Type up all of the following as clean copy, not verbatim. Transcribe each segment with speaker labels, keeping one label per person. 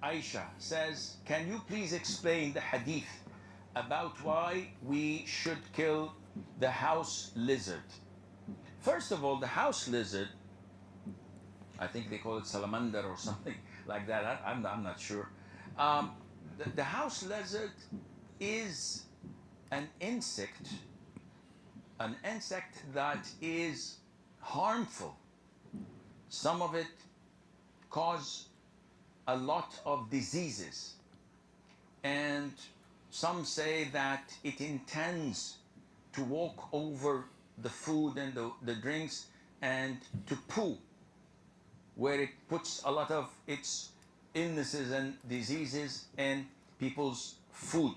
Speaker 1: Aisha says, can you please explain the hadith about why we should kill the house lizard? First of all, the house lizard, I think they call it salamander or something like that. I'm not sure. The house lizard is an insect, that is harmful. Some of it cause a lot of diseases, and some say that it intends to walk over the food and the drinks and to poo, where it puts a lot of its illnesses and diseases in people's food.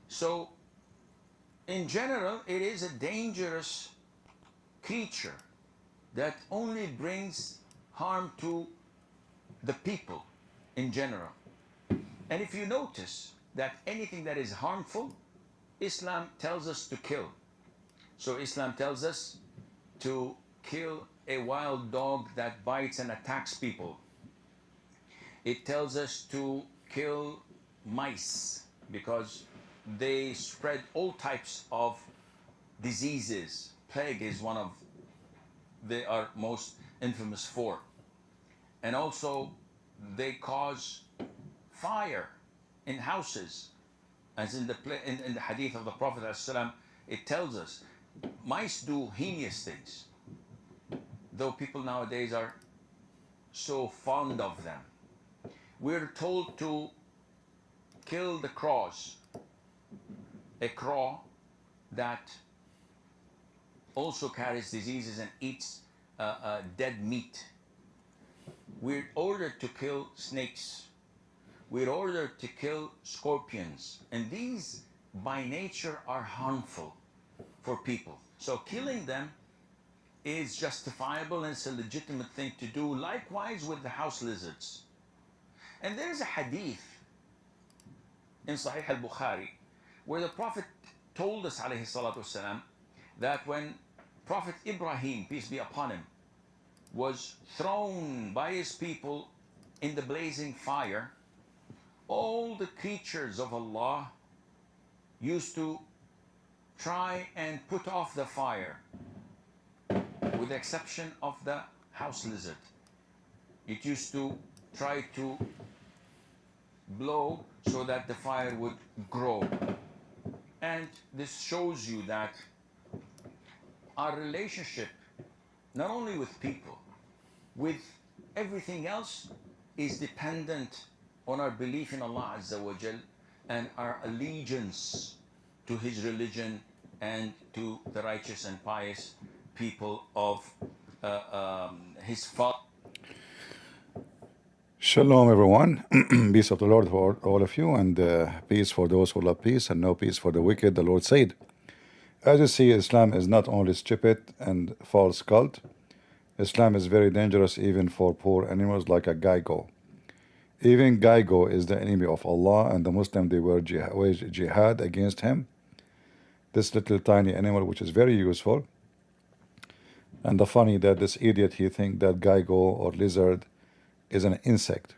Speaker 1: So in general, it is a dangerous creature that only brings harm to the people in general. And if you notice that anything that is harmful, Islam tells us to kill. So Islam tells us to kill a wild dog that bites and attacks people. It tells us to kill mice because they spread all types of diseases. Plague is one of they are most infamous for. And also they cause fire in houses, as in the hadith of the Prophet ﷺ, it tells us mice do heinous things, though people nowadays are so fond of them. We're told to kill the crows, a crow that also carries diseases and eats dead meat. We're ordered to kill snakes. We're ordered to kill scorpions. And these by nature are harmful for people. So killing them is justifiable and it's a legitimate thing to do. Likewise with the house lizards. And there is a hadith in Sahih al-Bukhari where the Prophet told us alayhi salatu wasalam, that when Prophet Ibrahim, peace be upon him, was thrown by his people in the blazing fire, all the creatures of Allah used to try and put off the fire, with the exception of the house lizard. It used to try to blow so that the fire would grow. And this shows you that our relationship, not only with people, with everything else, is dependent on our belief in Allah Azza wa Jal and our allegiance to His religion and to the righteous and pious people of His Father.
Speaker 2: Shalom, everyone. Peace of the Lord for all of you, and peace for those who love peace, and no peace for the wicked, the Lord said. As you see, Islam is not only stupid and false cult. Islam is very dangerous even for poor animals like a geigo. Even geigo is the enemy of Allah, and the Muslims, they wage jihad against him. This little tiny animal, which is very useful. And the funny that this idiot, he think that geigo or lizard is an insect.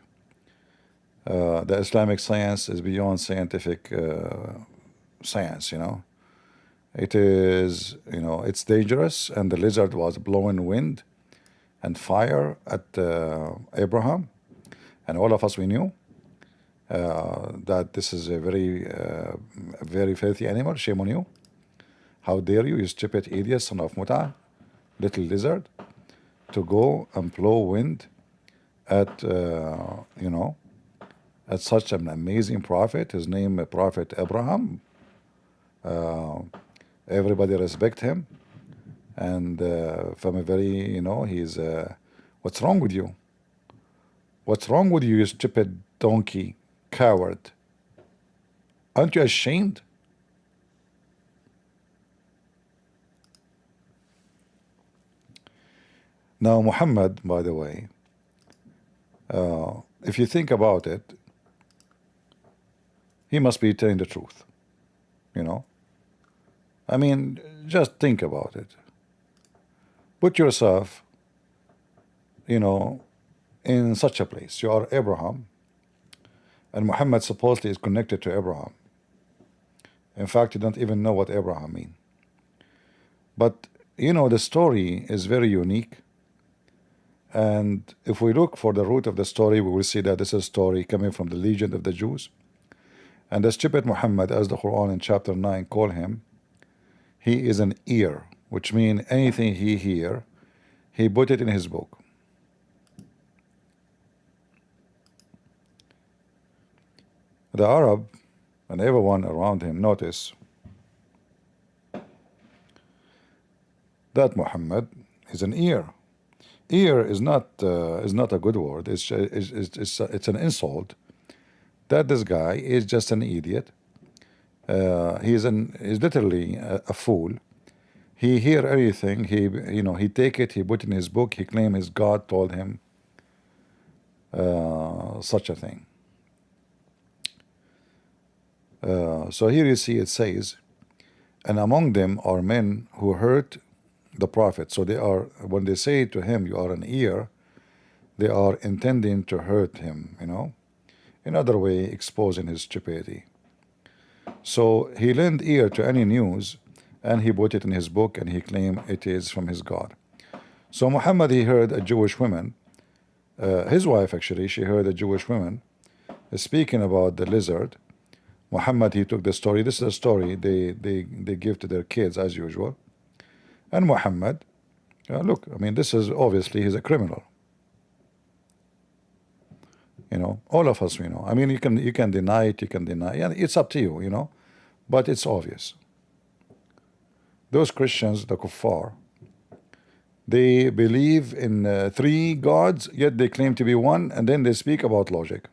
Speaker 2: The Islamic science is beyond scientific science, you know. It is, you know, it's dangerous, and the lizard was blowing wind and fire at Abraham, and all of us, we knew that this is a very filthy animal. Shame on you. How dare you stupid idiot, son of Muta, little lizard, to go and blow wind at, you know, at such an amazing prophet. His name Prophet Abraham. Everybody respect him, and from a very, you know, he's what's wrong with you? What's wrong with you, you stupid donkey, coward? Aren't you ashamed? Now Muhammad, by the way, if you think about it, he must be telling the truth, you know. I mean, just think about it. Put yourself, you know, in such a place. You are Abraham, and Muhammad supposedly is connected to Abraham. In fact, you don't even know what Abraham means. But you know, the story is very unique. And if we look for the root of the story, we will see that this is a story coming from the legend of the Jews. And the stupid Muhammad, as the Quran in chapter 9 call him, he is an ear, which means anything he hear, he put it in his book. The Arab and everyone around him notice that Muhammad is an ear. Ear is not a good word. It's an insult. That this guy is just an idiot. He's literally a fool. He hear anything. He take it. He put it in his book. He claim his God told him such a thing. So here you see it says, and among them are men who hurt the Prophet. So they are, when they say to him, you are an ear, they are intending to hurt him, in other way exposing his stupidity. So he lent ear to any news and he put it in his book and he claimed it is from his God. So Muhammad, he heard a Jewish woman, his wife actually, she heard a Jewish woman speaking about the lizard. Muhammad, he took the story. This is a story they give to their kids as usual. And Muhammad, look, I mean, this is obviously he's a criminal. All of us, I mean, you can deny it, yeah, it's up to you, but it's obvious. Those Christians, the kuffar, they believe in 3 gods, yet they claim to be one, and then they speak about logic.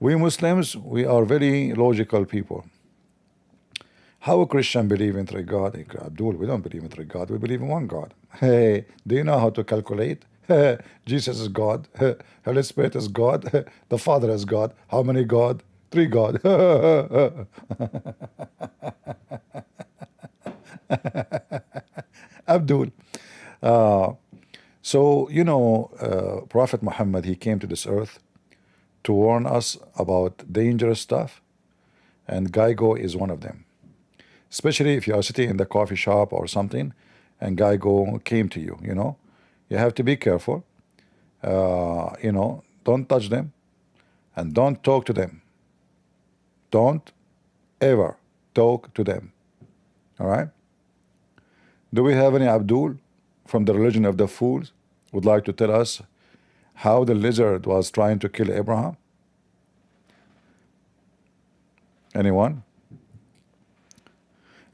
Speaker 2: We Muslims, we are very logical people. How a Christian believe in 3 gods? Abdul, we don't believe in 3 gods, we believe in 1 God. Hey, do you know how to calculate? Jesus is God, Holy Spirit is God, the Father is God. How many God? 3 God. Abdul. So, Prophet Muhammad, he came to this earth to warn us about dangerous stuff, and Geico is one of them. Especially if you are sitting in the coffee shop or something, and Geico came to you, you have to be careful. Don't touch them, and don't talk to them. Don't ever talk to them. All right? Do we have any Abdul from the religion of the fools would like to tell us how the lizard was trying to kill Abraham? Anyone?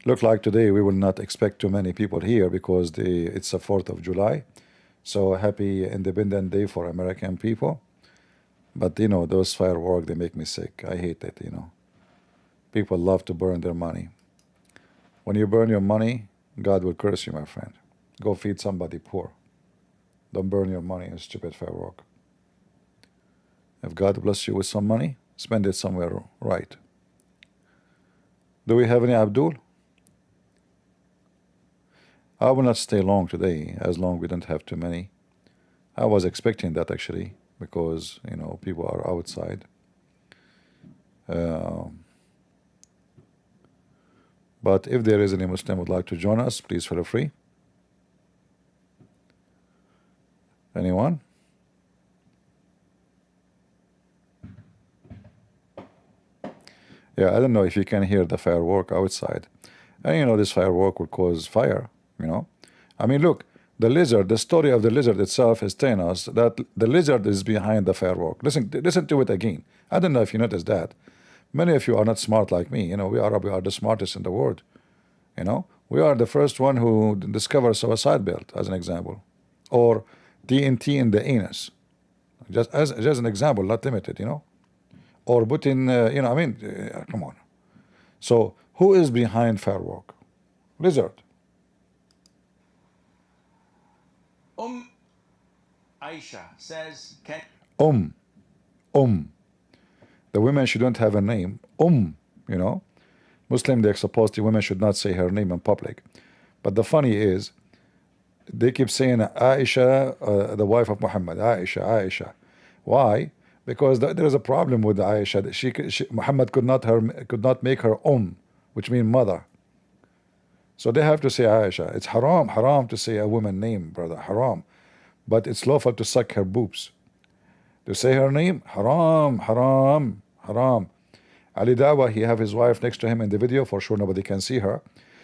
Speaker 2: Look like today we will not expect too many people here because it's the 4th of July. So happy Independence Day for American people. But those fireworks, they make me sick. I hate it, People love to burn their money. When you burn your money, God will curse you, my friend. Go feed somebody poor. Don't burn your money in stupid firework. If God bless you with some money, spend it somewhere right. Do we have any Abdul? I will not stay long today, as long we don't have too many. I was expecting that actually, because people are outside. But if there is any Muslim who would like to join us, please feel free. Anyone? Yeah, I don't know if you can hear the firework outside. And this firework will cause fire, I mean, look, the lizard, the story of the lizard itself is telling us that the lizard is behind the firework. Listen to it again. I don't know if you noticed that. Many of you are not smart like me. We are the smartest in the world. We are the first one who discovered suicide belt, as an example, or TNT in the anus, just as an example, not limited. Or put in, come on. So who is behind firework? Lizard.
Speaker 1: Aisha says, can
Speaker 2: The women shouldn't have a name. Muslim, they're supposed to, women should not say her name in public. But the funny is, They keep saying Aisha, the wife of Muhammad, Aisha, Aisha. Why? Because there is a problem with Aisha. That Muhammad could not make her which means mother. So they have to say Aisha. It's haram, haram to say a woman name, brother, haram. But it's lawful to suck her boobs. To say her name, haram, haram, haram. Ali Dawa, he have his wife next to him in the video. For sure, nobody can see her.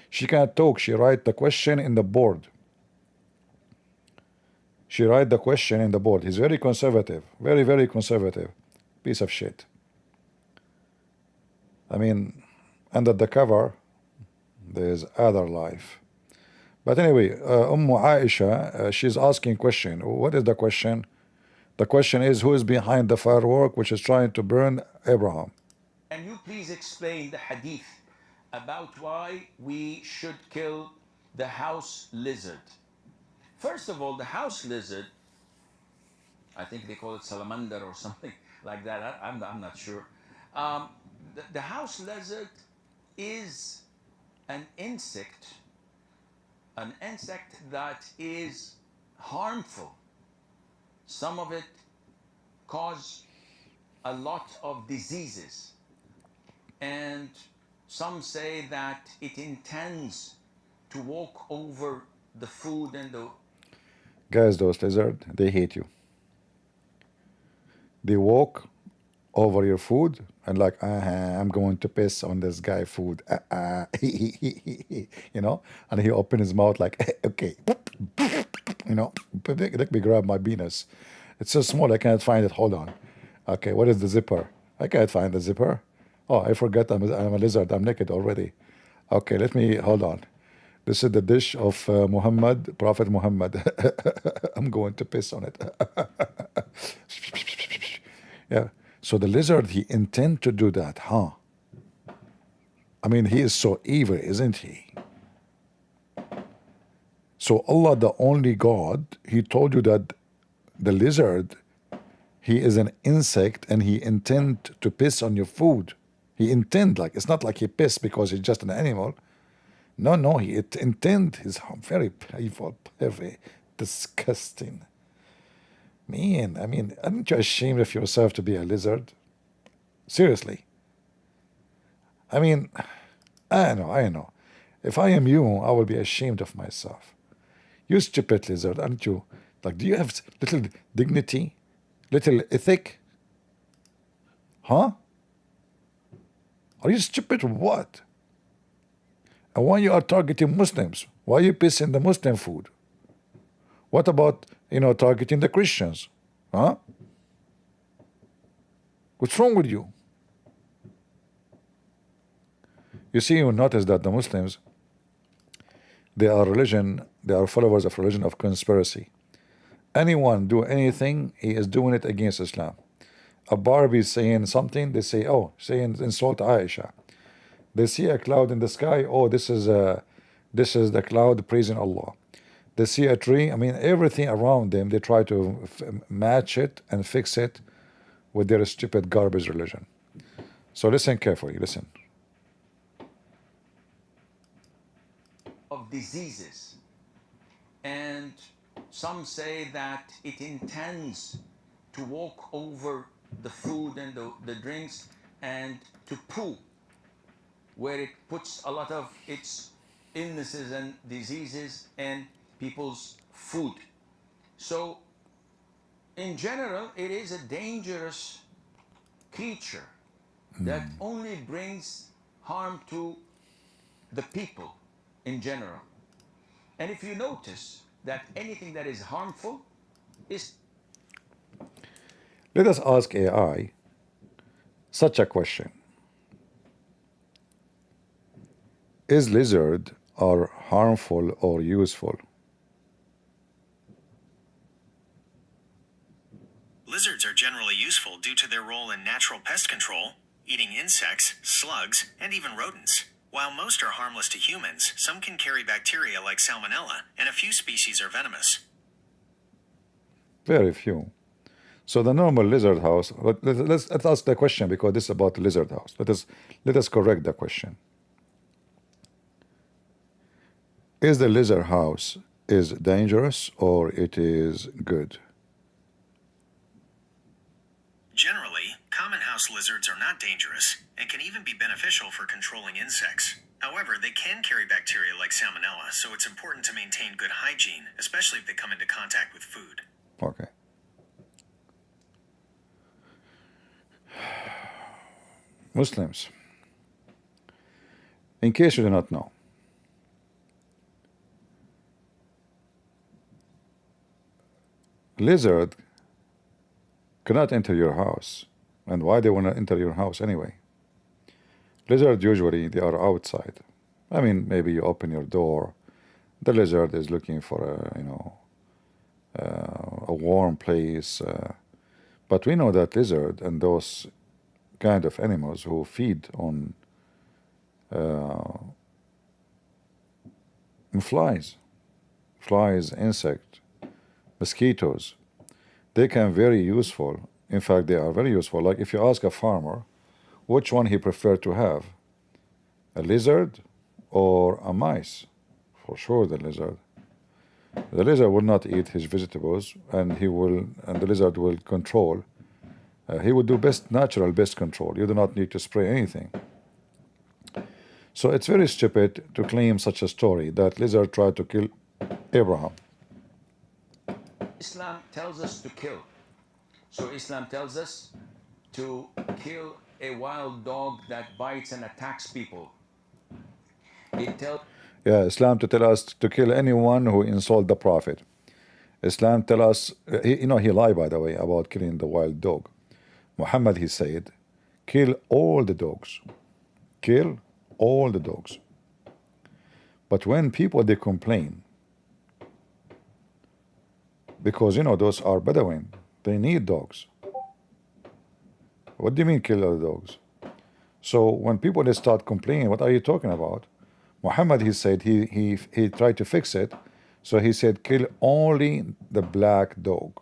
Speaker 2: She can't talk. She write the question in the board. She write the question in the board. He's very conservative, very, very conservative. Piece of shit. I mean, under the cover, there's other life. But anyway, Aisha, she's asking question. What is the question? The question is, who is behind the firework which is trying to burn Abraham?
Speaker 1: Can you please explain the hadith about why we should kill the house lizard? First of all, the house lizard, I think they call it salamander or something like that. I'm not sure. The house lizard is an insect that is harmful. Some of it cause a lot of diseases. And some say that it intends to walk over the food and the...
Speaker 2: Guys, those lizards, they hate you. They walk over your food and like, I'm going to piss on this guy food. You know? And he open his mouth like, okay. You know, let me grab my penis. It's so small, I can't find it. Hold on. Okay, what is the zipper? I can't find the zipper. Oh, I forgot I'm a lizard. I'm naked already. Okay, let me, hold on. This is the dish of Muhammad, Prophet Muhammad. I'm going to piss on it. Yeah. So the lizard, he intend to do that, huh? I mean, he is so evil, isn't he? So Allah, the only God, he told you that the lizard, he is an insect and he intend to piss on your food. He intend, like, it's not like he piss because he's just an animal. No, he intend. He's very evil, very disgusting. Man, I mean, aren't you ashamed of yourself to be a lizard? Seriously. I mean, I know. If I am you, I will be ashamed of myself. You stupid lizard, aren't you? Like, do you have little dignity? Little ethic? Huh? Are you stupid or what? And why you are targeting Muslims? Why you pissing the Muslim food? What about, targeting the Christians? Huh? What's wrong with you? You see, you notice that the Muslims, they are followers of religion of conspiracy. Anyone do anything, he is doing it against Islam. A Barbie saying something, they say, insult Aisha. They see a cloud in the sky, this is the cloud praising Allah. They see a tree, I mean, everything around them, they try to match it and fix it with their stupid garbage religion. So listen carefully, listen.
Speaker 1: Of diseases. And some say that it intends to walk over the food and the drinks and to poo, where it puts a lot of its illnesses and diseases in people's food. So, in general, it is a dangerous creature that only brings harm to the people in general. And if you notice that anything that is harmful is...
Speaker 2: Let us ask AI such a question. Is lizard are harmful or useful?
Speaker 3: Lizards are generally useful due to their role in natural pest control, eating insects, slugs, and even rodents. While most are harmless to humans, some can carry bacteria like salmonella, and a few species are venomous.
Speaker 2: Very few. So the normal lizard house, let's ask the question because this is about the lizard house. Let us correct the question. Is the lizard house is dangerous or it is good?
Speaker 3: Generally, common house lizards are not dangerous and can even be beneficial for controlling insects. However, they can carry bacteria like salmonella, so it's important to maintain good hygiene, especially if they come into contact with food.
Speaker 2: Okay. Muslims, in case you do not know, lizard cannot enter your house. And why they want to enter your house anyway? Lizards usually they are outside. I mean, maybe you open your door, the lizard is looking for a warm place. But we know that lizard and those kind of animals who feed on flies, insect, mosquitoes, they can very useful. In fact, they are very useful. Like if you ask a farmer which one he prefer to have, a lizard or a mice, for sure the lizard. The lizard will not eat his vegetables, and the lizard will control. He will do natural best control. You do not need to spray anything. So it's very stupid to claim such a story that lizard tried to kill Abraham.
Speaker 1: Islam tells us to kill. So Islam tells us to kill a wild dog that bites and attacks people. It tells
Speaker 2: Islam to tell us to kill anyone who insult the Prophet. Islam tell us, he lied, by the way, about killing the wild dog. Muhammad, he said, kill all the dogs. Kill all the dogs. But when people, they complain, because, those are Bedouin, they need dogs. What do you mean kill all the dogs? So when people, they start complaining, what are you talking about? Muhammad, he said, he tried to fix it. So he said, kill only the black dog.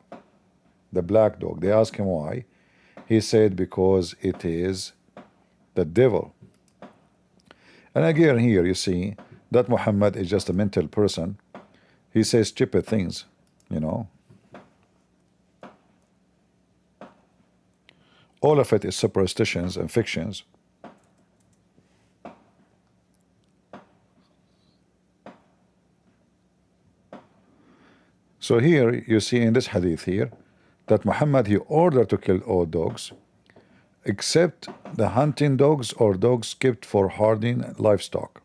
Speaker 2: The black dog. They asked him why. He said, because it is the devil. And again, here you see that Muhammad is just a mental person. He says stupid things, All of it is superstitions and fictions. So here you see in this hadith here that Muhammad, he ordered to kill all dogs except the hunting dogs or dogs kept for herding livestock.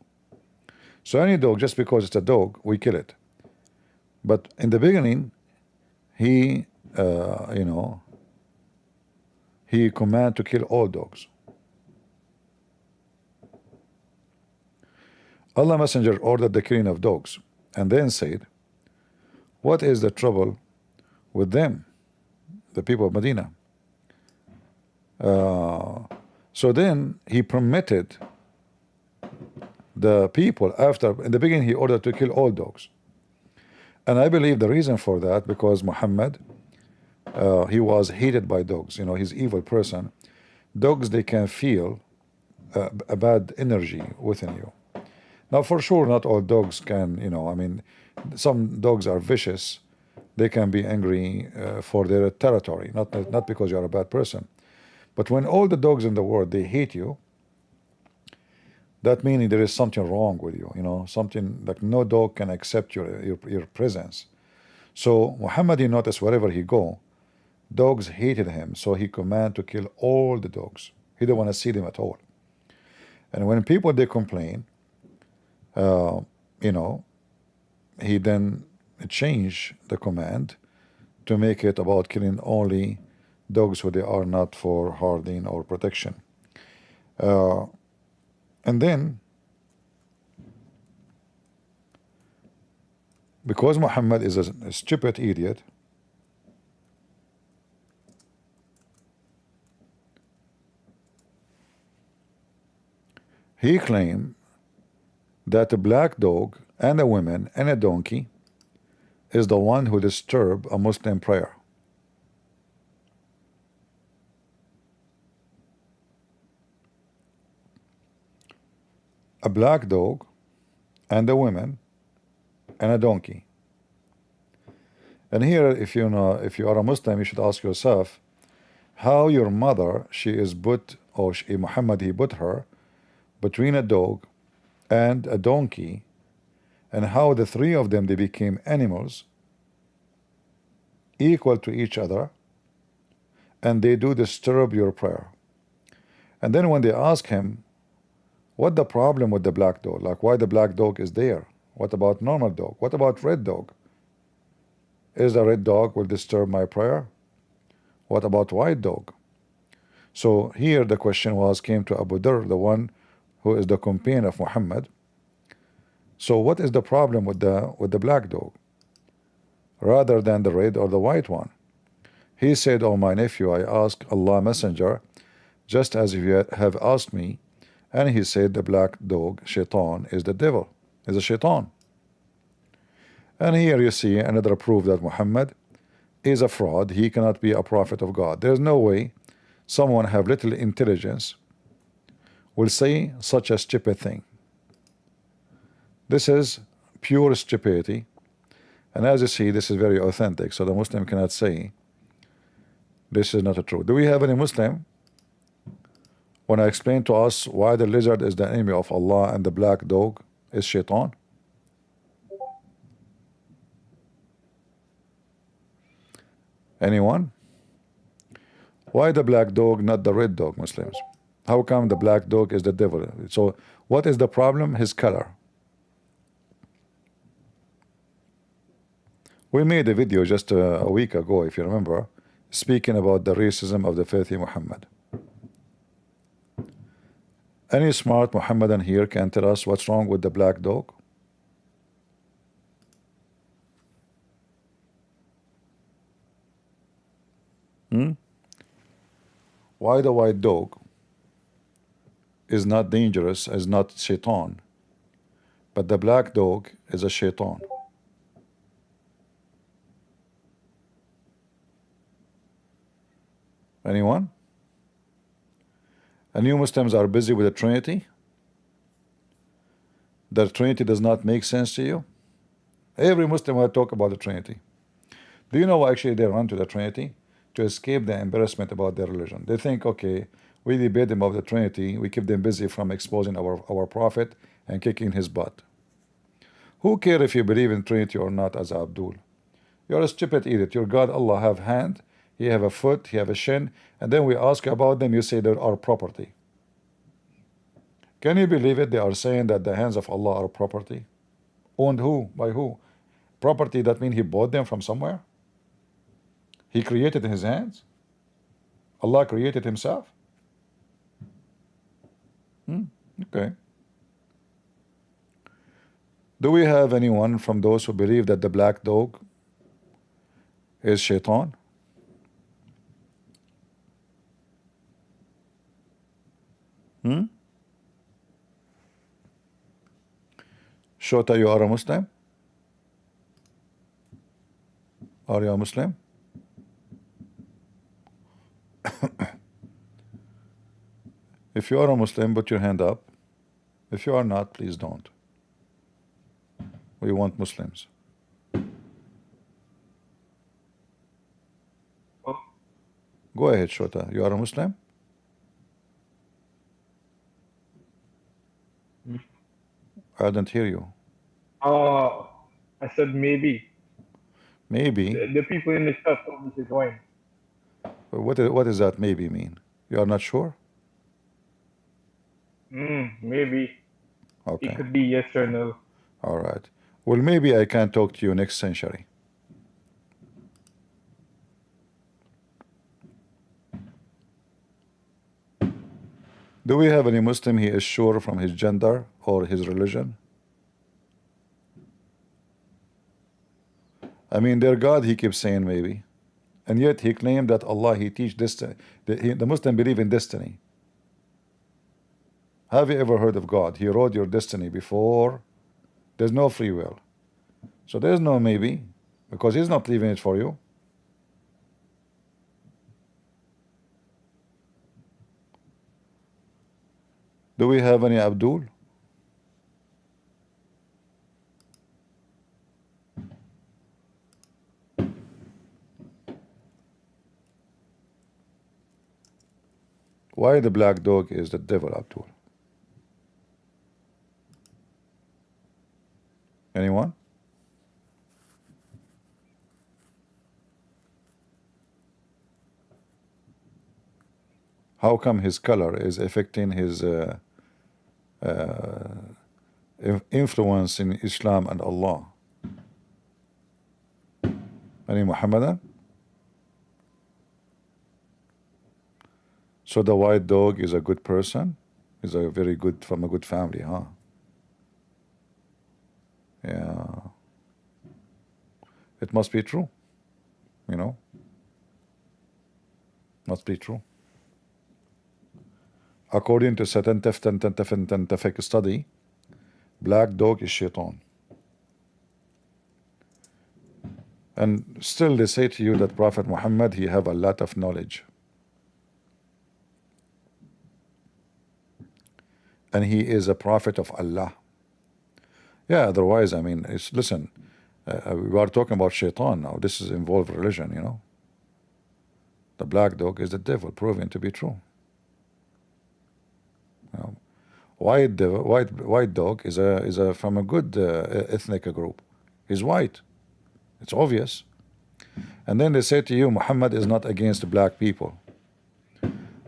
Speaker 2: So any dog, just because it's a dog, we kill it. But in the beginning, he he commanded to kill all dogs. Allah Messenger ordered the killing of dogs and then said, what is the trouble with them, the people of Medina? So then he permitted the people after, in the beginning he ordered to kill all dogs. And I believe the reason for that, because Muhammad, he was hated by dogs. He's an evil person. Dogs, they can feel a bad energy within you. Now, for sure, not all dogs can, some dogs are vicious. They can be angry for their territory, not because you are a bad person. But when all the dogs in the world, they hate you, that meaning there is something wrong with you, something like no dog can accept your presence. So Muhammad, he noticed wherever he go, dogs hated him, so he commanded to kill all the dogs. He didn't want to see them at all. And when people, they complain, he then changed the command to make it about killing only dogs who they are not for herding or protection. And then, because Muhammad is a stupid idiot, he claimed that a black dog and a woman and a donkey is the one who disturb a Muslim prayer. A black dog and a woman and a donkey And here, if you know, if you are a Muslim, you should ask yourself how your mother, she is put, or Muhammad, he put her between a dog and a donkey, and how the three of them, they became animals equal to each other, and they do disturb your prayer. And then when they ask him, what the problem with the black dog? Like, why the black dog is there? What about normal dog? What about red dog? Is the red dog will disturb my prayer? What about white dog? So here the question was came to Abu Dhar, the one who is the companion of Muhammad. So what is the problem with the black dog rather than the red or the white one? He said, "Oh my nephew, I asked Allah Messenger just as you have asked me, and he said the black dog, shaitan, is the devil, is a shaitan." And here you see another proof that Muhammad is a fraud. He cannot be a prophet of God. There's no way someone have little intelligence will say such a stupid thing. This is pure stupidity, and as you see, this is very authentic, so the Muslim cannot say this is not true. Do we have any Muslim when I explain to us why the lizard is the enemy of Allah and the black dog is shaitan? Anyone? Why the black dog, not the red dog, Muslims? How come the black dog is the devil? So what is the problem? His color. We made a video just a week ago, if you remember, speaking about the racism of the faithful Muhammad. Any smart Muhammadan here can tell us what's wrong with the black dog? Why the white dog is not dangerous, is not shaitan, but the black dog is a shaitan? Anyone? And you Muslims are busy with the Trinity? The Trinity does not make sense to you? Every Muslim will talk about the Trinity. Do you know why actually they run to the Trinity? To escape the embarrassment about their religion. They think, okay, we debate them about the Trinity, we keep them busy from exposing our prophet and kicking his butt. Who cares if you believe in Trinity or not, as Abdul? You're a stupid idiot. Your God Allah have hand, He have a foot, He have a shin, and then we ask about them, you say they're our property. Can you believe it? They are saying that the hands of Allah are property. Owned who? By who? Property, that means He bought them from somewhere? He created in His hands? Allah created Himself? Okay. Do we have anyone from those who believe that the black dog is shaitan? Shota, you are a Muslim? Are you a Muslim? If you are a Muslim, put your hand up. If you are not, please don't. We want Muslims. Go ahead, Shota. You are a Muslim? I didn't hear you.
Speaker 4: I said maybe.
Speaker 2: Maybe.
Speaker 4: The people in the chat told me to join.
Speaker 2: What does that maybe mean? You are not sure?
Speaker 4: Maybe.
Speaker 2: Okay.
Speaker 4: It could be yes or no.
Speaker 2: All right. Well, maybe I can talk to you next century. Do we have any Muslim he is sure from his gender or his religion? I mean, their God, he keeps saying maybe. And yet he claimed that Allah, he teach destiny. The Muslim believe in destiny. Have you ever heard of God? He wrote your destiny before. There's no free will. So there's no maybe, because He's not leaving it for you. Do we have any Abdul? Why the black dog is the devil, Abdul? Anyone? How come his color is affecting his influence in Islam and Allah? Any Muhammadan? So the white dog is a good person? Is a very good, from a good family, huh? Yeah. It must be true, you know? Must be true. According to scientific study, black dog is shaitan. And still they say to you that Prophet Muhammad, he have a lot of knowledge. And he is a prophet of Allah. Yeah, otherwise, I mean, listen, we are talking about shaitan now. This is involved religion, you know. The black dog is the devil, proven to be true. You know, white dog is a from a good ethnic group. He's white. It's obvious. And then they say to you, Muhammad is not against black people.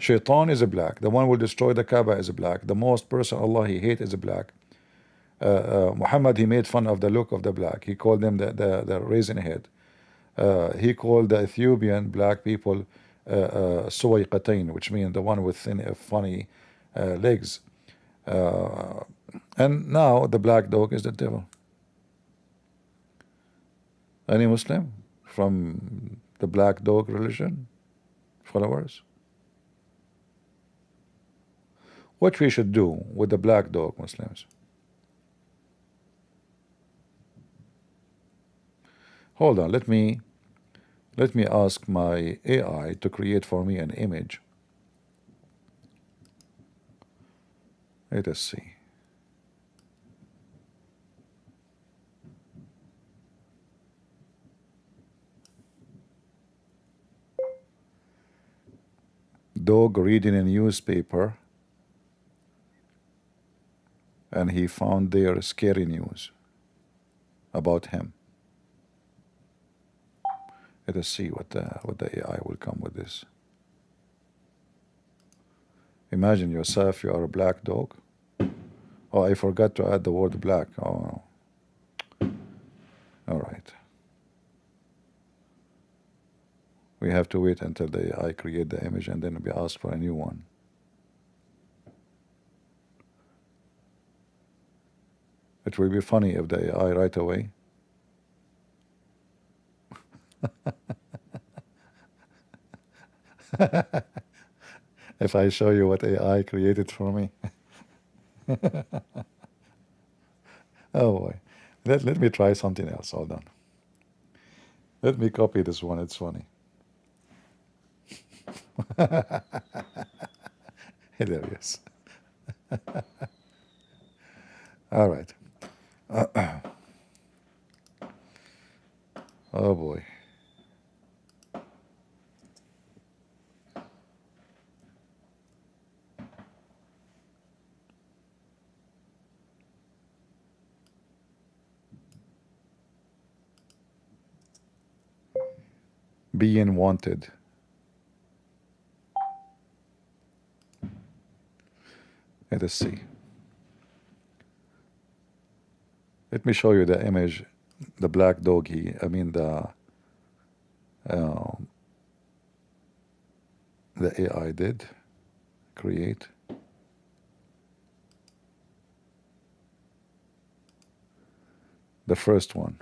Speaker 2: Shaitan is a black. The one who will destroy the Kaaba is a black. The most person Allah he hate is a black. Muhammad, he made fun of the look of the black. He called them the raisin head. He called the Ethiopian black people Suwayqatain, which means the one with thin, funny legs. And now the black dog is the devil. Any Muslim from the black dog religion followers? What we should do with the black dog Muslims? Hold on, let me ask my AI to create for me an image. Let us see. Dog reading a newspaper, and he found there scary news about him. Let us see what the AI will come with this. Imagine yourself, you are a black dog. Oh, I forgot to add the word black. Oh, no. All right. We have to wait until the AI create the image and then we ask for a new one. It will be funny if the AI right away. If I show you what AI created for me. Oh boy. Let me try something else. Hold on. Let me copy this one. It's funny. Hilarious. All right. Oh boy. Being wanted. Let us see. Let me show you the image, the black dog. The AI did create. The first one.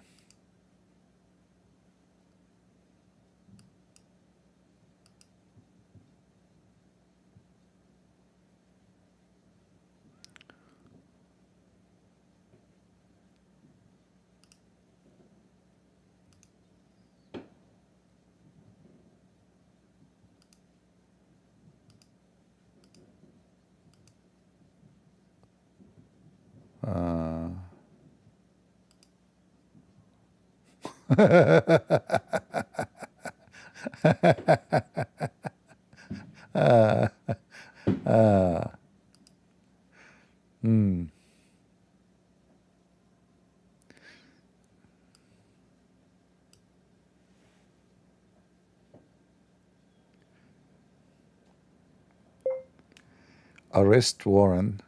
Speaker 2: arrest warrant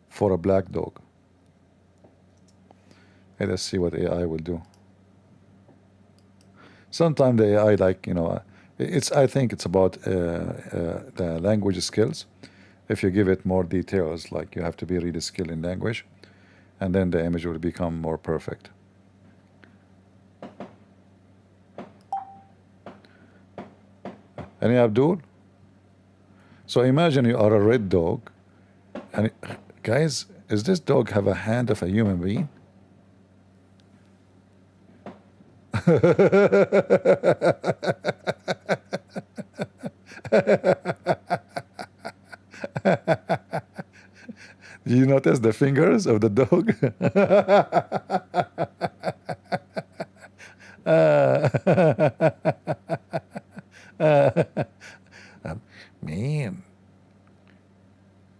Speaker 2: for a black dog. Let us see what AI will do. Sometimes the AI, like, it's, I think it's about the language skills. If you give it more details, like you have to be really skilled in language, and then the image will become more perfect. Any Abdul? So imagine you are a red dog, and guys, does this dog have a hand of a human being? Do you notice the fingers of the dog? Man.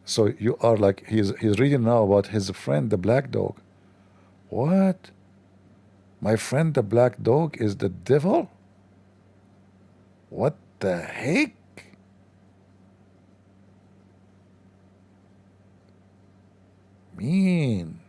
Speaker 2: So you are like, he's reading now about his friend the black dog. What? My friend the black dog is the devil? What the heck? Man.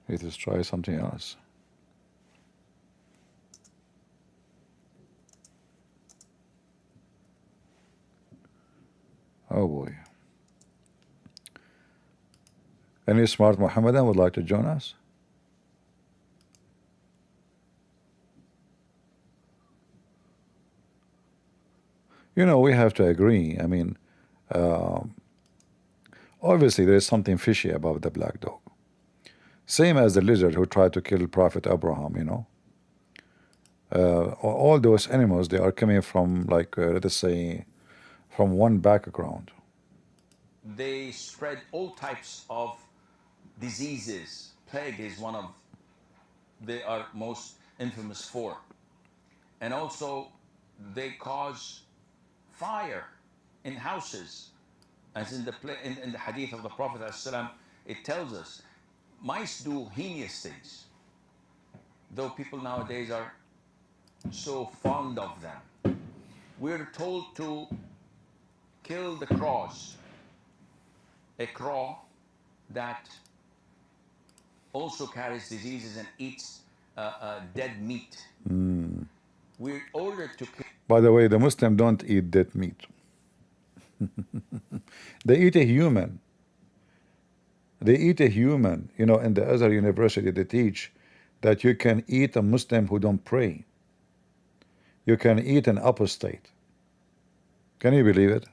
Speaker 2: Let us try something else. Oh boy. Any smart Mohammedan would like to join us? We have to agree. I mean, obviously there is something fishy about the black dog. Same as the lizard who tried to kill Prophet Abraham, all those animals, they are coming from, like, let us say, from one background.
Speaker 1: They spread all types of diseases. Plague is one of they are most infamous for. And also they cause fire in houses. As in the hadith of the Prophet ﷺ, it tells us mice do heinous things, though people nowadays are so fond of them. We're told to kill the crows, a crow that also carries diseases and eats dead meat. We're ordered to kill.
Speaker 2: By the way, the Muslims don't eat dead meat. They eat a human. They eat a human. In the other university they teach that you can eat a Muslim who don't pray. You can eat an apostate. Can you believe it?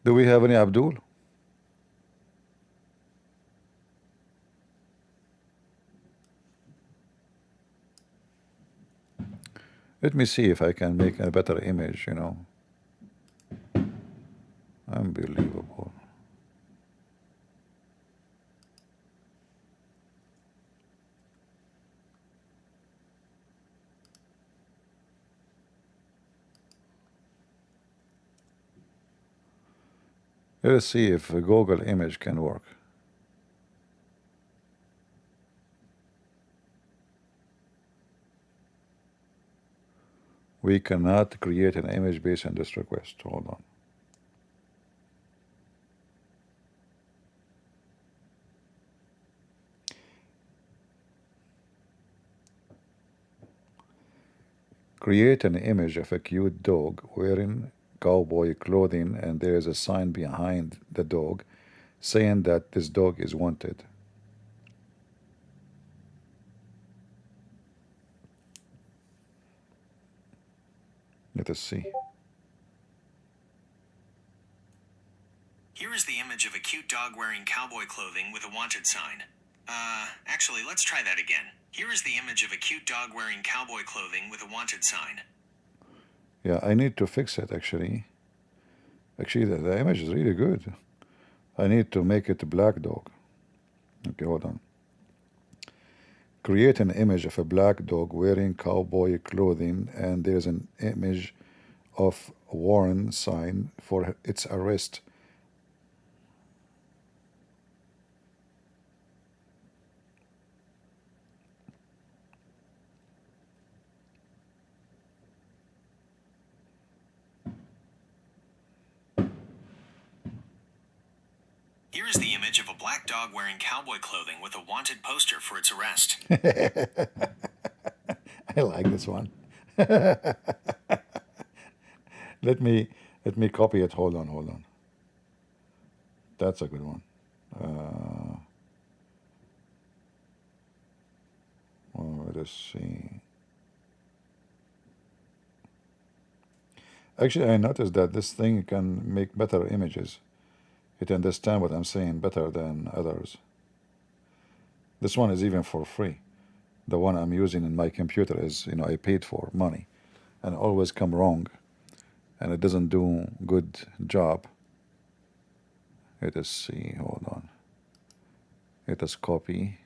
Speaker 2: Do we have any Abdul? Let me see if I can make a better image, Unbelievable. Let's see if a Google image can work. We cannot create an image based on this request. Hold on. Create an image of a cute dog wearing cowboy clothing, and there is a sign behind the dog saying that this dog is wanted. Let us see.
Speaker 3: cute dog wearing cowboy clothing with a wanted sign. Actually, let's try that again. Here is the image of a cute dog wearing cowboy clothing with a wanted sign.
Speaker 2: Yeah, I need to fix it actually. Actually, the image is really good. I need to make it a black dog. Okay, hold on. Create an image of a black dog wearing cowboy clothing, and there's an image of Warren sign for its arrest.
Speaker 3: Here is the image of a black dog wearing cowboy clothing with a wanted poster for its arrest.
Speaker 2: I like this one. Let me copy it. Hold on. That's a good one. Let's see. Actually, I noticed that this thing can make better images. It understands what I'm saying better than others. This one is even for free. The one I'm using in my computer is, I paid for money, and always come wrong, and it doesn't do good job. Let us see. Hold on. Let us copy.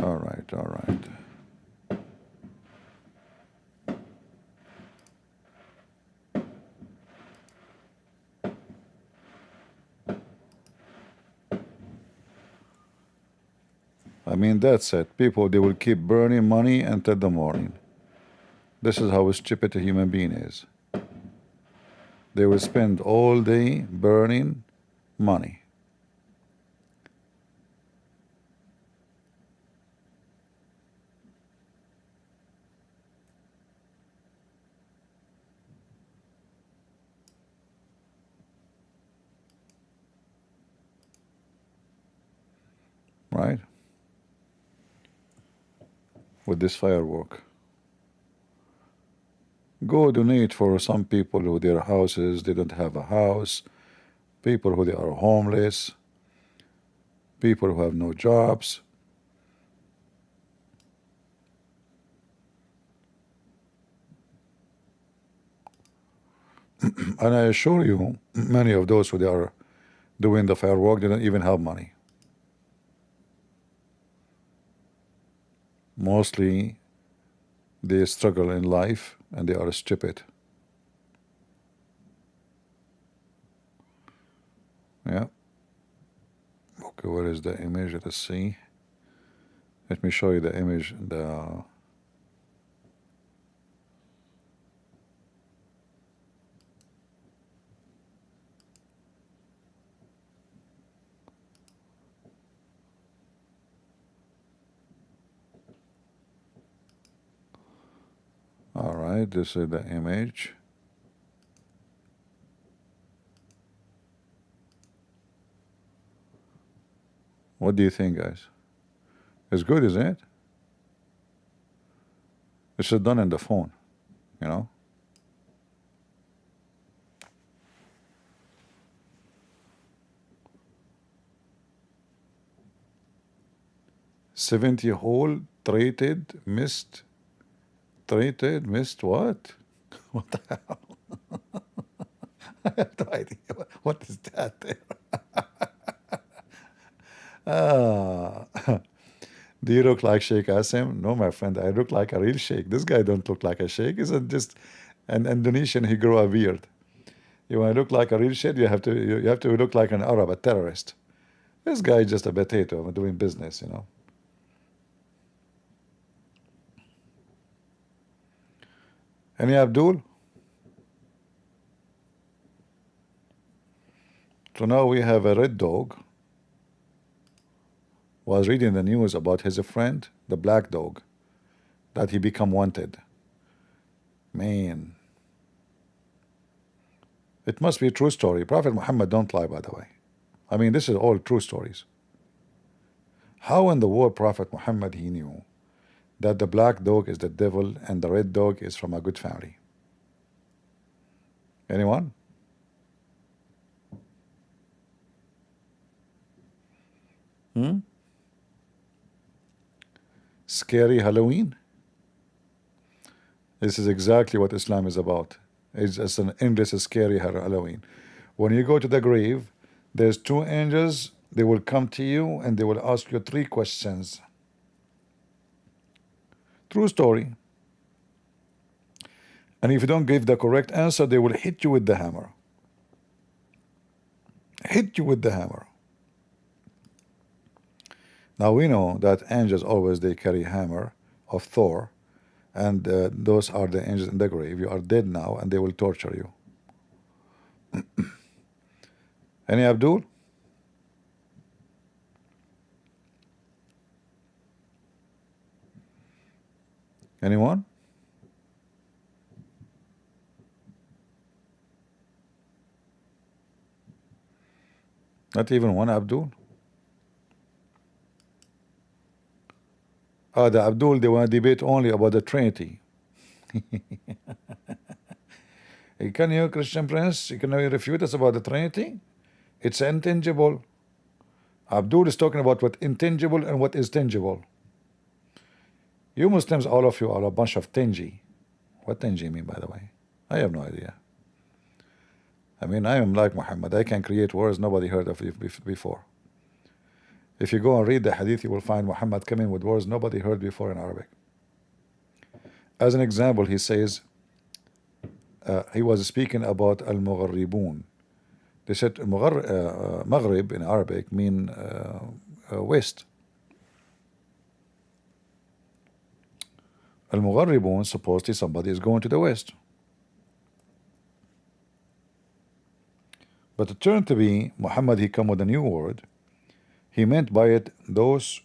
Speaker 2: All right. I mean, that's it. People, they will keep burning money until the morning. This is how stupid a human being is. They will spend all day burning money. Right? With this firework. Go donate for some people who their houses, they don't have a house, people who they are homeless, people who have no jobs. And I assure you, many of those who they are doing the firework, they don't even have money. Mostly they struggle in life and they are stupid. Yeah. Okay, where is the image? Let us see. Let me show you the image. All right, this is the image. What do you think, guys? It's good, isn't it? It's just done in the phone, you know? $70 hole traded missed what? What the hell? I have no idea. What is that there? Do you look like Sheikh Asim? No, my friend, I look like a real sheikh. This guy don't look like a sheikh. He's just an Indonesian. He grew a beard. You want to look like a real sheikh, you have to look like an Arab, a terrorist. This guy is just a potato doing business, you know. Any Abdul? So now we have a red dog. Was reading the news about his friend, the black dog, that he become wanted. Man. It must be a true story. Prophet Muhammad don't lie, by the way. I mean, this is all true stories. How in the world Prophet Muhammad, he knew that the black dog is the devil and the red dog is from a good family? Anyone? Scary Halloween? This is exactly what Islam is about. It's an endless, scary Halloween. When you go to the grave, there's two angels. They will come to you and they will ask you 3 questions. True story. And if you don't give the correct answer, they will hit you with the hammer. Hit you with the hammer. Now we know that angels always they carry hammer of Thor, and those are the angels in the grave. You are dead now, and they will torture you. Any Abdul? Anyone? Not even one Abdul? The Abdul, they want to debate only about the Trinity. Can you, Christian Prince, can you refute us about the Trinity? It's intangible. Abdul is talking about what intangible and what is tangible. You Muslims, all of you, are a bunch of tingy. What tingy mean, by the way? I have no idea. I mean, I am like Muhammad. I can create words nobody heard of before. If you go and read the hadith, you will find Muhammad coming with words nobody heard before in Arabic. As an example, he says, he was speaking about al-Mugharribun. They said Maghrib in Arabic mean west. Al-Mugharribun, supposedly somebody is going to the west. But it turned to be Muhammad, he come with a new word. He meant by it those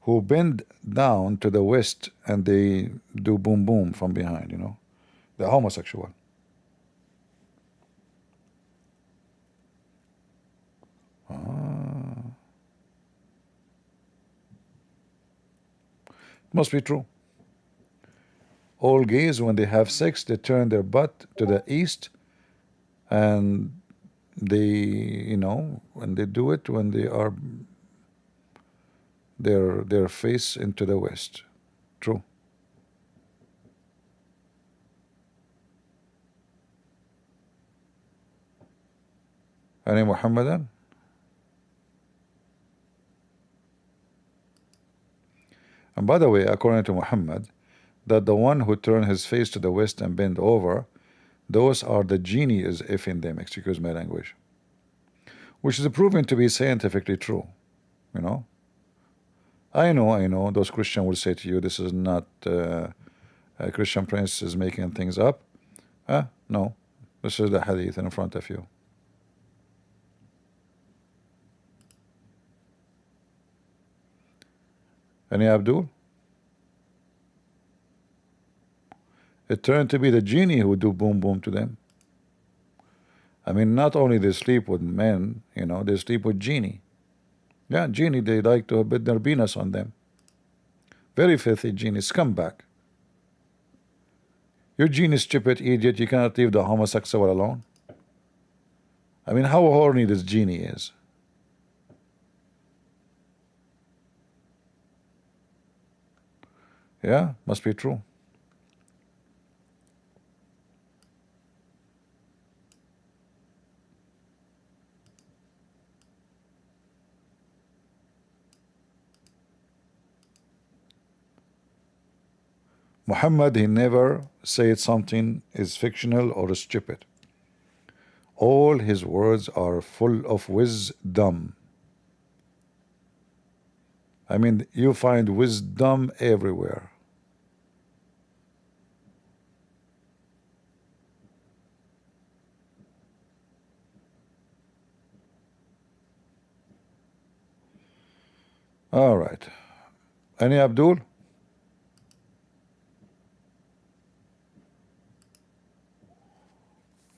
Speaker 2: who bend down to the west and they do boom boom from behind, you know, the homosexual. Must be true. All gays, when they have sex, they turn their butt to the east, and they, you know, when they do it, when they are their face into the west. True. Any Muhammadan? And by the way, according to Muhammad, that the one who turn his face to the west and bend over, those are the genie is if in them, excuse my language. Which is proven to be scientifically true, you know. I know, those Christians will say to you, this is not, Christian Prince is making things up. No, this is the hadith in front of you. Any Abdul? It turned to be the genie who do boom boom to them. I mean, not only they sleep with men, you know, they sleep with genie. Yeah, genie, they like to put their penis on them. Very filthy genie, scumbag. Your genie, stupid idiot, you cannot leave the homosexual alone. I mean, how horny this genie is. Yeah, must be true. Muhammad, he never said something is fictional or stupid. All his words are full of wisdom. I mean, you find wisdom everywhere. All right. Any Abdul?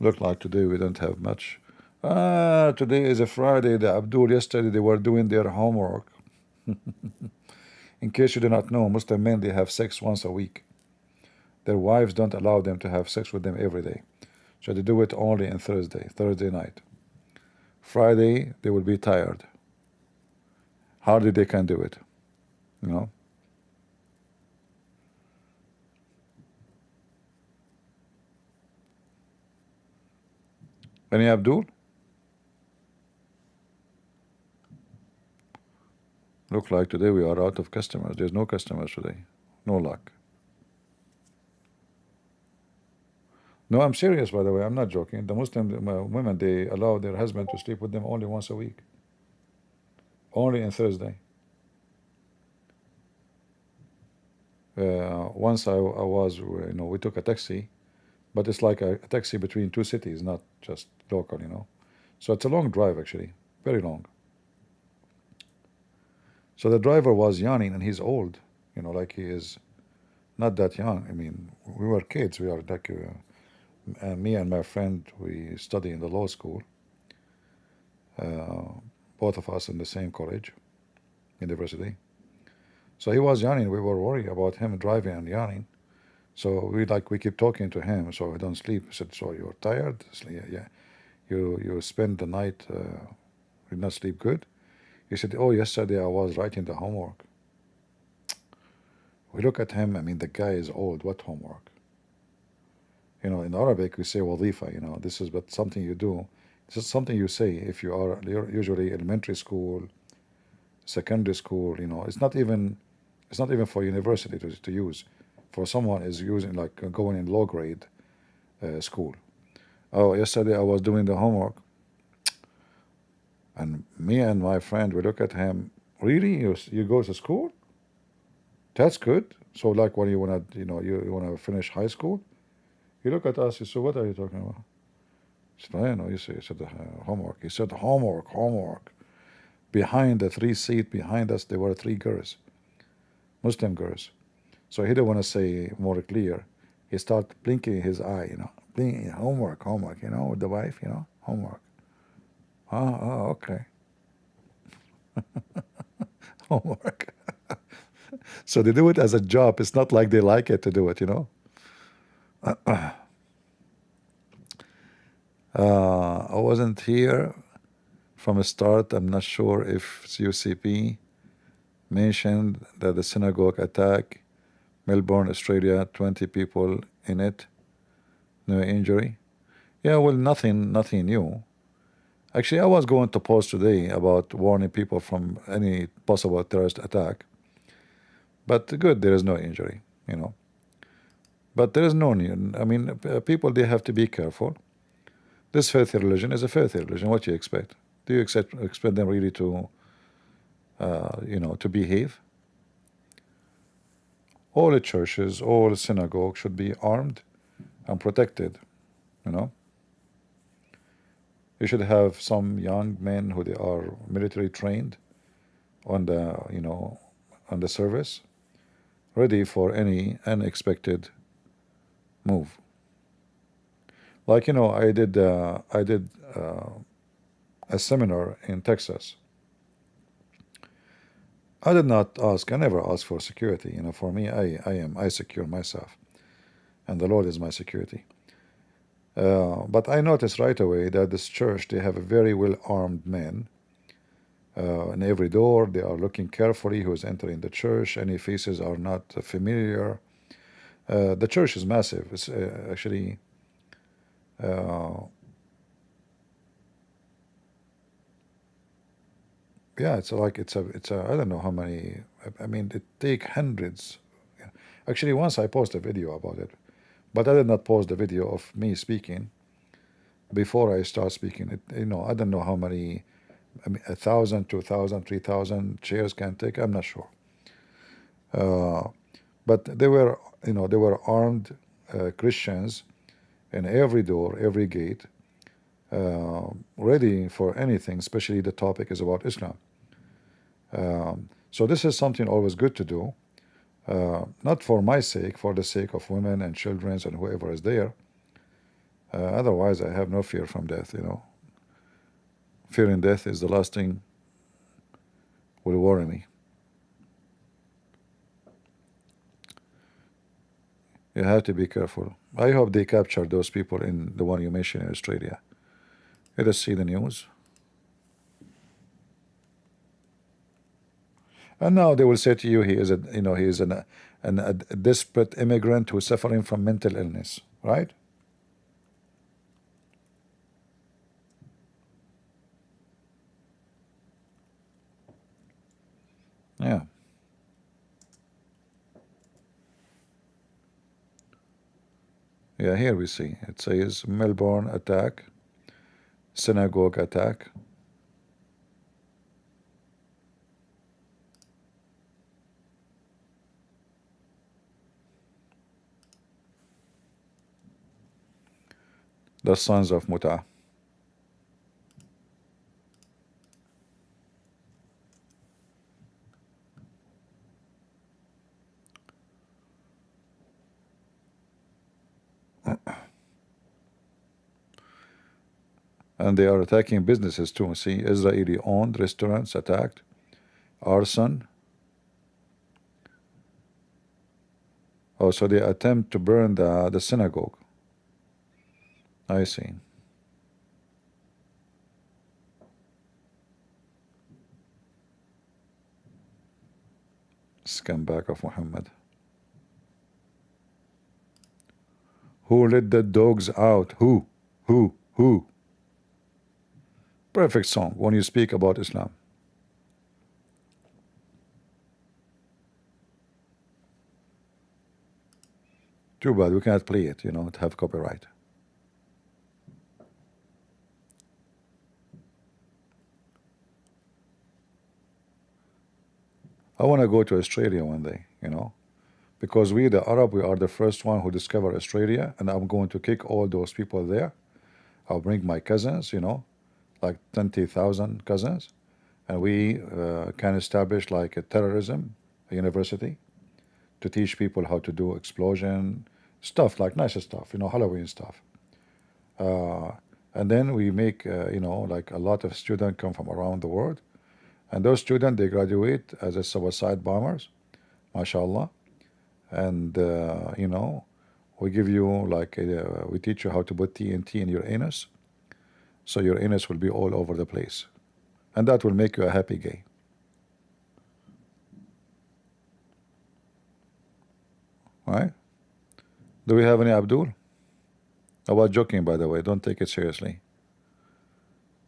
Speaker 2: Look like today we don't have much. Today is a Friday. The Abdul yesterday they were doing their homework. In case you do not know, Muslim men they have sex once a week. Their wives don't allow them to have sex with them every day, so they do it only on Thursday night. Friday they will be tired. Hardly they can do it, you know. Any Abdul? Look like today we are out of customers. There's no customers today. No luck. No, I'm serious, by the way. I'm not joking. The Muslim women, they allow their husband to sleep with them only once a week. Only on Thursday. Once I was, we took a taxi, but it's like a taxi between two cities, not just local, So it's a long drive, actually. Very long. So the driver was yawning, and he's old, like he is not that young. I mean, we were kids. We are like, me and my friend, we study in the law school. Both of us in the same college, university. So he was yawning. We were worried about him driving and yawning. So we keep talking to him so he don't sleep. I said, so you're tired? Said, yeah. You spend the night, did not sleep good? He said, oh, yesterday I was writing the homework. We look at him, I mean, the guy is old. What homework? In Arabic we say wazifa, this is but something you do. This is something you say if you're usually elementary school, secondary school, it's not even for university to use. For someone is using like going in low grade school. Oh, yesterday I was doing the homework, and me and my friend, we look at him. Really, you go to school? That's good. So like when you wanna you wanna finish high school, you look at us. You say, what are you talking about? I said, I know. You said homework. He said homework. Behind the 3 seat behind us, there were 3 girls, Muslim girls. So he didn't want to say more clear. He started blinking his eye, blinking, homework, with the wife, homework. Oh, okay. Homework. So they do it as a job. It's not like they like it to do it, I wasn't here from the start. I'm not sure if UCP mentioned that the synagogue attack, Melbourne, Australia, 20 people in it, no injury. Yeah, well, nothing new. Actually, I was going to post today about warning people from any possible terrorist attack. But good, there is no injury, But there is no need. I mean, people, they have to be careful. This filthy religion is a filthy religion. What do you expect? Do you expect them really to, to behave? All the churches, all the synagogues should be armed and protected, You should have some young men who they are military trained on the, on the service, ready for any unexpected move. Like, I did a seminar in Texas. I did not ask. I never ask for security. For me, I secure myself, and the Lord is my security. But I noticed right away that this church, they have a very well-armed men. In every door, they are looking carefully who is entering the church. Any faces are not familiar. The church is massive. It's actually yeah, it's a I don't know how many. I mean, it take hundreds. Actually, once I posted a video about it, but I did not post the video of me speaking before I start speaking. I don't know how many. 1,000, 2,000, 3,000 chairs can take. I'm not sure. But they were armed Christians in every door, every gate, ready for anything, especially the topic is about Islam. So this is something always good to do, not for my sake, for the sake of women and children and whoever is there. Otherwise, I have no fear from death, Fearing death is the last thing will worry me. You have to be careful. I hope they capture those people in the one you mentioned in Australia. Let us see the news. And now they will say to you, he is a desperate immigrant who is suffering from mental illness, right? Yeah. Yeah, here we see. It says Melbourne attack, synagogue attack. The sons of Muta. And they are attacking businesses too. See, Israeli owned restaurants attacked, arson. Oh, so they attempt to burn the synagogue. I see. Scumbag of Muhammad. Who let the dogs out? Who? Who? Perfect song when you speak about Islam. Too bad we cannot play it, to have copyright. I want to go to Australia one day, because we, the Arab, we are the first one who discovered Australia, and I'm going to kick all those people there. I'll bring my cousins, like 20,000 cousins, and we can establish like a terrorism university to teach people how to do explosion stuff, like nice stuff, Halloween stuff. And then we make, like a lot of students come from around the world, and those students, they graduate as a suicide bombers, mashallah. And we give you like we teach you how to put TNT in your anus, so your anus will be all over the place, and that will make you a happy gay. Right? Do we have any Abdul? I was joking, by the way. Don't take it seriously.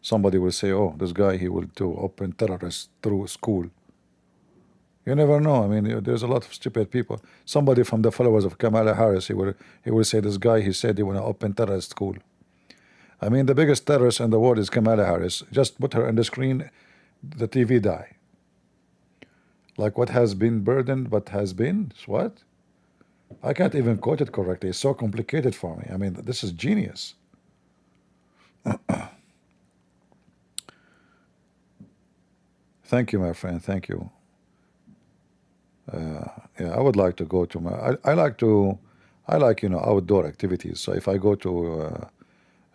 Speaker 2: Somebody will say, "Oh, this guy, he will do open terrorists through school." You never know. I mean, there's a lot of stupid people. Somebody from the followers of Kamala Harris, he will say, "This guy, he said he want to open terrorist school." I mean, the biggest terrorist in the world is Kamala Harris. Just put her on the screen, the TV die. Like what has been burdened, what has been, what? I can't even quote it correctly. It's so complicated for me. I mean, this is genius. Thank you, my friend. Thank you. Yeah, I would like to go to I like outdoor activities. So if I go to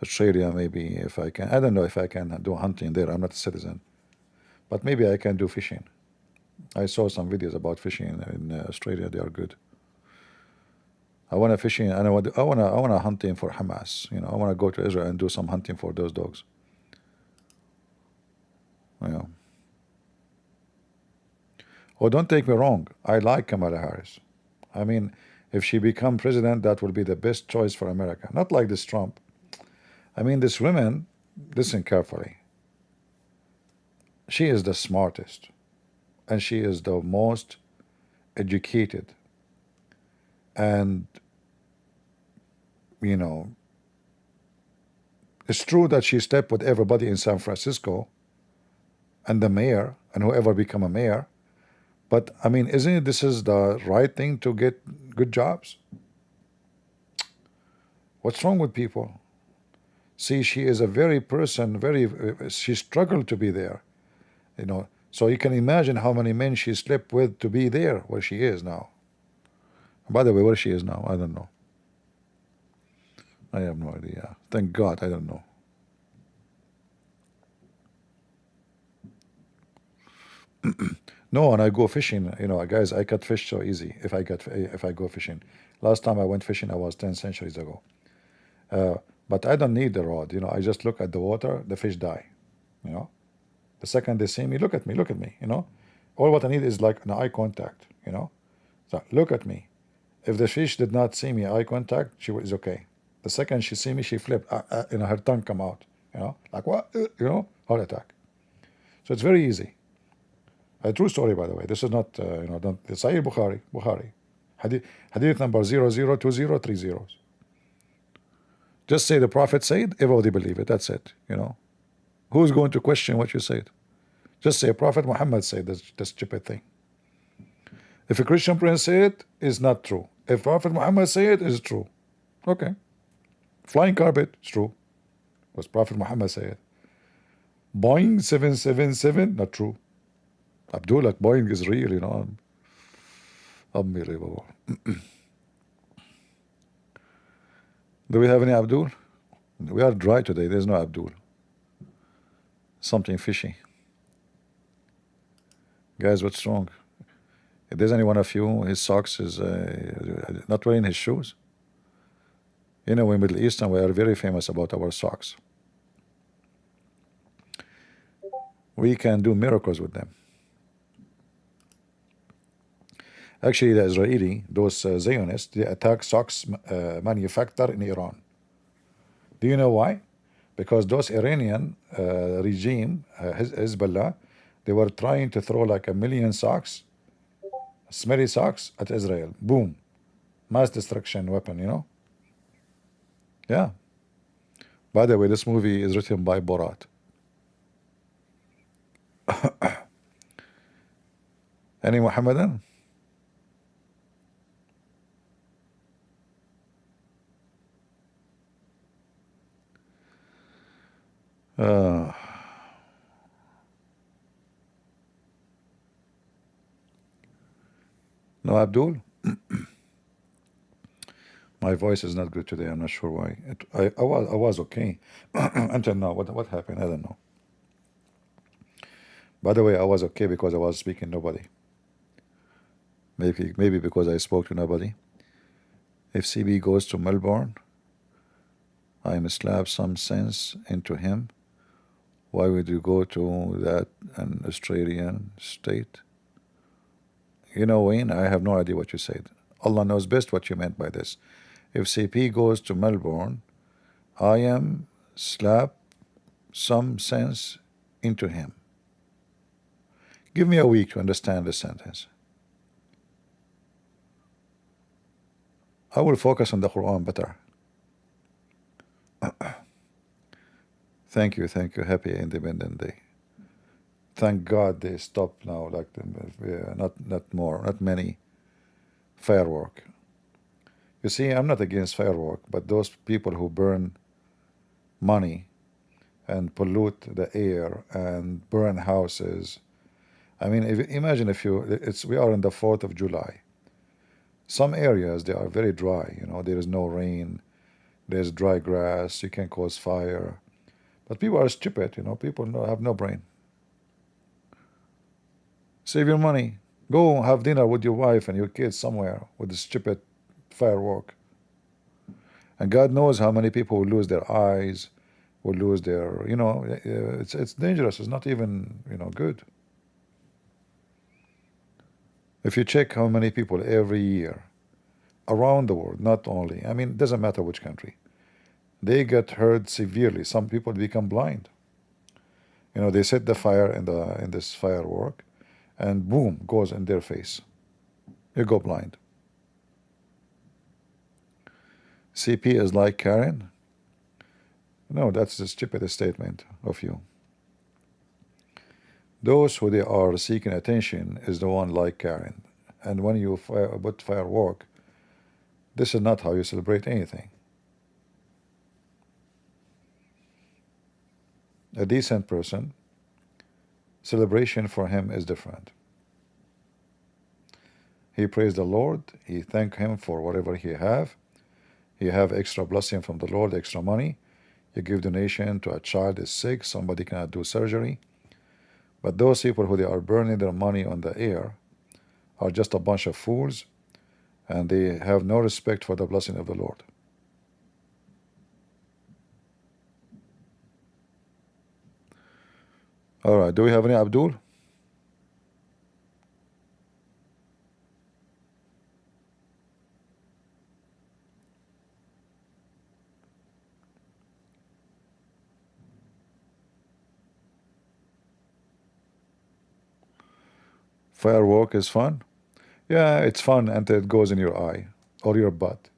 Speaker 2: Australia, maybe if I can, I don't know if I can do hunting there. I'm not a citizen, but maybe I can do fishing. I saw some videos about fishing in Australia. They are good. I want to fishing, and I want to hunting for Hamas. I want to go to Israel and do some hunting for those dogs. Yeah. Oh, don't take me wrong. I like Kamala Harris. I mean, if she become president, that will be the best choice for America. Not like this Trump. I mean, this woman, listen carefully. She is the smartest, and she is the most educated. And, it's true that she slept with everybody in San Francisco and the mayor and whoever become a mayor. But, I mean, isn't it this is the right thing to get good jobs? What's wrong with people? See, she is a very she struggled to be there, So you can imagine how many men she slept with to be there where she is now. By the way, where she is now, I don't know. I have no idea. Thank God, I don't know. No, when I go fishing, you know, guys, I cut fish so easy if I go fishing. Last time I went fishing, I was 10 centuries ago. But I don't need the rod, you know. I just look at the water, the fish die, you know. The second they see me, look at me, you know. All what I need is like an eye contact, you know. So look at me. If the fish did not see me, eye contact, she was okay. The second she see me, she flipped, you know, her tongue come out, you know, like what, you know, heart attack. So it's very easy. A true story, by the way. This is not, you know, don't. It's Sahih Bukhari, hadith number 002030. Just say the Prophet said, everybody believe it. That's it. You know, who's going to question what you said? Just say Prophet Muhammad said this stupid thing. If a Christian prince said it, it's not true. If Prophet Muhammad said it, it's true. Okay. Flying carpet, it's true. Was Prophet Muhammad said. Boeing 777, not true. Abdul, like Boeing is real, you know. Unbelievable. Do we have any Abdul? We are dry today. There's no Abdul. Something fishy. Guys, what's wrong? If there's any one of you, his socks is not wearing his shoes. You know, in Middle Eastern, we are very famous about our socks. We can do miracles with them. Actually, the Israeli, those Zionists, they attack socks manufactured in Iran. Do you know why? Because those Iranian regime, Hezbollah, they were trying to throw like 1 million socks, smelly socks, at Israel. Boom. Mass destruction weapon, you know? Yeah. By the way, this movie is written by Borat. Any Muhammadan? No Abdul? My voice is not good today. I'm not sure why. I was okay until now. What happened? I don't know. By the way, I was okay because I was speaking nobody. Maybe because I spoke to nobody. If CB goes to Melbourne, I must slap some sense into him. Why would you go to that an Australian state? You know, Wayne, I have no idea what you said. Allah knows best what you meant by this. If CP goes to Melbourne, I am slap some sense into him. Give me a week to understand this sentence. I will focus on the Quran better. Thank you. Happy Independent Day. Thank God they stopped now, like not many firework. You see, I'm not against firework, but those people who burn money and pollute the air and burn houses. I mean, imagine if we are on the 4th of July. Some areas, they are very dry, you know, there is no rain, there's dry grass, you can cause fire. But people are stupid, you know, people have no brain. Save your money. Go have dinner with your wife and your kids somewhere with the stupid firework. And God knows how many people will lose their eyes, will lose their, you know, it's dangerous. It's not even, you know, good. If you check how many people every year around the world, not only, I mean, it doesn't matter which country, they get hurt severely. Some people become blind. You know, they set the fire in this firework, and boom, goes in their face. You go blind. CP is like Karen? No, that's the stupidest statement of you. Those who they are seeking attention is the one like Karen. And when you put firework, this is not how you celebrate anything. A decent person, celebration for him is different. He praised the Lord, he thanked him for whatever he have. You have extra blessing from the Lord, extra money. You give donation to a child is sick, somebody cannot do surgery. But those people who they are burning their money on the air are just a bunch of fools, and they have no respect for the blessing of the Lord. All right, do we have any Abdul? Firework is fun? Yeah, it's fun until it goes in your eye or your butt.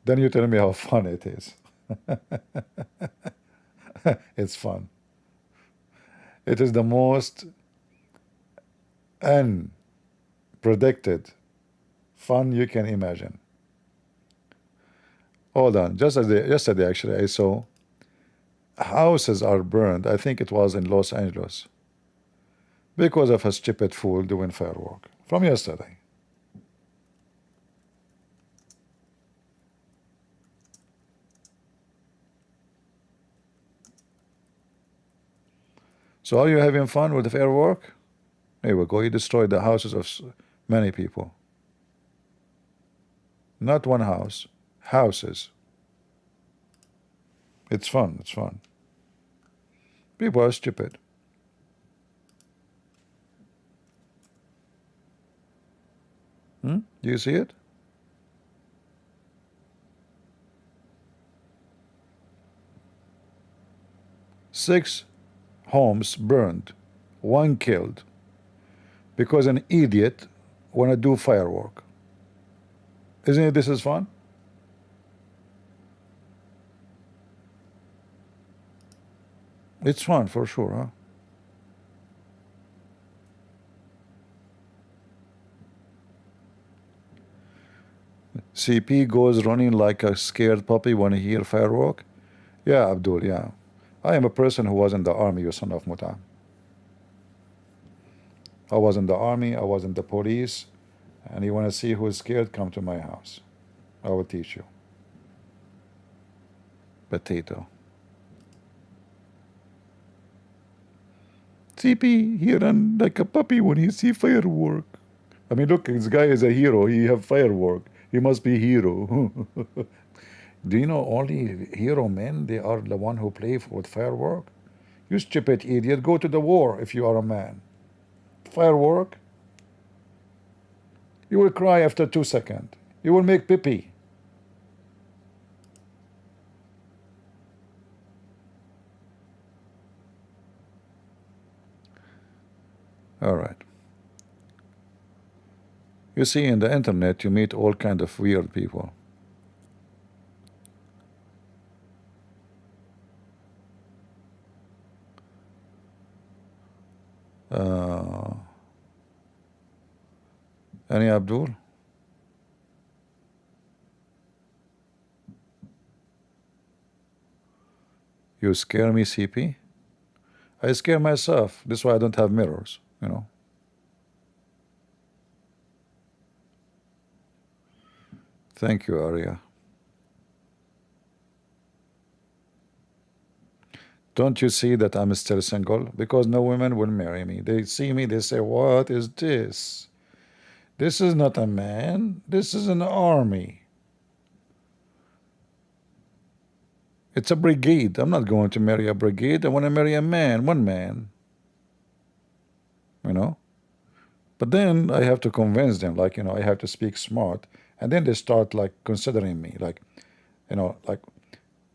Speaker 2: Then you tell me how fun it is. It's fun. It is the most unpredicted fun you can imagine. Hold on, just yesterday actually I saw houses are burned. I think it was in Los Angeles because of a stupid fool doing firework from yesterday. So are you having fun with the firework? Here we go. You destroyed the houses of many people. Not one house, houses. It's fun. It's fun. People are stupid. Do you see it? Six homes burned, one killed, because an idiot want to do firework. Isn't it this is fun? It's fun for sure, huh? CP goes running like a scared puppy when he hear firework. Yeah, Abdul, yeah. I am a person who was in the army, you son of Muta. I was in the army, I was in the police, and you want to see who is scared, come to my house. I will teach you. Potato. CP, he run like a puppy when he see firework. I mean, look, this guy is a hero. He have firework. He must be hero. Do you know only hero men, they are the one who play with firework? You stupid idiot, go to the war if you are a man. Firework? You will cry after 2 seconds. You will make pee-pee. All right. You see, in the internet, you meet all kind of weird people. Any Abdul? You scare me, CP? I scare myself. This is why I don't have mirrors, you know. Thank you, Arya. Don't you see that I'm still single? Because no women will marry me. They see me, they say, what is this? This is not a man. This is an army. It's a brigade. I'm not going to marry a brigade. I want to marry a man, one man. You know? But then I have to convince them, like, you know, I have to speak smart. And then they start, like, considering me. Like, you know, like,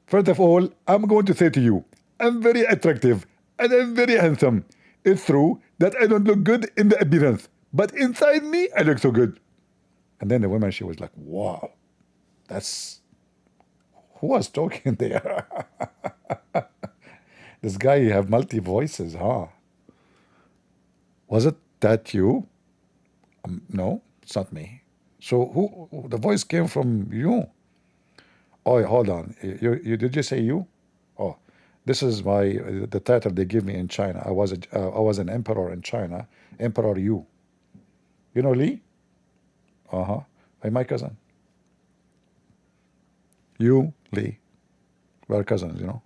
Speaker 2: first of all, I'm going to say to you, I'm very attractive and I'm very handsome. It's true that I don't look good in the appearance, but inside me, I look so good. And then the woman, she was like, wow, that's, who was talking there? This guy, you have multi voices, huh? Was it that you? No, it's not me. So who, the voice came from you? Oh, hold on. You did you say you? Oh, this is the title they give me in China. I was an emperor in China. Emperor Yu. You know Li? Uh-huh. Hey, my cousin. You, Li. We're cousins, you know.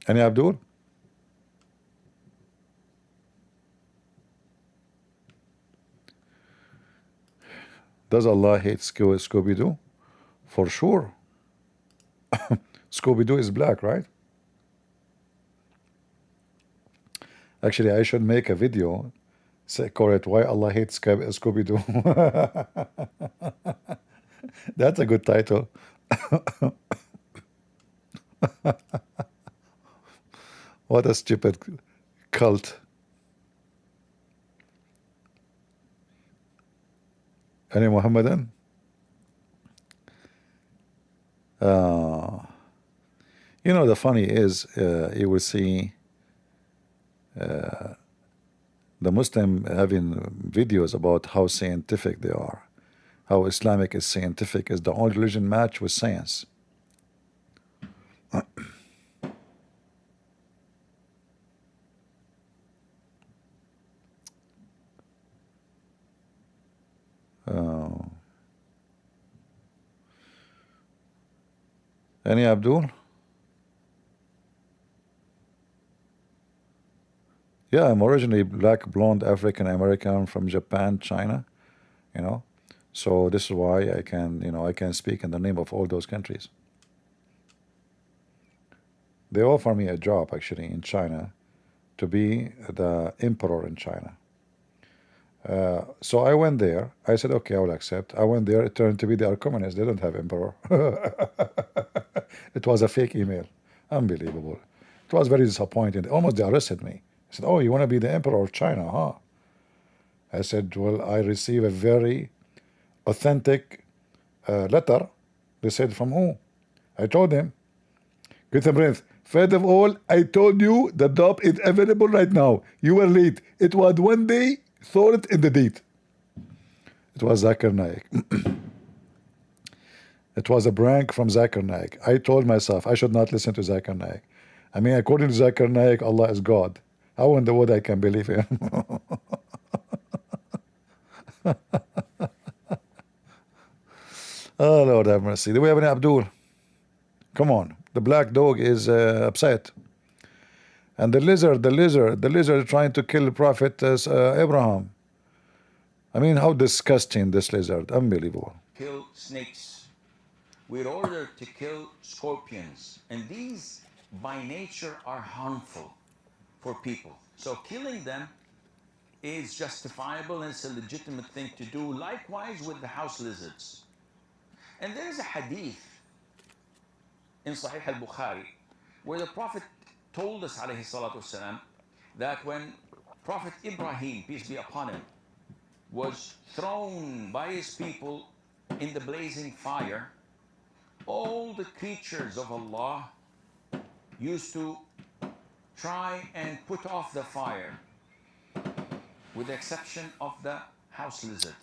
Speaker 2: Any Abdul? Does Allah hate Scooby-Doo? For sure. Scooby-Doo is black, right? Actually, I should make a video, call it Why Allah Hates Scooby-Doo. That's a good title. What a stupid cult. Any Muhammadan? You know, the funny is, you will see the Muslim having videos about how scientific they are, how Islamic is scientific, is the only religion match with science. Any Abdul? Yeah, I'm originally black, blonde, African American from Japan, China, you know. So this is why I can, I can speak in the name of all those countries. They offer me a job actually in China to be the emperor in China. So I went there. I said, okay, I will accept. I went there. It turned to be they are communists. They don't have emperor. It was a fake email. Unbelievable. It was very disappointing. Almost they arrested me. I said, oh, you want to be the emperor of China, huh? I said, well, I received a very authentic letter. They said, from who? I told them, Good Prince, first of all, I told you the job is available right now. You were late. It was one day, throw it in the date. It was Zakir Naik. It was a prank from Zakir Naik. I told myself I should not listen to Zakir Naik. I mean, according to Zakir Naik, Allah is God. How in the world I can believe him? Oh, Lord have mercy. Do we have any Abdul? Come on. The black dog is upset. And the lizard trying to kill Prophet Abraham. I mean, how disgusting this lizard. Unbelievable.
Speaker 1: Kill snakes. We're ordered to kill scorpions. And these, by nature, are harmful for people. So killing them is justifiable and it's a legitimate thing to do. Likewise with the house lizards. And there is a hadith in Sahih al-Bukhari where the Prophet told us, alayhi salatu wasalam, that when Prophet Ibrahim, peace be upon him, was thrown by his people in the blazing fire, all the creatures of Allah used to try and put off the fire, with the exception of the house lizard.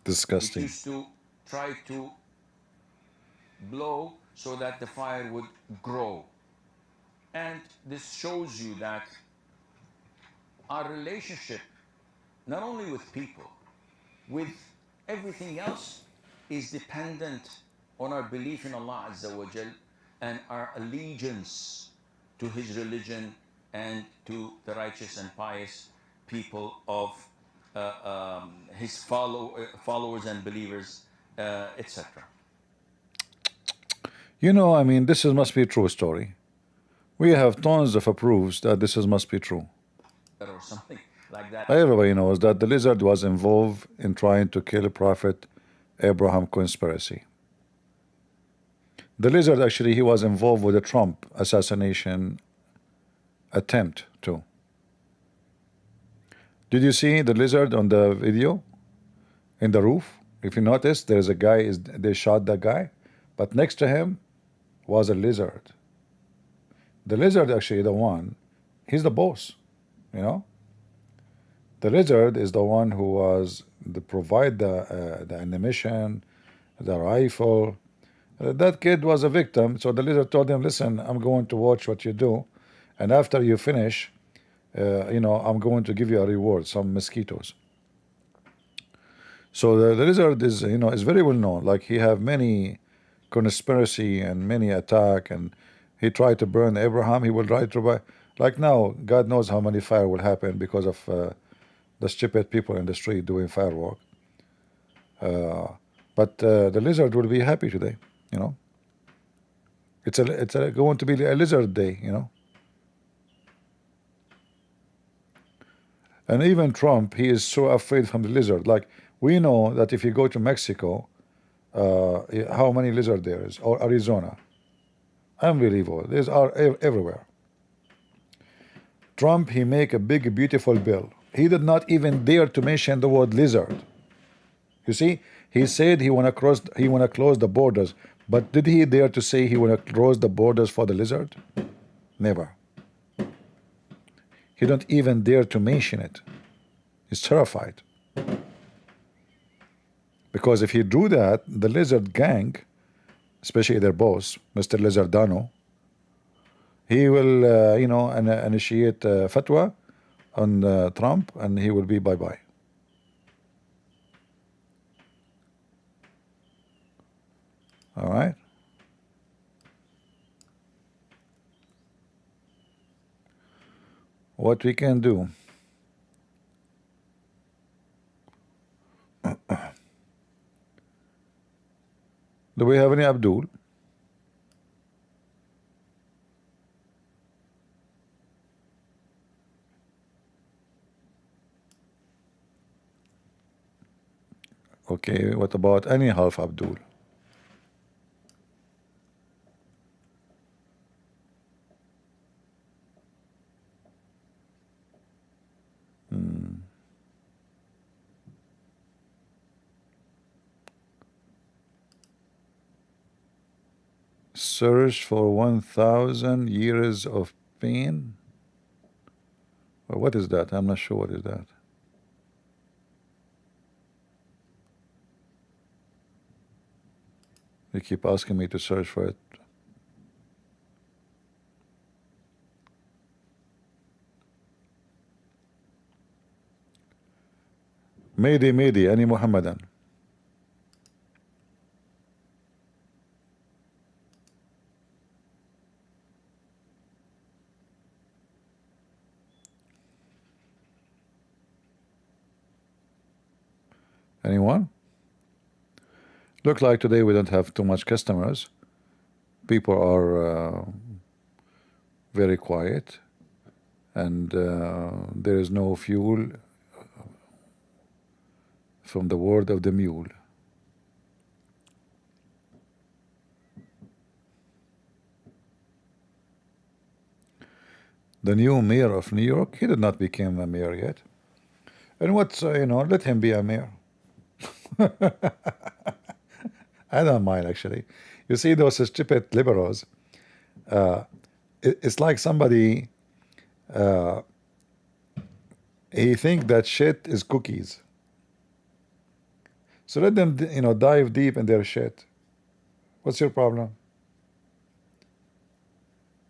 Speaker 2: Disgusting.
Speaker 1: It used to try to blow so that the fire would grow. And this shows you that our relationship, not only with people, with everything else, is dependent on our belief in Allah Azza wa Jal and our allegiance to His religion and to the righteous and pious people of His followers and believers, etc.
Speaker 2: You know, I mean, this must be a true story. We have tons of proofs that this must be true.
Speaker 1: Or something like that.
Speaker 2: Everybody knows that the lizard was involved in trying to kill Prophet Abraham conspiracy. The lizard actually, he was involved with the Trump assassination attempt too. Did you see the lizard on the video in the roof? If you notice, there's a guy, they shot that guy, but next to him was a lizard. The lizard actually the one, he's the boss, you know. The lizard is the one who was the provide the ammunition, the rifle. That kid was a victim, so the lizard told him, listen, I'm going to watch what you do, and after you finish, I'm going to give you a reward, some mosquitoes. So the lizard is, is very well known. Like he have many conspiracy and many attack and He tried to burn Abraham. He will try to buy. Like now, God knows how many fire will happen because of the stupid people in the street doing firework. But the lizard will be happy today. You know, it's going to be a lizard day. You know, and even Trump, he is so afraid from the lizard. Like we know that if you go to Mexico, how many lizard there is, or Arizona, unbelievable. These are everywhere. Trump, he make a big beautiful bill. He did not even dare to mention the word lizard. You see, he said he wanna close the borders, but did he dare to say he wanna close the borders for the lizard? Never. He don't even dare to mention it. He's terrified. Because if he do that, the lizard gang, especially their boss, Mr. Lizardano, he will, initiate fatwa on Trump, and he will be bye-bye. All right. What we can do? Do we have any Abdul? Okay, what about any half Abdul? Search for 1,000 years of pain. Well, what is that? I'm not sure what is that. They keep asking me to search for it. Maydi, any Muhammadan? Anyone? Look like today we don't have too much customers. People are very quiet, and there is no fuel from the word of the mule. The new mayor of New York, he did not become a mayor yet. And what's, let him be a mayor. I don't mind, actually. You see those stupid liberals, it's like somebody, he think that shit is cookies. So let them, dive deep in their shit. What's your problem?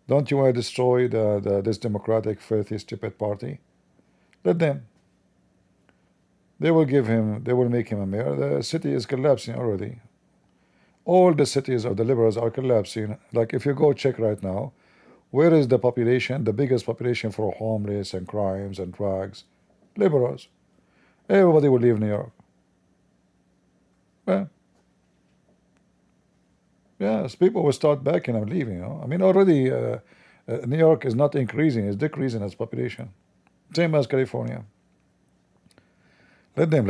Speaker 2: Don't you want to destroy this democratic, filthy, stupid party? Let them. They will make him a mayor. The city is collapsing already. All the cities of the liberals are collapsing. Like if you go check right now, where is the population, the biggest population for homeless and crimes and drugs? Liberals. Everybody will leave New York. Well, yes, people will start backing and leaving. I mean, already New York is not increasing; it's decreasing its population. Same as California. Let them.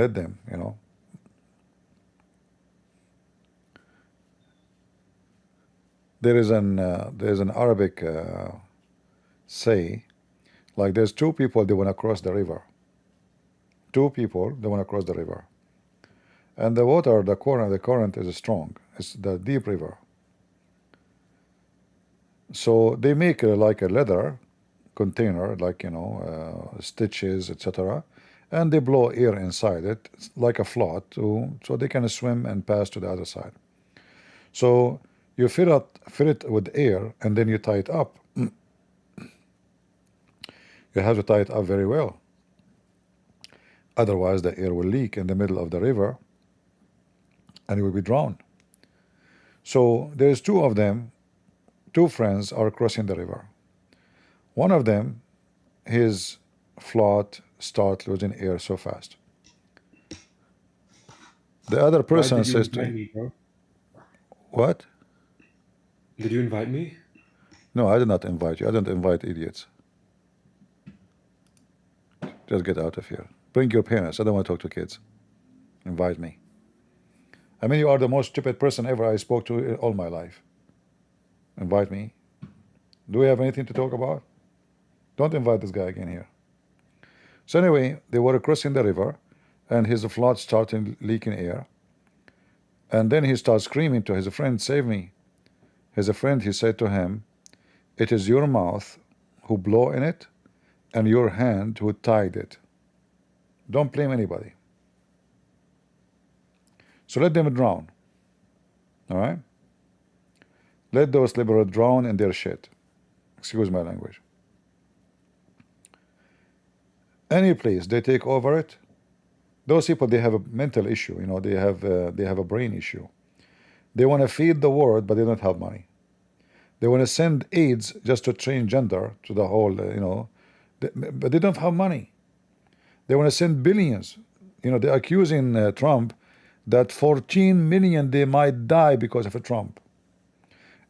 Speaker 2: There is an Arabic say, like there's two people they want to cross the river. Two people they want to cross the river, and the water, the current is strong. It's the deep river. So they make like a leather container, like stitches, etc., and they blow air inside it, like a float, so they can swim and pass to the other side. So you fill it with air, and then you tie it up. You have to tie it up very well. Otherwise, the air will leak in the middle of the river, and it will be drowned. So there's two of them two friends are crossing the river. One of them, his float start losing air so fast. The other
Speaker 5: Why
Speaker 2: person
Speaker 5: did you
Speaker 2: says
Speaker 5: invite
Speaker 2: to
Speaker 5: me, bro?
Speaker 2: what?
Speaker 5: Did you invite me?
Speaker 2: No, I did not invite you. I don't invite idiots. Just get out of here. Bring your parents. I don't want to talk to kids. Invite me. I mean, you are the most stupid person ever I spoke to in all my life. Invite me. Do we have anything to talk about? Don't invite this guy again here. So anyway, they were crossing the river, and his float started leaking air. And then he starts screaming to his friend, "Save me!" His friend, he said to him, "It is your mouth who blow in it, and your hand who tied it. Don't blame anybody. So let them drown. All right? Let those liberals drown in their shit. Excuse my language. Any place they take over it, those people, they have a mental issue. You know, they have a brain issue. They want to feed the world, but they don't have money. They want to send aids just to change gender to the whole, but they don't have money. They want to send billions. You know, they're accusing Trump that 14 million they might die because of Trump.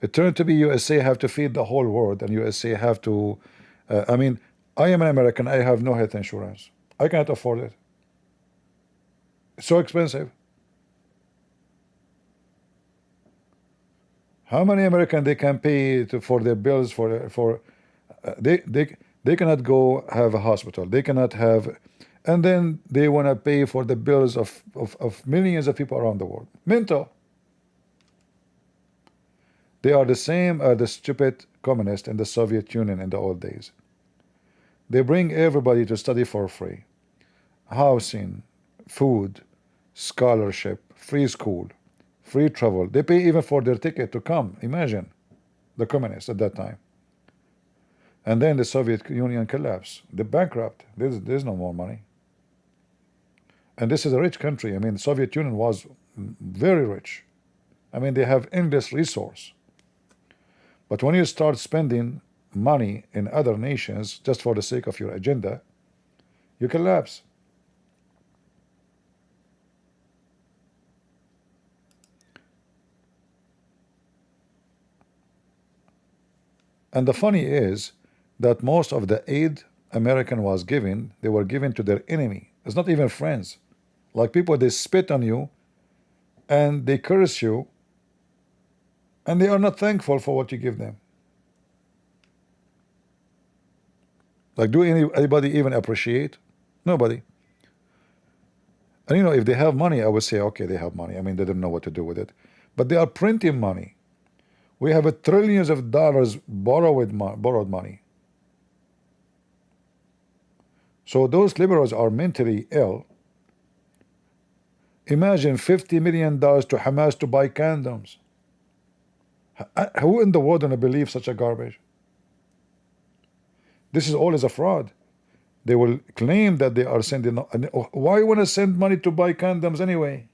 Speaker 2: It turned to be USA have to feed the whole world, and USA have to. I mean, I am an American. I have no health insurance. I cannot afford it. It's so expensive. How many Americans they can pay for their bills they cannot go have a hospital. They cannot have, and then they want to pay for the bills of millions of people around the world. Mental. They are the same as the stupid communists in the Soviet Union in the old days. They bring everybody to study for free. Housing, food, scholarship, free school, free travel. They pay even for their ticket to come. Imagine the communists at that time. And then the Soviet Union collapsed. They're bankrupt. There's no more money. And this is a rich country. I mean, the Soviet Union was very rich. I mean, they have endless resource. But when you start spending money in other nations just for the sake of your agenda, you collapse. And the funny is that most of the aid American was given, they were given to their enemy. It's not even friends. Like people, they spit on you and they curse you, and they are not thankful for what you give them. Like, do anybody even appreciate? Nobody. And you know, if they have money, I would say, okay, they have money. I mean, they don't know what to do with it. But they are printing money. We have trillions of dollars borrowed money. So those liberals are mentally ill. Imagine $50 million to Hamas to buy condoms. Who in the world gonna believe such a garbage? This is all is a fraud. They will claim that they are sending. Why want to send money to buy condoms anyway?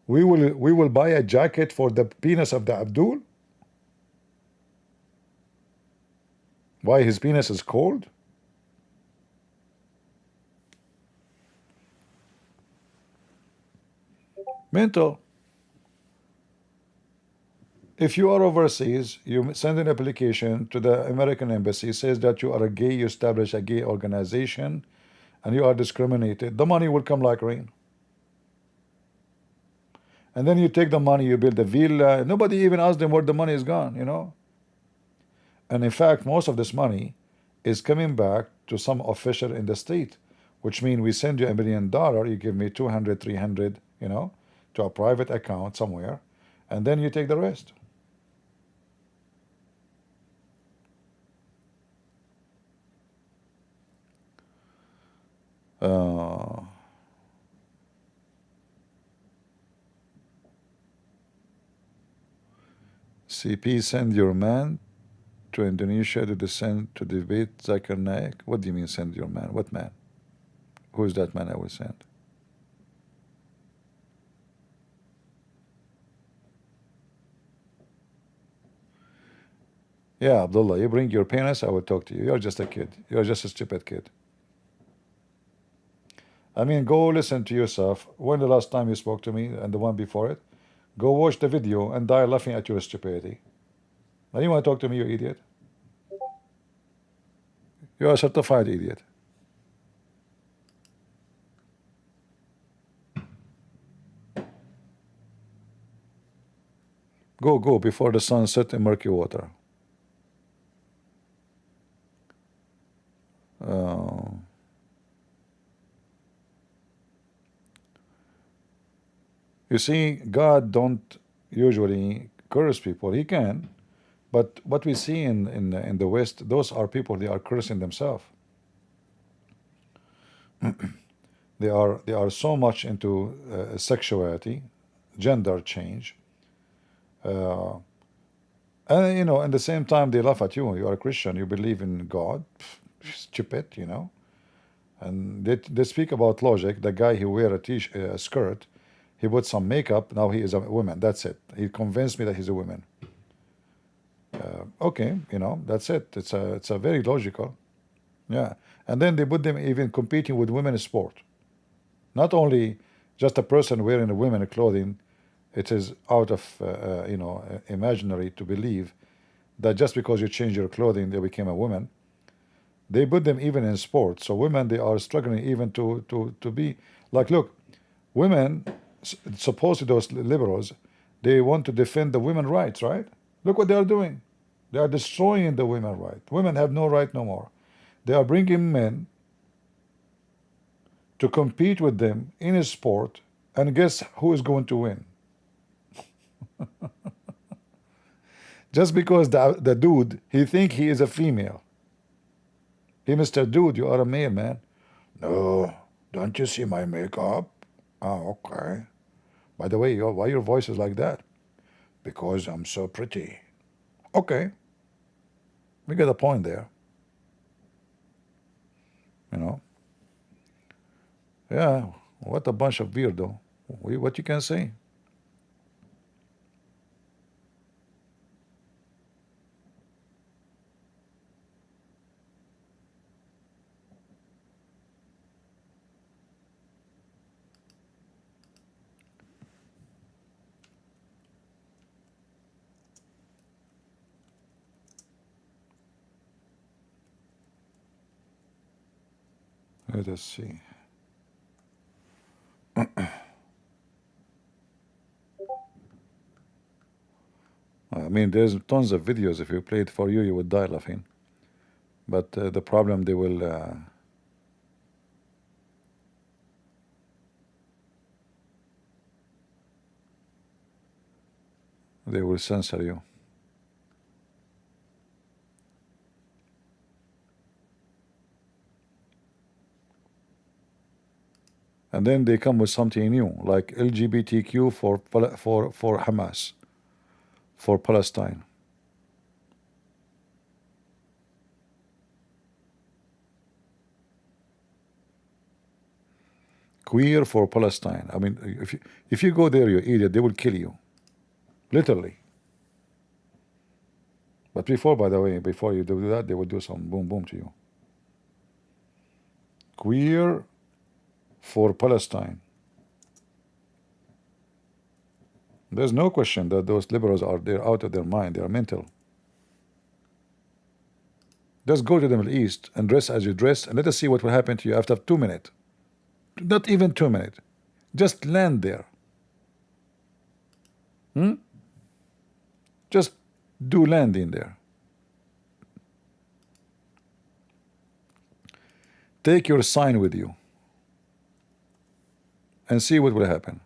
Speaker 2: We will buy a jacket for the penis of the Abdul. Why his penis is cold? Mental. If you are overseas, you send an application to the American embassy, says that you are a gay, you establish a gay organization, and you are discriminated. The money will come like rain. And then you take the money, you build a villa. Nobody even asks them where the money is gone, you know. And in fact, most of this money is coming back to some official in the state, which means we send you $1 million, you give me 200, 300, you know, to a private account somewhere, and then you take the rest. CP, send your man to Indonesia to descend to debate Zakir Naik. What do you mean send your man? What man? Who is that man I will send? Yeah, Abdullah, you bring your penis, I will talk to you. You're just a kid. You're just a stupid kid. I mean, go listen to yourself. When the last time you spoke to me and the one before it? Go watch the video and die laughing at your stupidity. Now you want to talk to me, you idiot? You're a certified idiot. Go before the sun set in murky water. You see, God don't usually curse people. He can, but what we see in the West, those are people, they are cursing themselves. They are so much into sexuality, gender change, and you know, at the same time they laugh at you. You are a Christian, you believe in God, stupid, you know. And they speak about logic. The guy who wear a skirt, he put some makeup. Now he is a woman. That's it. He convinced me that he's a woman. Okay, you know, that's it. It's a very logical. Yeah, and then they put them even competing with women in sport. Not only just a person wearing a women clothing. It is out of you know, imaginary to believe that just because you change your clothing they became a woman. They put them even in sports. So women, they are struggling even to be like, look, women, supposedly those liberals, they want to defend the women's rights, right? Look what they are doing. They are destroying the women's right. Women have no right no more. They are bringing men to compete with them in a sport, and guess who is going to win? Just because the dude, he think he is a female. Hey, Mr. Dude, you are a male, man. No, don't you see my makeup? Oh, okay. By the way, why your voice is like that? Because I'm so pretty. Okay. We get a point there. You know? Yeah, what a bunch of weirdo. What you can say? Let us see. I mean, there's tons of videos. If you play it for you, you would die laughing. But the problem, they will censor you. And then they come with something new, like LGBTQ for Hamas, for Palestine. Queer for Palestine. I mean, if you go there, you idiot, they will kill you, literally. But before, by the way, before you do that, they will do some boom boom to you. Queer for Palestine. There's no question that those liberals they're out of their mind. They are mental. Just go to the Middle East and dress as you dress, and let us see what will happen to you after 2 minutes. Not even 2 minutes. Just land there. Just do landing there. Take your sign with you and see what will happen.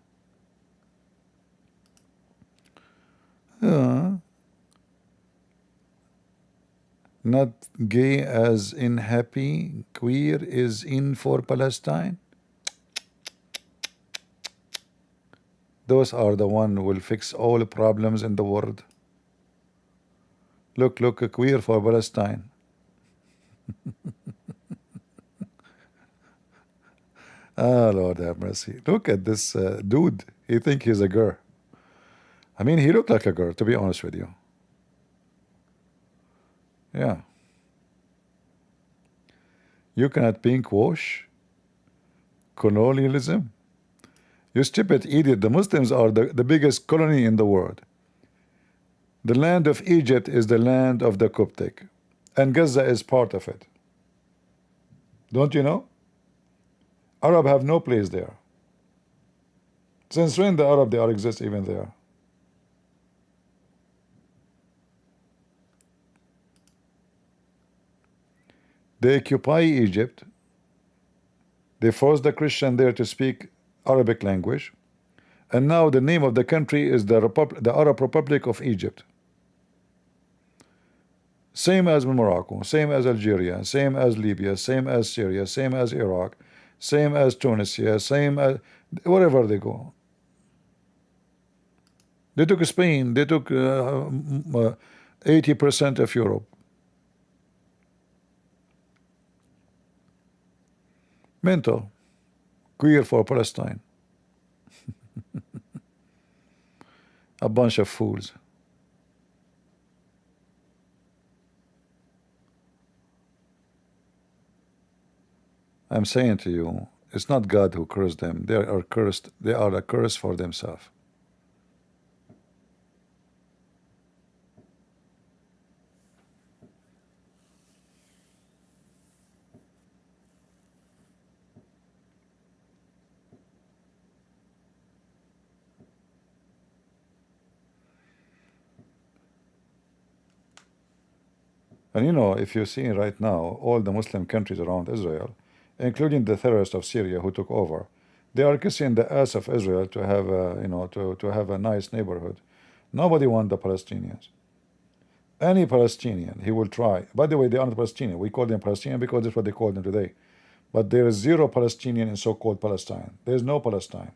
Speaker 2: Not gay as in happy, queer is in for Palestine. Those are the one who will fix all the problems in the world. Look, a queer for Palestine. Ah, Lord have mercy. Look at this dude. He think he's a girl. I mean, he looked like a girl, to be honest with you. Yeah. You cannot pink wash colonialism. You stupid idiot. The Muslims are the biggest colony in the world. The land of Egypt is the land of the Coptic, and Gaza is part of it. Don't you know? Arab have no place there. Since when the Arab they are exist even there? They occupy Egypt. They force the Christian there to speak Arabic language, and now the name of the country is the Arab Republic of Egypt. Same as Morocco, same as Algeria, same as Libya, same as Syria, same as Iraq, same as Tunisia, same as wherever they go. They took Spain, they took 80% of Europe. Mental, queer for Palestine. A bunch of fools. I'm saying to you, it's not God who cursed them. They are cursed. They are a curse for themselves. And you know, if you see right now, all the Muslim countries around Israel, including the terrorists of Syria who took over, they are kissing the ass of Israel to have a, you know, to have a nice neighborhood. Nobody wants the Palestinians. Any Palestinian, he will try. By the way, they aren't Palestinian. We call them Palestinian because that's what they call them today. But there is zero Palestinian in so-called Palestine. There is no Palestine.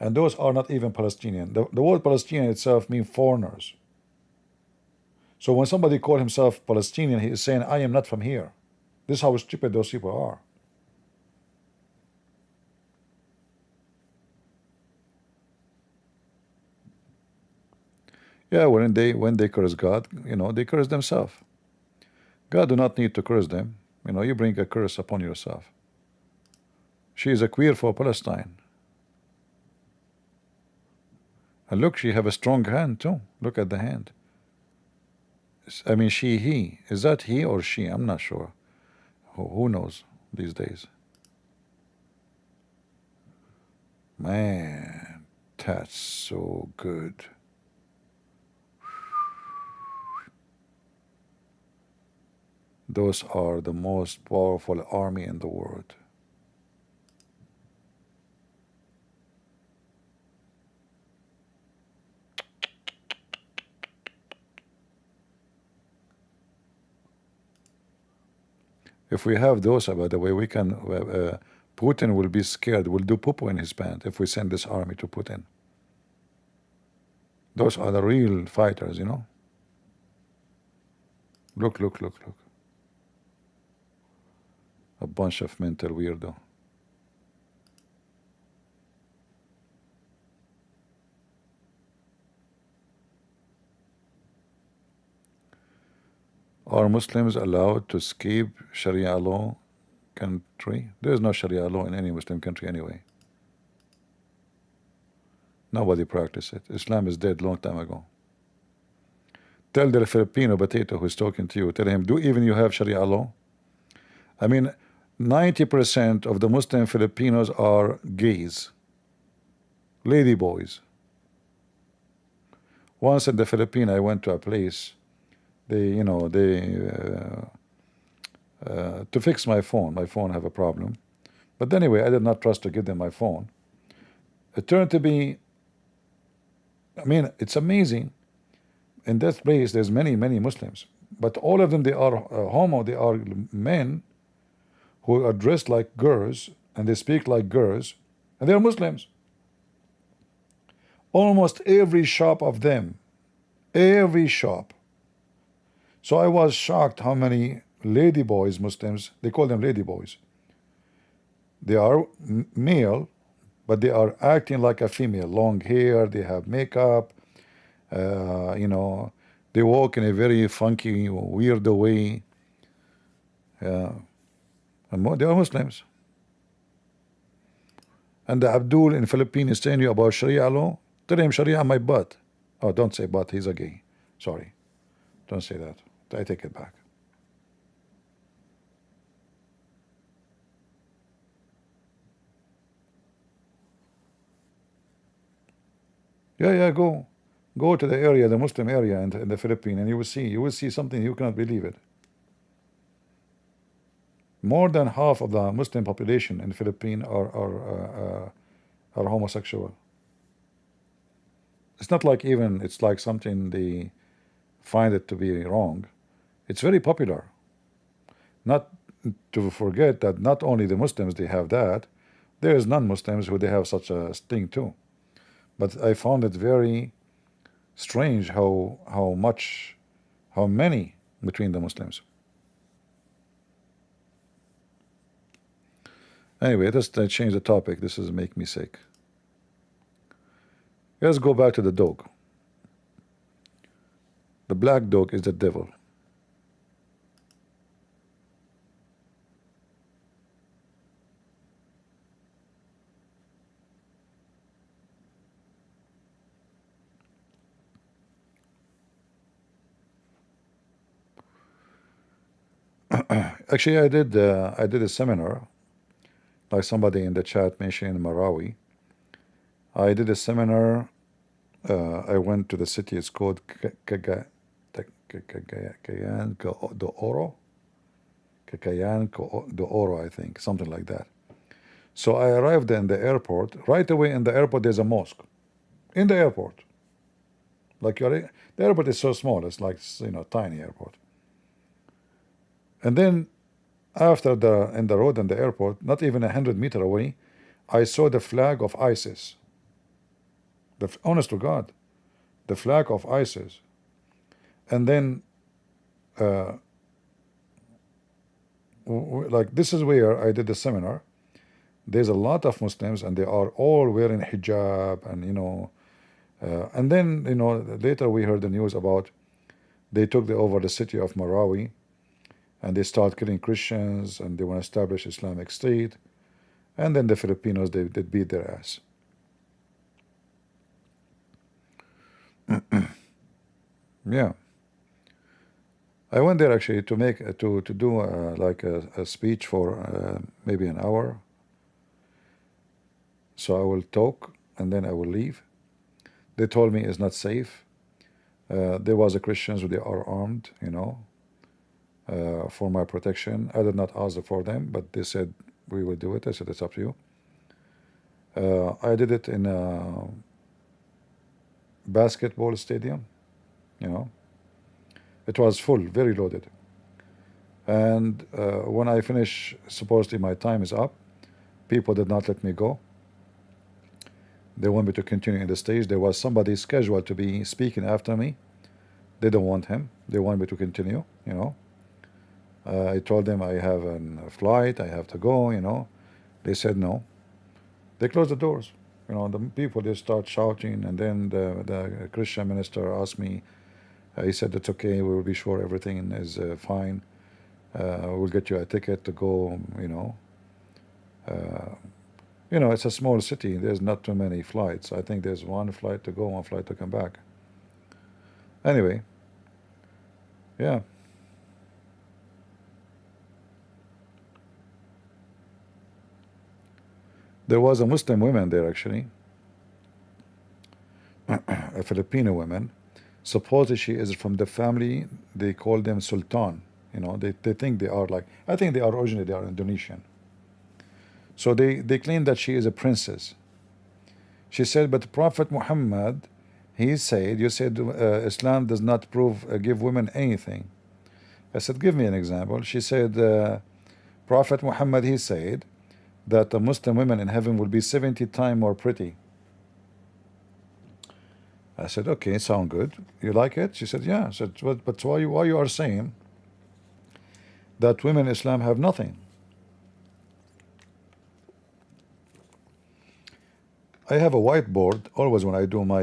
Speaker 2: And those are not even Palestinian. The word Palestinian itself means foreigners. So when somebody calls himself Palestinian, he is saying, I am not from here. This is how stupid those people are. Yeah, when they curse God, you know, they curse themselves. God do not need to curse them. You know, you bring a curse upon yourself. She is a queer for Palestine. And look, she have a strong hand too. Look at the hand. I mean, he. Is that he or she? I'm not sure. Who knows these days? Man, that's so good. Those are the most powerful army in the world. If we have those, by the way, we can. Putin will be scared. Will do poo-poo in his pants if we send this army to Putin. Those are the real fighters, you know. Look. A bunch of mental weirdo. Are Muslims allowed to escape Sharia law country? There is no Sharia law in any Muslim country anyway. Nobody practice it. Islam is dead long time ago. Tell the Filipino potato who's talking to you, tell him, do even you have Sharia law? I mean, 90% of the Muslim Filipinos are gays, lady boys. Once in the Philippines, I went to a place. They to fix my phone. My phone have a problem. But anyway, I did not trust to give them my phone. It turned to be, I mean, it's amazing. In that place, there's many Muslims. But all of them, they are homo. They are men who are dressed like girls, and they speak like girls, and they're Muslims. Almost every shop of them. Every shop. So I was shocked how many lady boys, Muslims, they call them lady boys. They are male, but they are acting like a female. Long hair, they have makeup, they They walk in a very funky, weird way. Yeah. And they are Muslims. And the Abdul in Philippines is telling you about Sharia law. Tell him Sharia my butt. Oh, don't say butt. He's a gay. Sorry. Don't say that. I take it back. Yeah, go. Go to the area, the Muslim area in the Philippines, and you will see something you cannot believe it. More than half of the Muslim population in the Philippines are homosexual. It's not like even it's like something they find it to be wrong. It's very popular. Not to forget that not only the Muslims they have that, there is non-Muslims who they have such a thing too. But I found it very strange how many between the Muslims. Anyway, let's change the topic. This is make me sick. Let's go back to the dog. The black dog is the devil. Actually, I did a seminar, like somebody in the chat mentioned in Marawi. I did a seminar. I went to the city. It's called Cagayan de Oro. Cagayan de Oro, I think, something like that. So I arrived in the airport. Right away in the airport, there's a mosque. In the airport. Like the airport is so small. It's like, tiny airport. And then after in the road and the airport, not even 100 meters away, I saw the flag of ISIS. Honest to God, the flag of ISIS. And then, like this is where I did the seminar. There's a lot of Muslims, and they are all wearing hijab, and and then later we heard the news about they took over the city of Marawi, and they start killing Christians, and they want to establish Islamic State, and then the Filipinos they beat their ass. Yeah, I went there actually to make to do like a speech for maybe an hour. So I will talk and then I will leave. They told me it's not safe. There was a Christians who they are armed, for my protection. I did not ask for them, but they said we will do it. I said it's up to you. I did it in a basketball stadium. It was full, very loaded. And when I finish, supposedly my time is up. People did not let me go. They want me to continue in the stage. There was somebody scheduled to be speaking after me. They don't want him. They want me to continue. I told them I have a flight. I have to go. They said no. They closed the doors. The people they start shouting, and then the Christian minister asked me. He said it's okay. We will be sure everything is fine. We'll get you a ticket to go. It's a small city. There's not too many flights. I think there's one flight to go, one flight to come back. Anyway, yeah. There was a Muslim woman there actually, a Filipino woman. Supposedly she is from the family, they call them Sultan. They think they are like, I think they are originally, they are Indonesian. So they claim that she is a princess. She said, but Prophet Muhammad, he said, you said Islam does not give women anything. I said, give me an example. She said, Prophet Muhammad, he said that the Muslim women in heaven will be 70 times more pretty. I said, okay, sound good. You like it? She said, yeah. I said, but why you are saying that women in Islam have nothing? I have a whiteboard always when I do my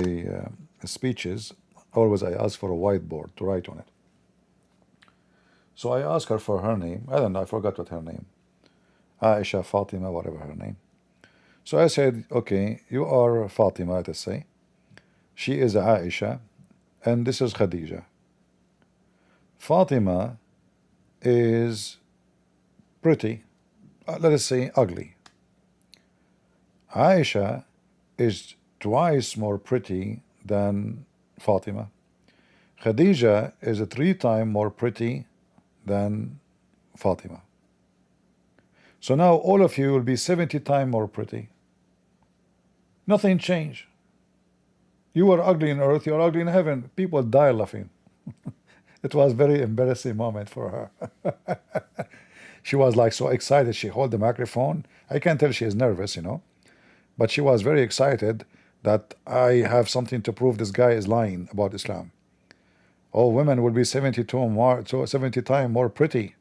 Speaker 2: speeches. Always I ask for a whiteboard to write on it. So I asked her for her name. I don't know, I forgot what her name. Aisha, Fatima, whatever her name. So I said, okay, you are Fatima, let us say. She is Aisha, and this is Khadija. Fatima is pretty, let us say ugly. Aisha is twice more pretty than Fatima. Khadija is 3 times more pretty than Fatima. So now all of you will be 70 times more pretty. Nothing changed. You were ugly in earth, you are ugly in heaven. People die laughing. It was a very embarrassing moment for her. She was like so excited. She held the microphone. I can tell she is nervous, but she was very excited that I have something to prove this guy is lying about Islam. Oh, women will be 72 more, so 70 times more pretty.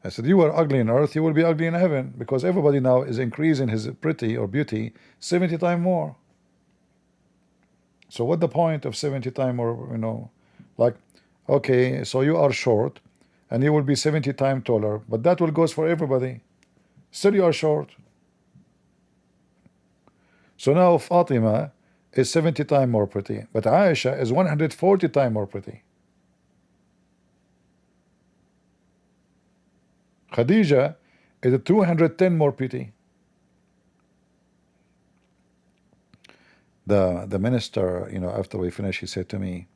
Speaker 2: I said, you were ugly in earth, you will be ugly in heaven, because everybody now is increasing his pretty or beauty 70 times more. So what the point of 70 times more, like, okay, so you are short, and you will be 70 times taller, but that will goes for everybody. Still you are short. So now Fatima is 70 times more pretty, but Aisha is 140 times more pretty. Khadija is 210 more pretty. The minister, after we finished, he said to me,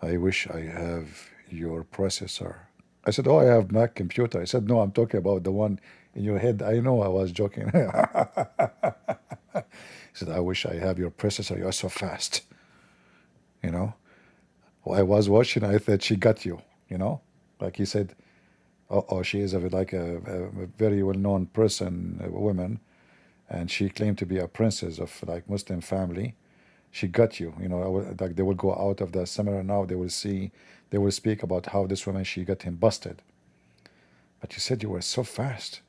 Speaker 2: I wish I have your processor. I said, oh, I have Mac computer. I said, no, I'm talking about the one in your head. I know I was joking. He said, I wish I have your processor. You're so fast. Well, I was watching. I thought she got you, like he said, oh, she is a very well-known person, a woman, and she claimed to be a princess of Muslim family. She got you, like they will go out of the seminar now, they will speak about how this woman, she got him busted. But you said you were so fast.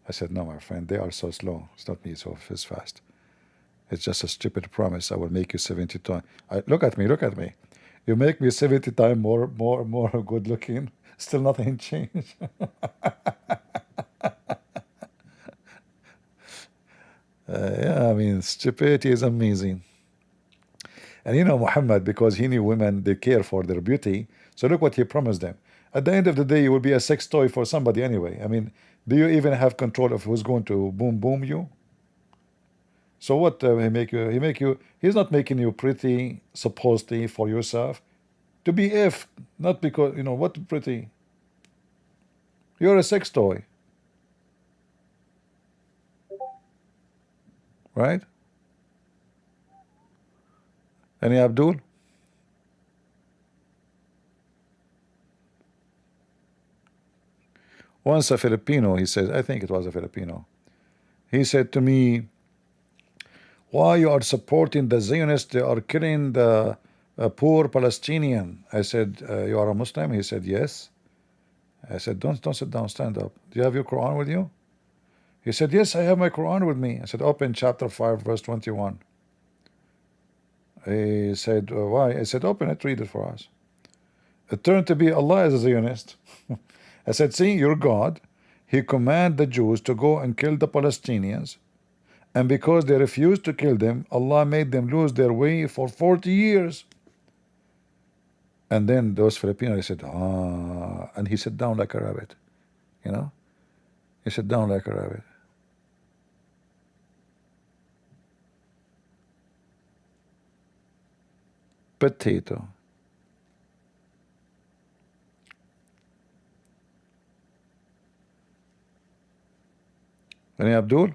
Speaker 2: I said, no, my friend, they are so slow. It's not me so fast. It's just a stupid promise. I will make you 70 times. Look at me. You make me 70 times more good looking. Still nothing changed. Yeah, I mean, stupidity is amazing. And Muhammad, because he knew women, they care for their beauty. So look what he promised them. At the end of the day, you will be a sex toy for somebody anyway. I mean, do you even have control of who's going to boom you? So what he make you? He's not making you pretty, supposedly for yourself, to be if, not because what pretty. You're a sex toy, right? Any Abdul? Once a Filipino, he says, I think it was a Filipino, he said to me, why you are supporting the Zionists? They are killing the poor Palestinian. I said, you are a Muslim? He said, yes. I said, don't sit down, stand up. Do you have your Quran with you? He said, yes, I have my Quran with me. I said, open chapter 5, verse 21. He said, why? I said, open it, read it for us. It turned to be Allah as a Zionist. I said, see, your God, he commanded the Jews to go and kill the Palestinians, and because they refused to kill them, Allah made them lose their way for 40 years. And then those Filipinos said, and he sat down like a rabbit, he sat down like a rabbit. Potato. Any Abdul?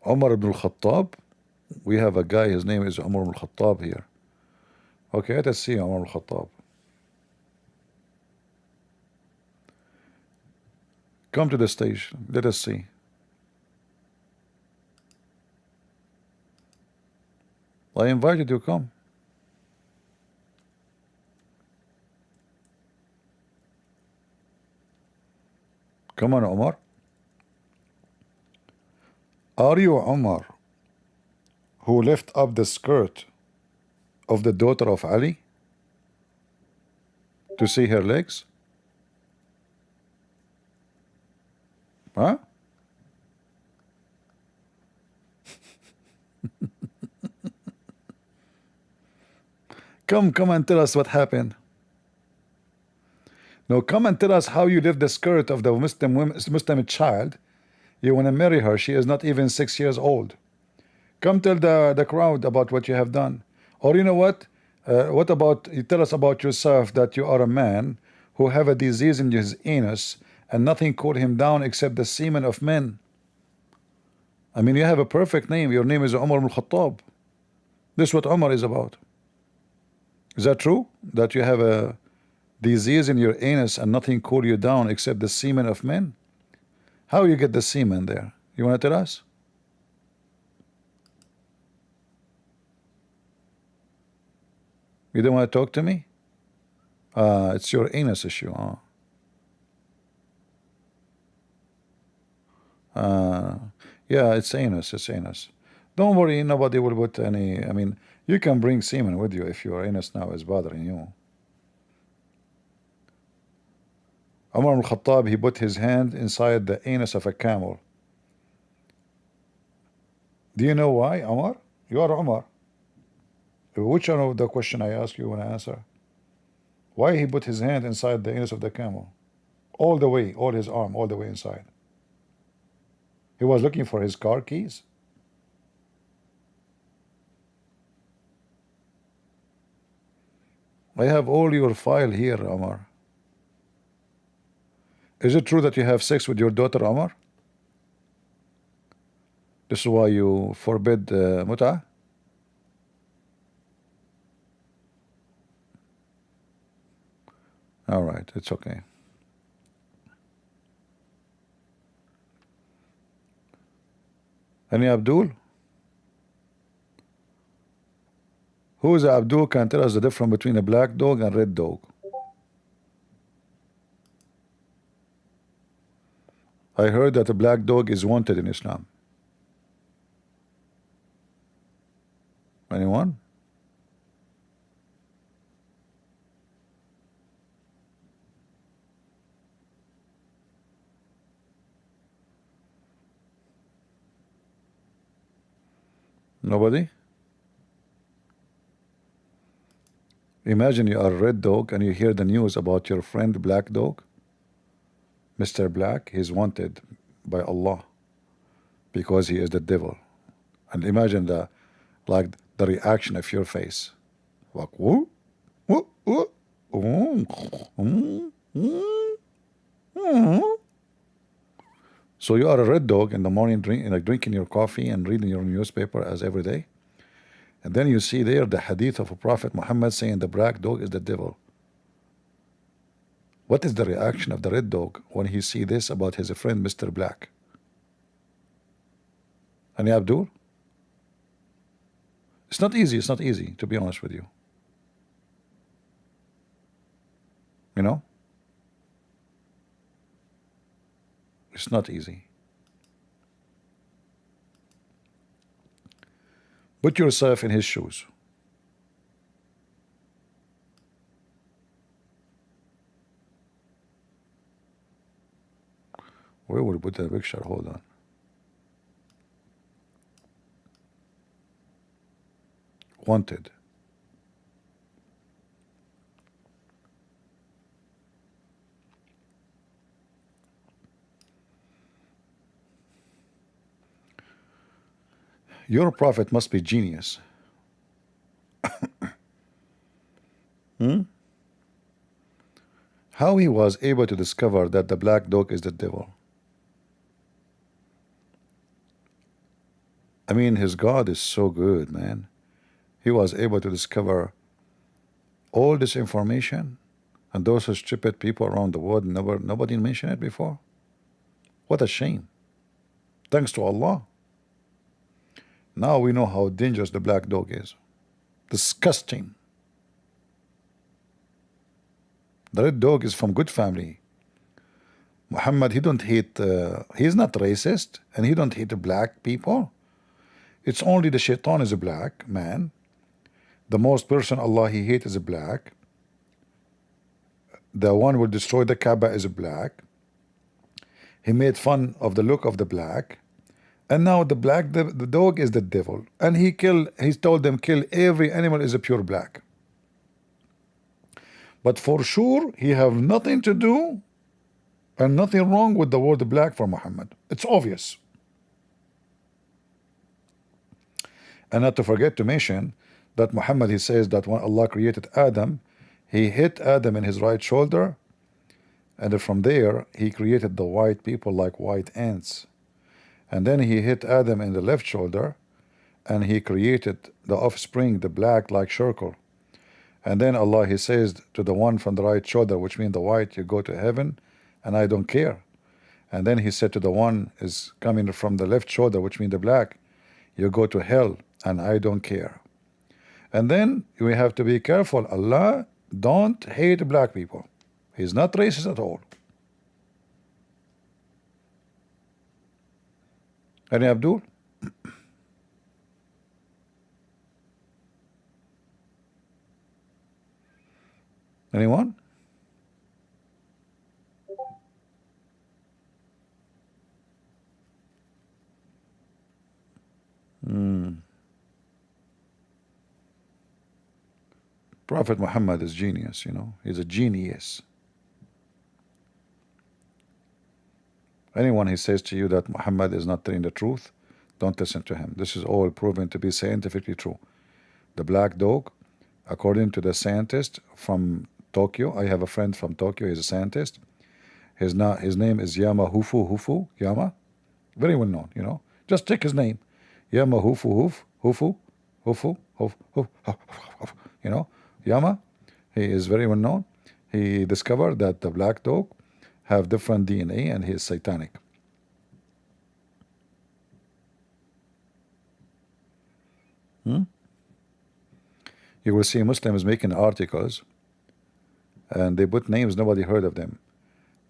Speaker 2: Umar ibn al-Khattab. We have a guy, his name is Umar ibn al-Khattab here. Okay, let us see Umar ibn al-Khattab. Come to the stage. Let us see. I invited you, come. Come on, Omar. Are you Umar who lift up the skirt of the daughter of Ali to see her legs? Huh? Come and tell us what happened. No, come and tell us how you lift the skirt of the Muslim child. You want to marry her. She is not even 6 years old. Come tell the crowd about what you have done. Or you know what? What about you tell us about yourself, that you are a man who have a disease in his anus and nothing cooled him down except the semen of men. I mean, you have a perfect name. Your name is Umar al-Khattab. This is what Umar is about. Is that true? That you have a disease in your anus and nothing cool you down except the semen of men? How you get the semen there? You want to tell us? You don't want to talk to me? It's your anus issue, huh? Yeah, it's anus, it's anus. Don't worry, nobody will put any, I mean, you can bring semen with you if your anus now is bothering you. Umar al-Khattab, he put his hand inside the anus of a camel. Do you know why, Umar? You are Umar. Which one of the question I ask you want to answer? Why he put his hand inside the anus of the camel? All the way, all his arm, all the way inside. He was looking for his car keys. I have all your file here, Omar. Is it true that you have sex with your daughter, Omar? This is why you forbid mut'ah? All right, it's okay. Any Abdul? Who is Abdul? Can tell us the difference between a black dog and red dog? I heard that a black dog is wanted in Islam. Anyone? Nobody? Imagine you are a red dog and you hear the news about your friend Black Dog. Mr. Black, he's wanted by Allah because he is the devil. And imagine the reaction of your face. Like, whoop, whoop, whoop, So you are a red dog in the morning, drinking your coffee and reading your newspaper as every day. And then you see there the hadith of Prophet Muhammad saying the black dog is the devil. What is the reaction of the red dog when he see this about his friend Mr. Black? Any Abdul? It's not easy, to be honest with you. You know? It's not easy. Put yourself in his shoes. Where would we put the picture? Hold on. Wanted. Your prophet must be genius. How he was able to discover that the black dog is the devil? I mean, his God is so good, man. He was able to discover all this information, and those stupid people around the world, nobody mentioned it before. What a shame. Thanks to Allah. Now we know how dangerous the black dog is. Disgusting. The red dog is from good family. Muhammad, he don't hate, he's not racist, and he don't hate black people. It's only the shaitan is a black man. The most person Allah he hate is a black. The one will destroy the Kaaba is a black. He made fun of the look of the black. And now the black, the dog is the devil. And he told them kill every animal is a pure black. But for sure, he have nothing to do and nothing wrong with the word black for Muhammad. It's obvious. And not to forget to mention that Muhammad, he says that when Allah created Adam, he hit Adam in his right shoulder, and from there he created the white people like white ants. And then he hit Adam in the left shoulder, and he created the offspring, the black, like charcoal. And then Allah, he says to the one from the right shoulder, which means the white, you go to heaven, and I don't care. And then he said to the one is coming from the left shoulder, which means the black, you go to hell, and I don't care. And then we have to be careful. Allah don't hate black people. He's not racist at all. Any Abdul? Anyone? Prophet Muhammad is genius, you know. He's a genius. Anyone who says to you that Muhammad is not telling the truth, don't listen to him. This is all proven to be scientifically true. The black dog, according to the scientist from Tokyo, I have a friend from Tokyo, he's a scientist. His name is Yama Hufu, Yama. Very well known, you know. Just check his name. Yama Hufu, you know. Yama, he is very well known. He discovered that the black dog have different DNA and he is satanic. You will see Muslims making articles and they put names, nobody heard of them.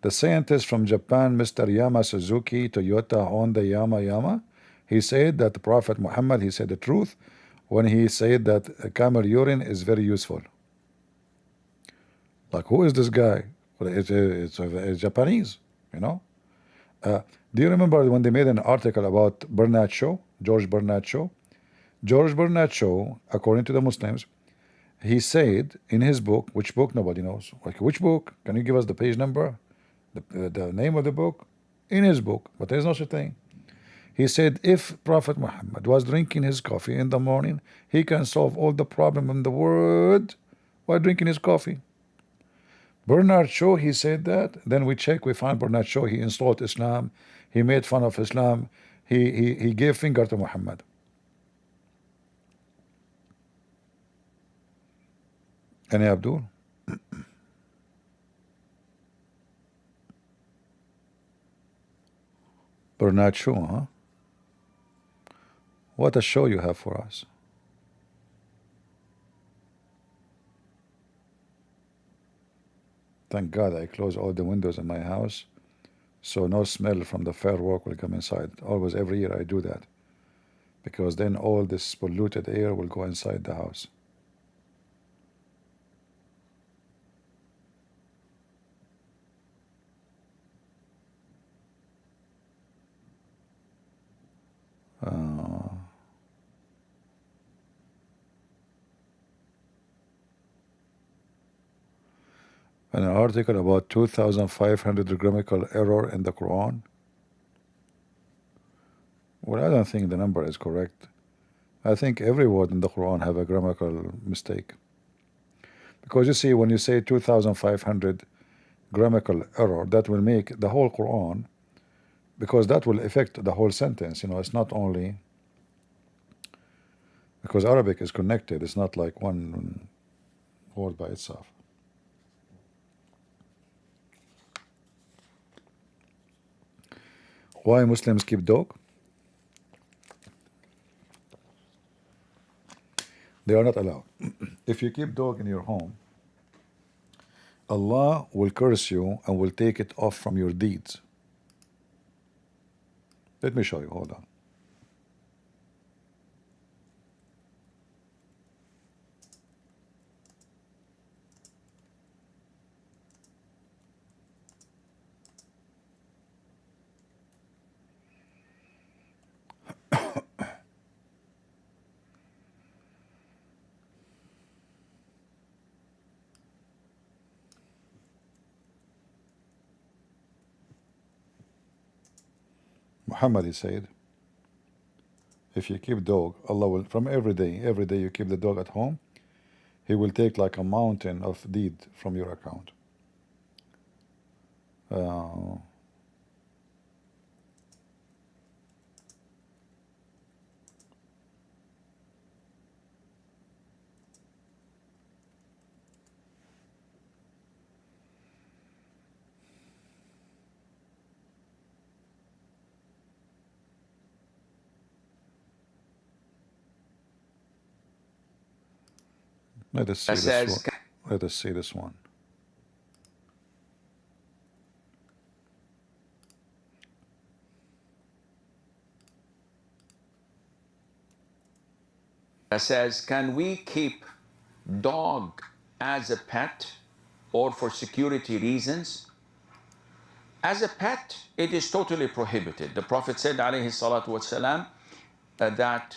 Speaker 2: The scientist from Japan, Mr. Yama Suzuki, Toyota, Honda, Yama, he said that the Prophet Muhammad, he said the truth when he said that camel urine is very useful. Like, who is this guy? Well, it's Japanese, you know. Do you remember when they made an article about Bernard Shaw, George Bernard Shaw? George Bernard Shaw, according to the Muslims, he said in his book, which book nobody knows, like which book? Can you give us the page number, the name of the book? In his book, but there is no such thing. He said if Prophet Muhammad was drinking his coffee in the morning, he can solve all the problem in the world while drinking his coffee. Bernard Shaw, he said that. Then we check, we find Bernard Shaw, he installed Islam, he made fun of Islam, he gave finger to Muhammad. Any Abdul? Bernard Shaw, huh? What a show you have for us. Thank God I close all the windows in my house so no smell from the firework will come inside. Always, every year I do that, because then all this polluted air will go inside the house. An article about 2,500 grammatical error in the Quran. Well, I don't think the number is correct. I think every word in the Quran have a grammatical mistake. Because you see, when you say 2,500 grammatical error, that will make the whole Quran, because that will affect the whole sentence. You know, it's not only because Arabic is connected. It's not like one word by itself. Why Muslims keep dog? They are not allowed. If you keep dog in your home, Allah will curse you and will take it off from your deeds. Let me show you. Hold on. Muhammad, he said, if you keep dog, Allah will, from every day you keep the dog at home, He will take like a mountain of deed from your account. Let us see
Speaker 1: That
Speaker 2: this
Speaker 1: says,
Speaker 2: one. Let us see this one.
Speaker 1: can we keep dog as a pet or for security reasons? As a pet, it is totally prohibited. The Prophet said, alayhi salatu wasalam, that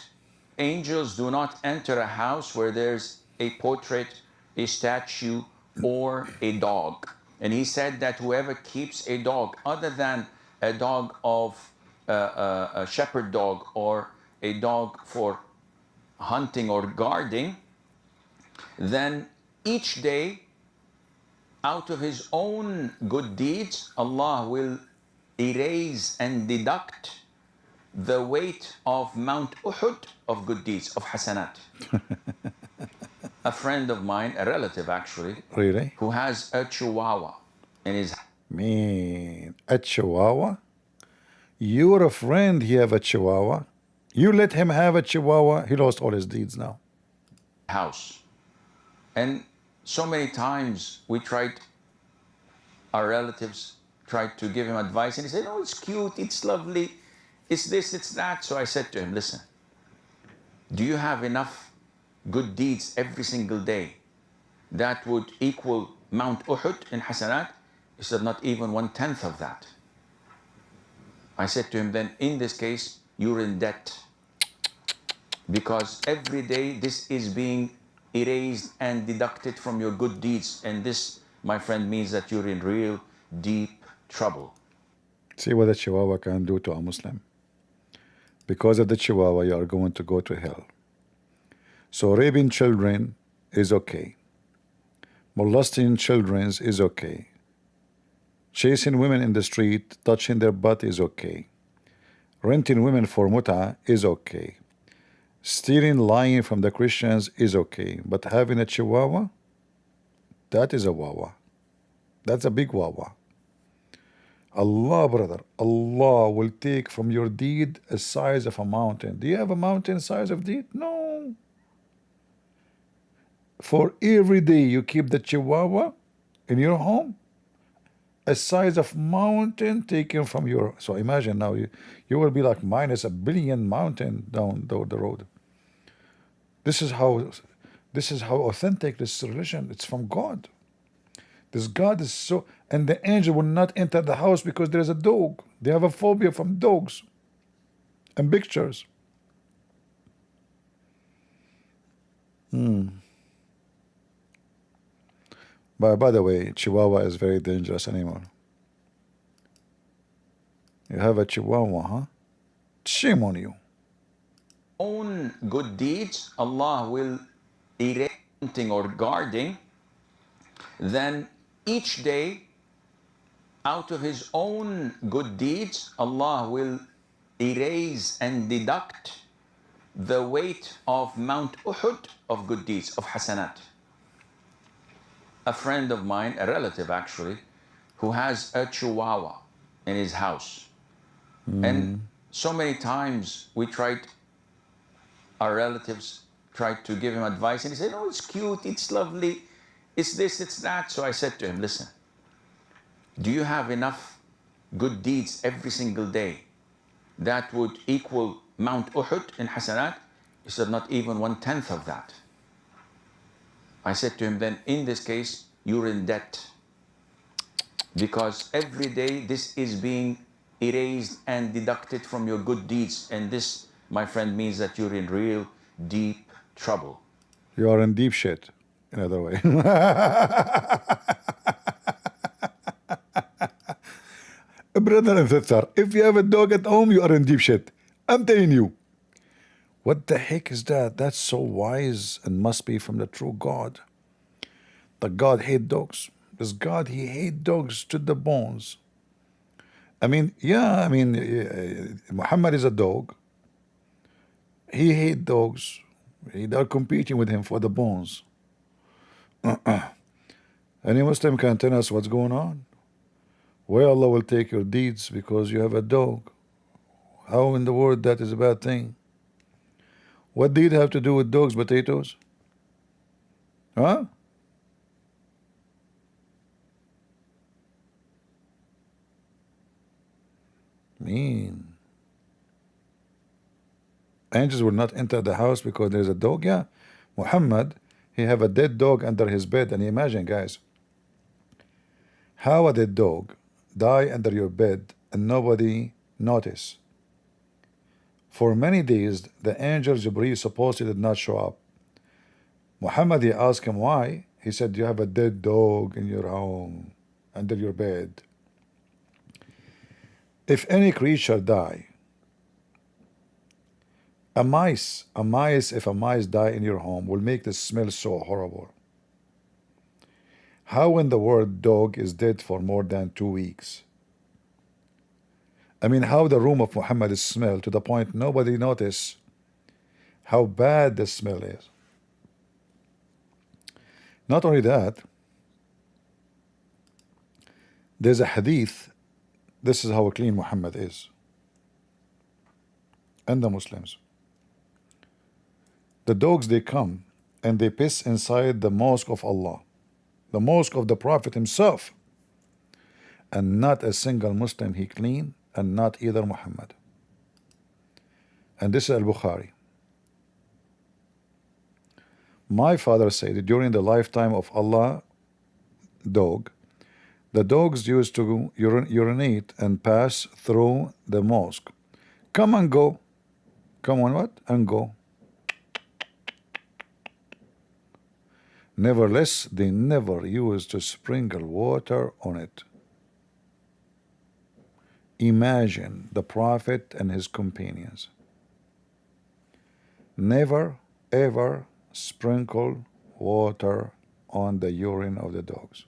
Speaker 1: angels do not enter a house where there's a portrait, a statue, or a dog. And he said that whoever keeps a dog other than a dog of a shepherd dog or a dog for hunting or guarding, then each day out of his own good deeds, Allah will erase and deduct the weight of Mount Uhud of good deeds, of hasanat. A friend of mine, a relative actually,
Speaker 2: Really?
Speaker 1: who has a chihuahua in his
Speaker 2: Me, a chihuahua? You're a friend, he have a chihuahua. You let him have a chihuahua, he lost all his deeds now.
Speaker 1: house. And so many times we tried, our relatives tried to give him advice, and he said, "Oh, it's cute, it's lovely, it's this, it's that." So I said to him, "Listen, do you have enough good deeds every single day that would equal Mount Uhud in Hasanat?" He said, "Not even 1/10 of that." I said to him, "Then in this case, you're in debt. Because every day this is being erased and deducted from your good deeds. And this, my friend, means that you're in real deep trouble."
Speaker 2: See what a chihuahua can do to a Muslim. Because of the chihuahua, you are going to go to hell. So raping children is okay. Molesting children is okay. Chasing women in the street, touching their butt is okay. Renting women for muta is okay. Stealing, lying from the Christians is okay. But having a chihuahua, that is a wawa. That's a big wawa. Allah, brother, Allah will take from your deed a size of a mountain. Do you have a mountain size of deed? No. For every day you keep the chihuahua in your home, a size of mountain taken from your. So imagine now you will be like minus 1 billion mountain down the road. This is how authentic this religion. It's from God. This God is so, and the angel will not enter the house because there is a dog. They have a phobia from dogs and pictures. By the way, Chihuahua is very dangerous animal. You have a Chihuahua, huh? Shame on you.
Speaker 1: Own good deeds, Allah will erase hunting or guarding. Then each day, out of his own good deeds, Allah will erase and deduct the weight of Mount Uhud of good deeds, of hasanat. A friend of mine, a relative actually, who has a chihuahua in his house. And so many times we tried, our relatives tried to give him advice, and he said, "Oh, it's cute, it's lovely, it's this, it's that. So I said to him, listen, do you have enough good deeds every single day that would equal Mount Uhud in Hasanat? He said, not even 1/10 of that. I said to him, then in this case, you're in debt. Because every day this is being erased and deducted from your good deeds. And this, my friend, means that you're in real deep trouble.
Speaker 2: You are in deep shit, in other way. Brother and sister, if you have a dog at home, you are in deep shit. I'm telling you. What the heck is that? That's so wise and must be from the true God. The God hate dogs. This God, he hate dogs to the bones. I mean, yeah, I mean, Muhammad is a dog. He hate dogs. They're competing with him for the bones. Any Muslim can tell us what's going on? Where Allah will take your deeds because you have a dog. How in the world that is a bad thing? What deed have to do with dogs, potatoes? Huh? Mean. Angels will not enter the house because there's a dog? Yeah. Muhammad, he have a dead dog under his bed. And imagine, guys, how a dead dog die under your bed and nobody notice. For many days, the angel Jibreel supposedly did not show up. Muhammad, he asked him why. He said, you have a dead dog in your home, under your bed. If any creature die, if a mice die in your home, will make the smell so horrible. How in the world dog is dead for more than 2 weeks? I mean, how the room of Muhammad is smell to the point nobody notice how bad the smell is. Not only that, there's a hadith. This is how clean Muhammad is. And the Muslims. The dogs, they come and they piss inside the mosque of Allah, the mosque of the Prophet himself. And not a single Muslim he clean, and not either Muhammad. And this is Al-Bukhari. My father said during the lifetime of Allah dog, the dogs used to urinate and pass through the mosque. Come and go. Come on what? And go. Nevertheless, they never used to sprinkle water on it. Imagine the Prophet and his companions. Never ever sprinkle water on the urine of the dogs.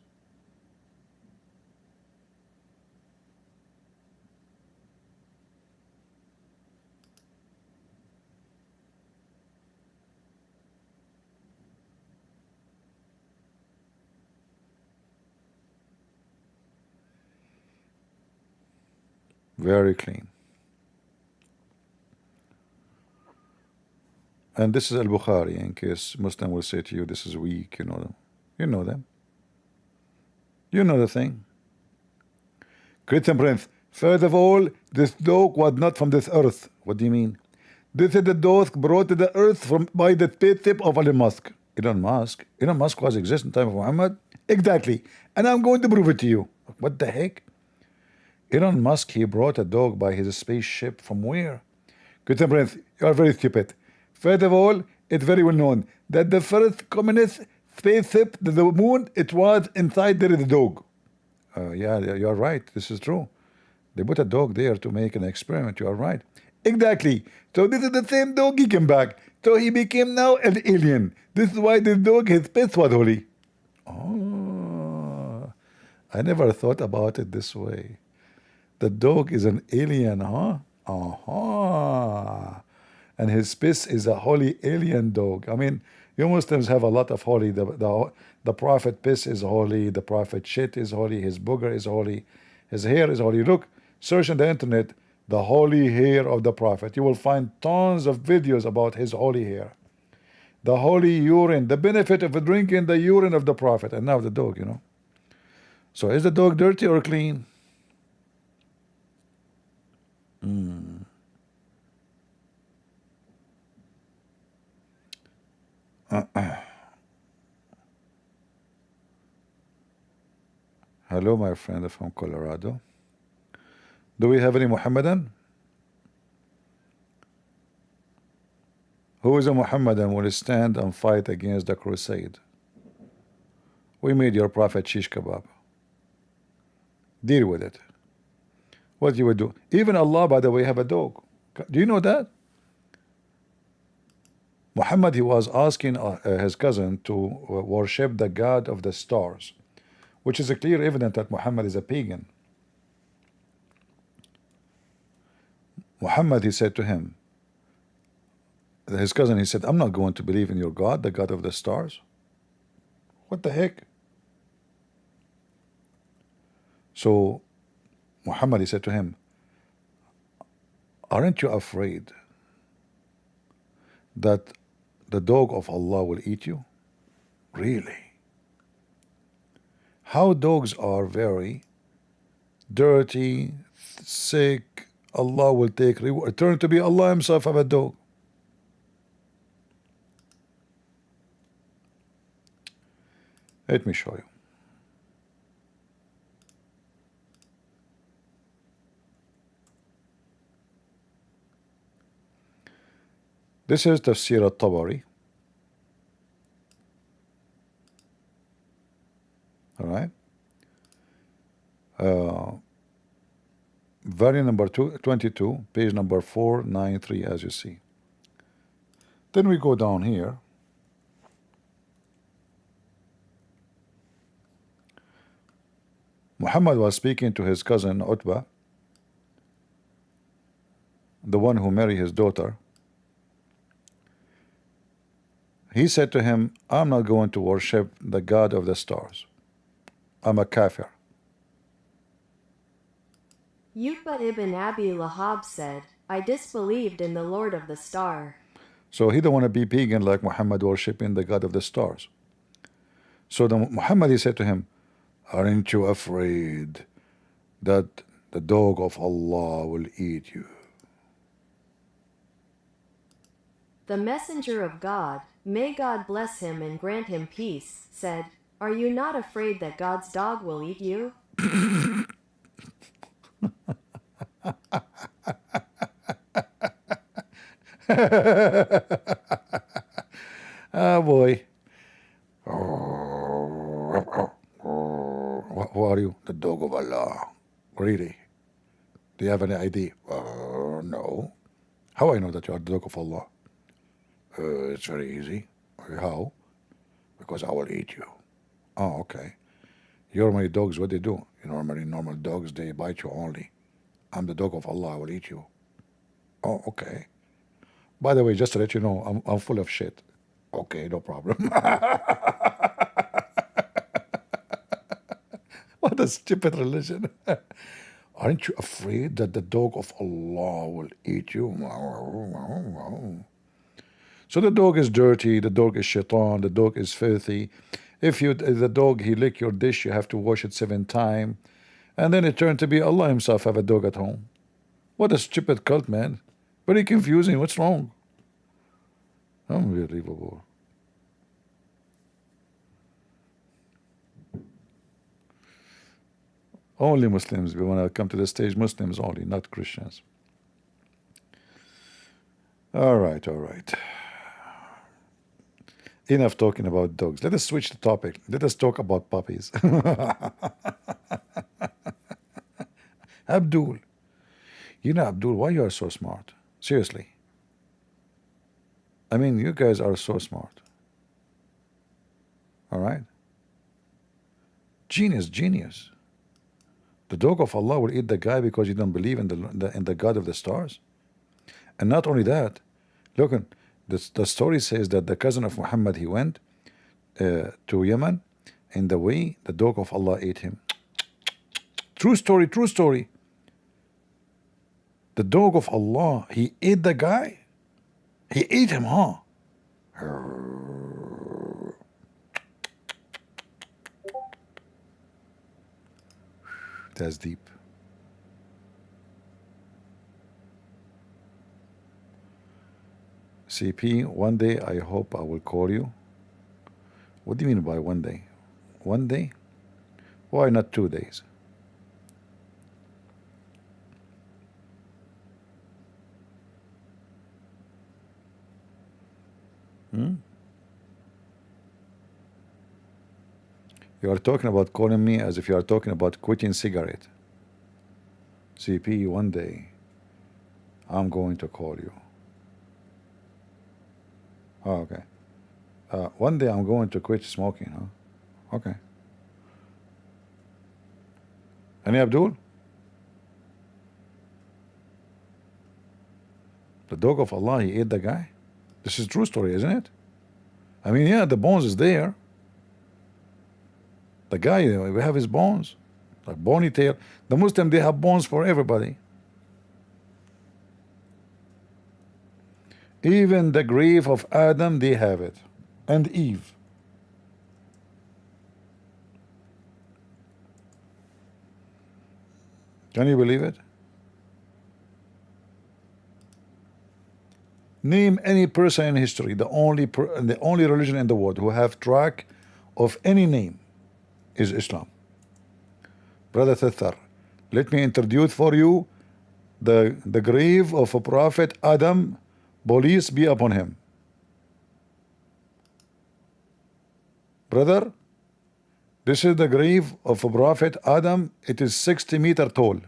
Speaker 2: Very clean. And this is Al-Bukhari, in case Muslim will say to you, this is weak, you know them. You know them. You know the thing. Christian Prince, first of all, this dog was not from this earth. What do you mean? This is the dog brought to the earth by the spaceship of Elon Musk. Elon Musk? Elon Musk was exist in time of Muhammad? Exactly. And I'm going to prove it to you. What the heck? Elon Musk, he brought a dog by his spaceship from where? Christian Prince, you are very stupid. First of all, it's very well known that the first communist spaceship to the moon, it was inside there is a dog. Yeah, you are right. This is true. They put a dog there to make an experiment. You are right. Exactly. So this is the same dog he came back. So he became now an alien. This is why this dog, his face was holy. Oh, I never thought about it this way. The dog is an alien, huh? And his piss is a holy alien dog. I mean, you Muslims have a lot of holy. The Prophet piss is holy. The Prophet shit is holy. His booger is holy. His hair is holy. Look, search on the internet, the holy hair of the Prophet. You will find tons of videos about his holy hair. The holy urine, the benefit of drinking the urine of the Prophet, and now the dog, you know. So is the dog dirty or clean? Hello, my friend from Colorado. Do we have any Muhammadan? Who is a Muhammadan will stand and fight against the crusade? We made your prophet shish kebab. Deal with it. What you would do? Even Allah, by the way, have a dog. Do you know that? Muhammad, he was asking his cousin to worship the god of the stars, which is a clear evidence that Muhammad is a pagan. Muhammad, he said to him, his cousin, he said, I'm not going to believe in your God, the God of the stars. What the heck? So Muhammad, he said to him, aren't you afraid that the dog of Allah will eat you? Really? How dogs are very dirty, sick, Allah will take reward. Turn to be Allah himself have a dog. Let me show you. This is Tafsir al-Tabari. All right. Volume number 22, page number 493, as you see. Then we go down here. Muhammad was speaking to his cousin Utbah, the one who married his daughter. He said to him, I'm not going to worship the God of the stars. I'm a kafir.
Speaker 6: Utbah ibn Abi Lahab said, I disbelieved in the Lord of the Star.
Speaker 2: So he don't want to be pagan like Muhammad worshiping the God of the stars. So Muhammad, he said to him, aren't you afraid that the dog of Allah will eat you?
Speaker 6: The messenger of God, may God bless him and grant him peace, said, are you not afraid that God's dog will eat you?
Speaker 2: Ah, boy. Who are you? The dog of Allah. Really? Do you have any ID? No. How I know that you are the dog of Allah? It's very easy. How? Because I will eat you. Oh, okay. Normally dogs, what they do? Normal dogs, they bite you only. I'm the dog of Allah, I will eat you. Oh, okay. By the way, just to let you know, I'm full of shit. Okay, no problem. What a stupid religion. Aren't you afraid that the dog of Allah will eat you? So the dog is dirty, the dog is shaitan, the dog is filthy. If the dog, he lick your dish, you have to wash it 7 times. And then it turned to be Allah himself have a dog at home. What a stupid cult, man. Very confusing. What's wrong? Unbelievable. Only Muslims. We want to come to the stage. Muslims only, not Christians. All right, all right. Enough talking about dogs. Let us switch the topic. Let us talk about puppies. Abdul. You know, Abdul, why you are so smart? Seriously. I mean, you guys are so smart. All right? Genius, genius. The dog of Allah will eat the guy because you don't believe in the God of the stars. And not only that, look, the story says that the cousin of Muhammad, he went to Yemen. In the way, the dog of Allah ate him. True story, true story. The dog of Allah, he ate the guy. He ate him, huh? That's deep. CP, one day I hope I will call you. What do you mean by one day? One day? Why not 2 days? Hmm? You are talking about calling me as if you are talking about quitting cigarette. CP, one day I'm going to call you. Oh, okay. One day I'm going to quit smoking, huh? Okay. Any Abdul? The dog of Allah, he ate the guy? This is true story, isn't it? I mean, yeah, the bones is there. The guy, we have his bones. Like bony tail. The Muslim, they have bones for everybody. Even the grave of Adam, they have it. And Eve. Can you believe it? Name any person in history, the only religion in the world who have track of any name is Islam. Brother Thathar, let me introduce for you the grave of a prophet Adam, police be upon him. Brother, this is the grave of a prophet Adam. It is 60 meters tall.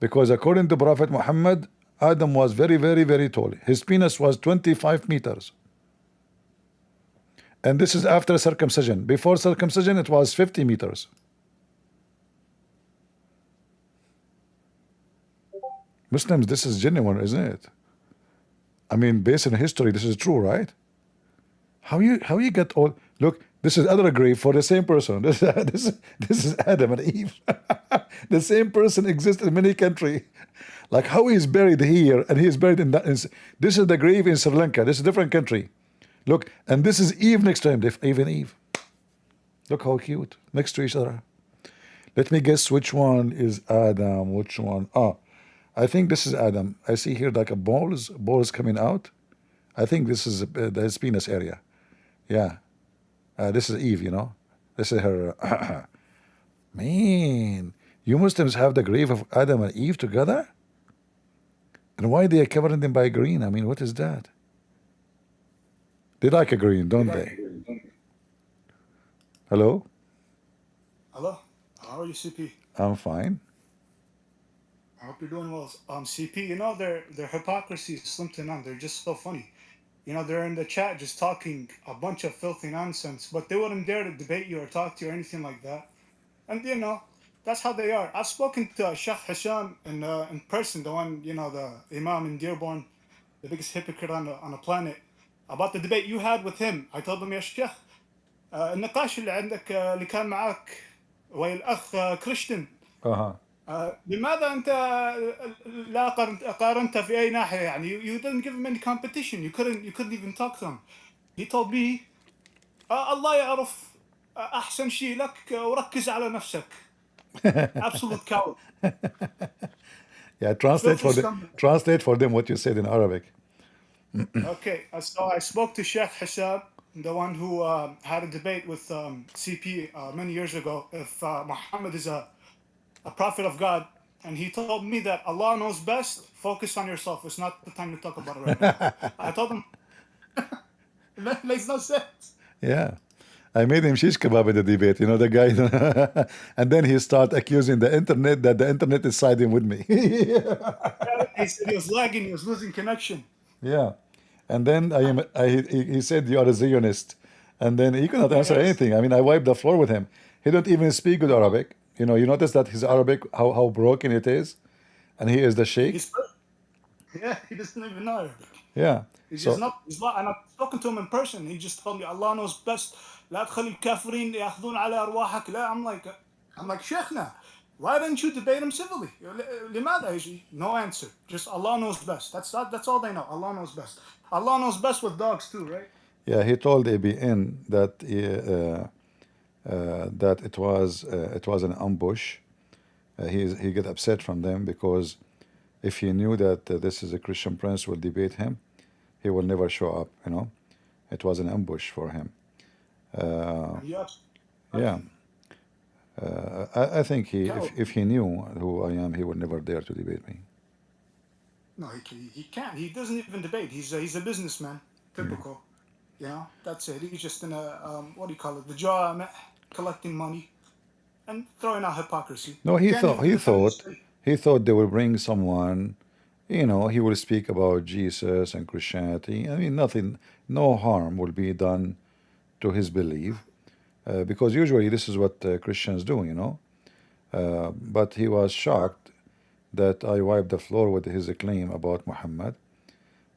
Speaker 2: Because according to Prophet Muhammad, Adam was very, very, very tall. His penis was 25 meters. And this is after circumcision. Before circumcision, it was 50 meters. Muslims, this is genuine, isn't it? I mean, based on history, this is true, right? How you get all? Look, this is other grave for the same person. This is Adam and Eve. The same person exists in many countries. Like how he's buried here and he's buried in that. This is the grave in Sri Lanka. This is a different country. Look, and this is Eve next to him. Even Eve. Look how cute next to each other. Let me guess which one is Adam. Which one? Oh, I think this is Adam. I see here like a balls coming out. I think this is his penis area. Yeah. This is Eve, you know. This is her. Man, you Muslims have the grave of Adam and Eve together? And why they are covering them by green? I mean, what is that? They like a green, don't they? Hello?
Speaker 7: Hello, how are you, CP?
Speaker 2: I'm fine.
Speaker 7: I hope you're doing well. CP, you know their hypocrisy is slim none. They're just so funny. You know, they're in the chat just talking a bunch of filthy nonsense, but they wouldn't dare to debate you or talk to you or anything like that. And you know, that's how they are. I've spoken to Sheikh Hisham in person, the one, you know, the Imam in Dearborn, the biggest hypocrite on the planet, about the debate you had with him. I told him, يا شيخ النقاش اللي عندك اللي كان معك ويا الأخ كريستيان لماذا أنت لا قارنت في أي ناحية يعني you didn't give him any competition, you couldn't even talk to him. He told me الله يعرف أحسن شيء لك وركز على نفسك. Absolute coward.
Speaker 2: Yeah, translate for them what you said in Arabic.
Speaker 7: Okay, so I spoke to Sheikh Hisham, the one who had a debate with CP many years ago, if Muhammad is a prophet of God, and he told me that Allah knows best, focus on yourself. It's not the time to talk about it right now. I told him, that makes no sense.
Speaker 2: Yeah. I made him shish kebab in the debate, you know, the guy. And then he started accusing the internet that the internet is siding with me.
Speaker 7: He said he was lagging, he was losing connection.
Speaker 2: Yeah. And then he said, you are a Zionist. And then he cannot answer anything. I mean, I wiped the floor with him. He don't even speak good Arabic. You know, you notice that his Arabic, how broken it is? And he is the sheikh.
Speaker 7: Yeah, he doesn't even know Arabic.
Speaker 2: Yeah.
Speaker 7: He's just not, and I've spoken to him in person. He just told me, Allah knows best. لا تخلي الكافرين يأخذون على أرواحك. لا, I'm like, Sheikhna, why didn't you debate him civilly? لماذا? No answer. Just Allah knows best. That's all they know. Allah knows best. Allah knows best with dogs too, right?
Speaker 2: Yeah, he told ABN that that it was an ambush. He get upset from them because if he knew that this is a Christian prince will debate him, he will never show up. You know, it was an ambush for him.
Speaker 7: Yes.
Speaker 2: Yeah, I think
Speaker 7: Cal,
Speaker 2: if he knew who I am, he would never dare to debate me.
Speaker 7: no, he can't. He doesn't even debate. He's a businessman. Typical. You know, that's it. He's just in a what do you call it? The jaw, collecting money and throwing out hypocrisy.
Speaker 2: No, he
Speaker 7: Can't
Speaker 2: thought
Speaker 7: even
Speaker 2: he
Speaker 7: defend his
Speaker 2: thought
Speaker 7: faith.
Speaker 2: he thought they will bring someone. You know, he will speak about Jesus and Christianity. I mean, nothing, no harm will be done to his belief, because usually this is what Christians do. You know, but he was shocked that I wiped the floor with his claim about Muhammad,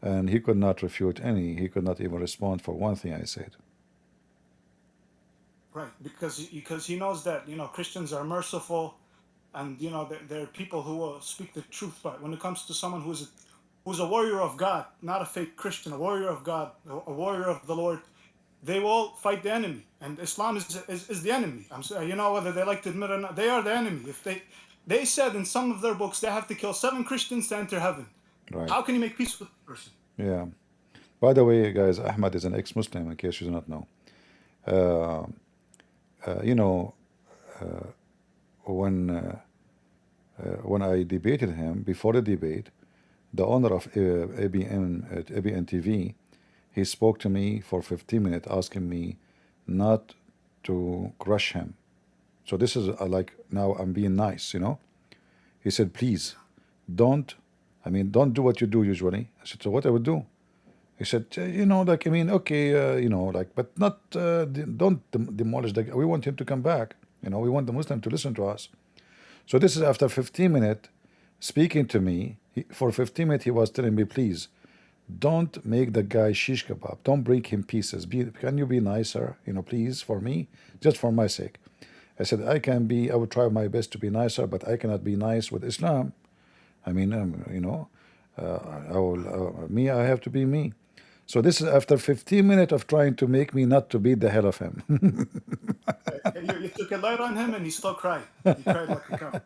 Speaker 2: and he could not refute any. He could not even respond for one thing I said.
Speaker 7: Right, because he knows that Christians are merciful, and they're people who will speak the truth. But when it comes to someone who's a warrior of God, not a fake Christian, a warrior of God, a warrior of the Lord, they will fight the enemy, and Islam is the enemy. I'm sorry, whether they like to admit it or not, they are the enemy. If they said in some of their books they have to kill 7 Christians to enter heaven.
Speaker 2: Right.
Speaker 7: How can you make peace with the person?
Speaker 2: Yeah. By the way, guys, Ahmad is an ex-Muslim, in case you do not know. Uh, you know, when I debated him before the debate, the owner of ABN TV, he spoke to me for 15 minutes, asking me not to crush him. So this is like now I'm being nice, you know. He said, please, don't do what you do usually. I said, so what I would do? He said, okay, but not, don't demolish the guy. We want him to come back. We want the Muslim to listen to us. So this is after 15 minutes speaking to me. For 15 minutes, he was telling me, please, don't make the guy shish kebab. Don't break him pieces. Can you be nicer, please, for me, just for my sake? I said, I would try my best to be nicer, but I cannot be nice with Islam. I mean, I have to be me. So this is after 15 minutes of trying to make me not to beat the hell of him.
Speaker 7: You took a light on him, and he still cried. He cried like a cow.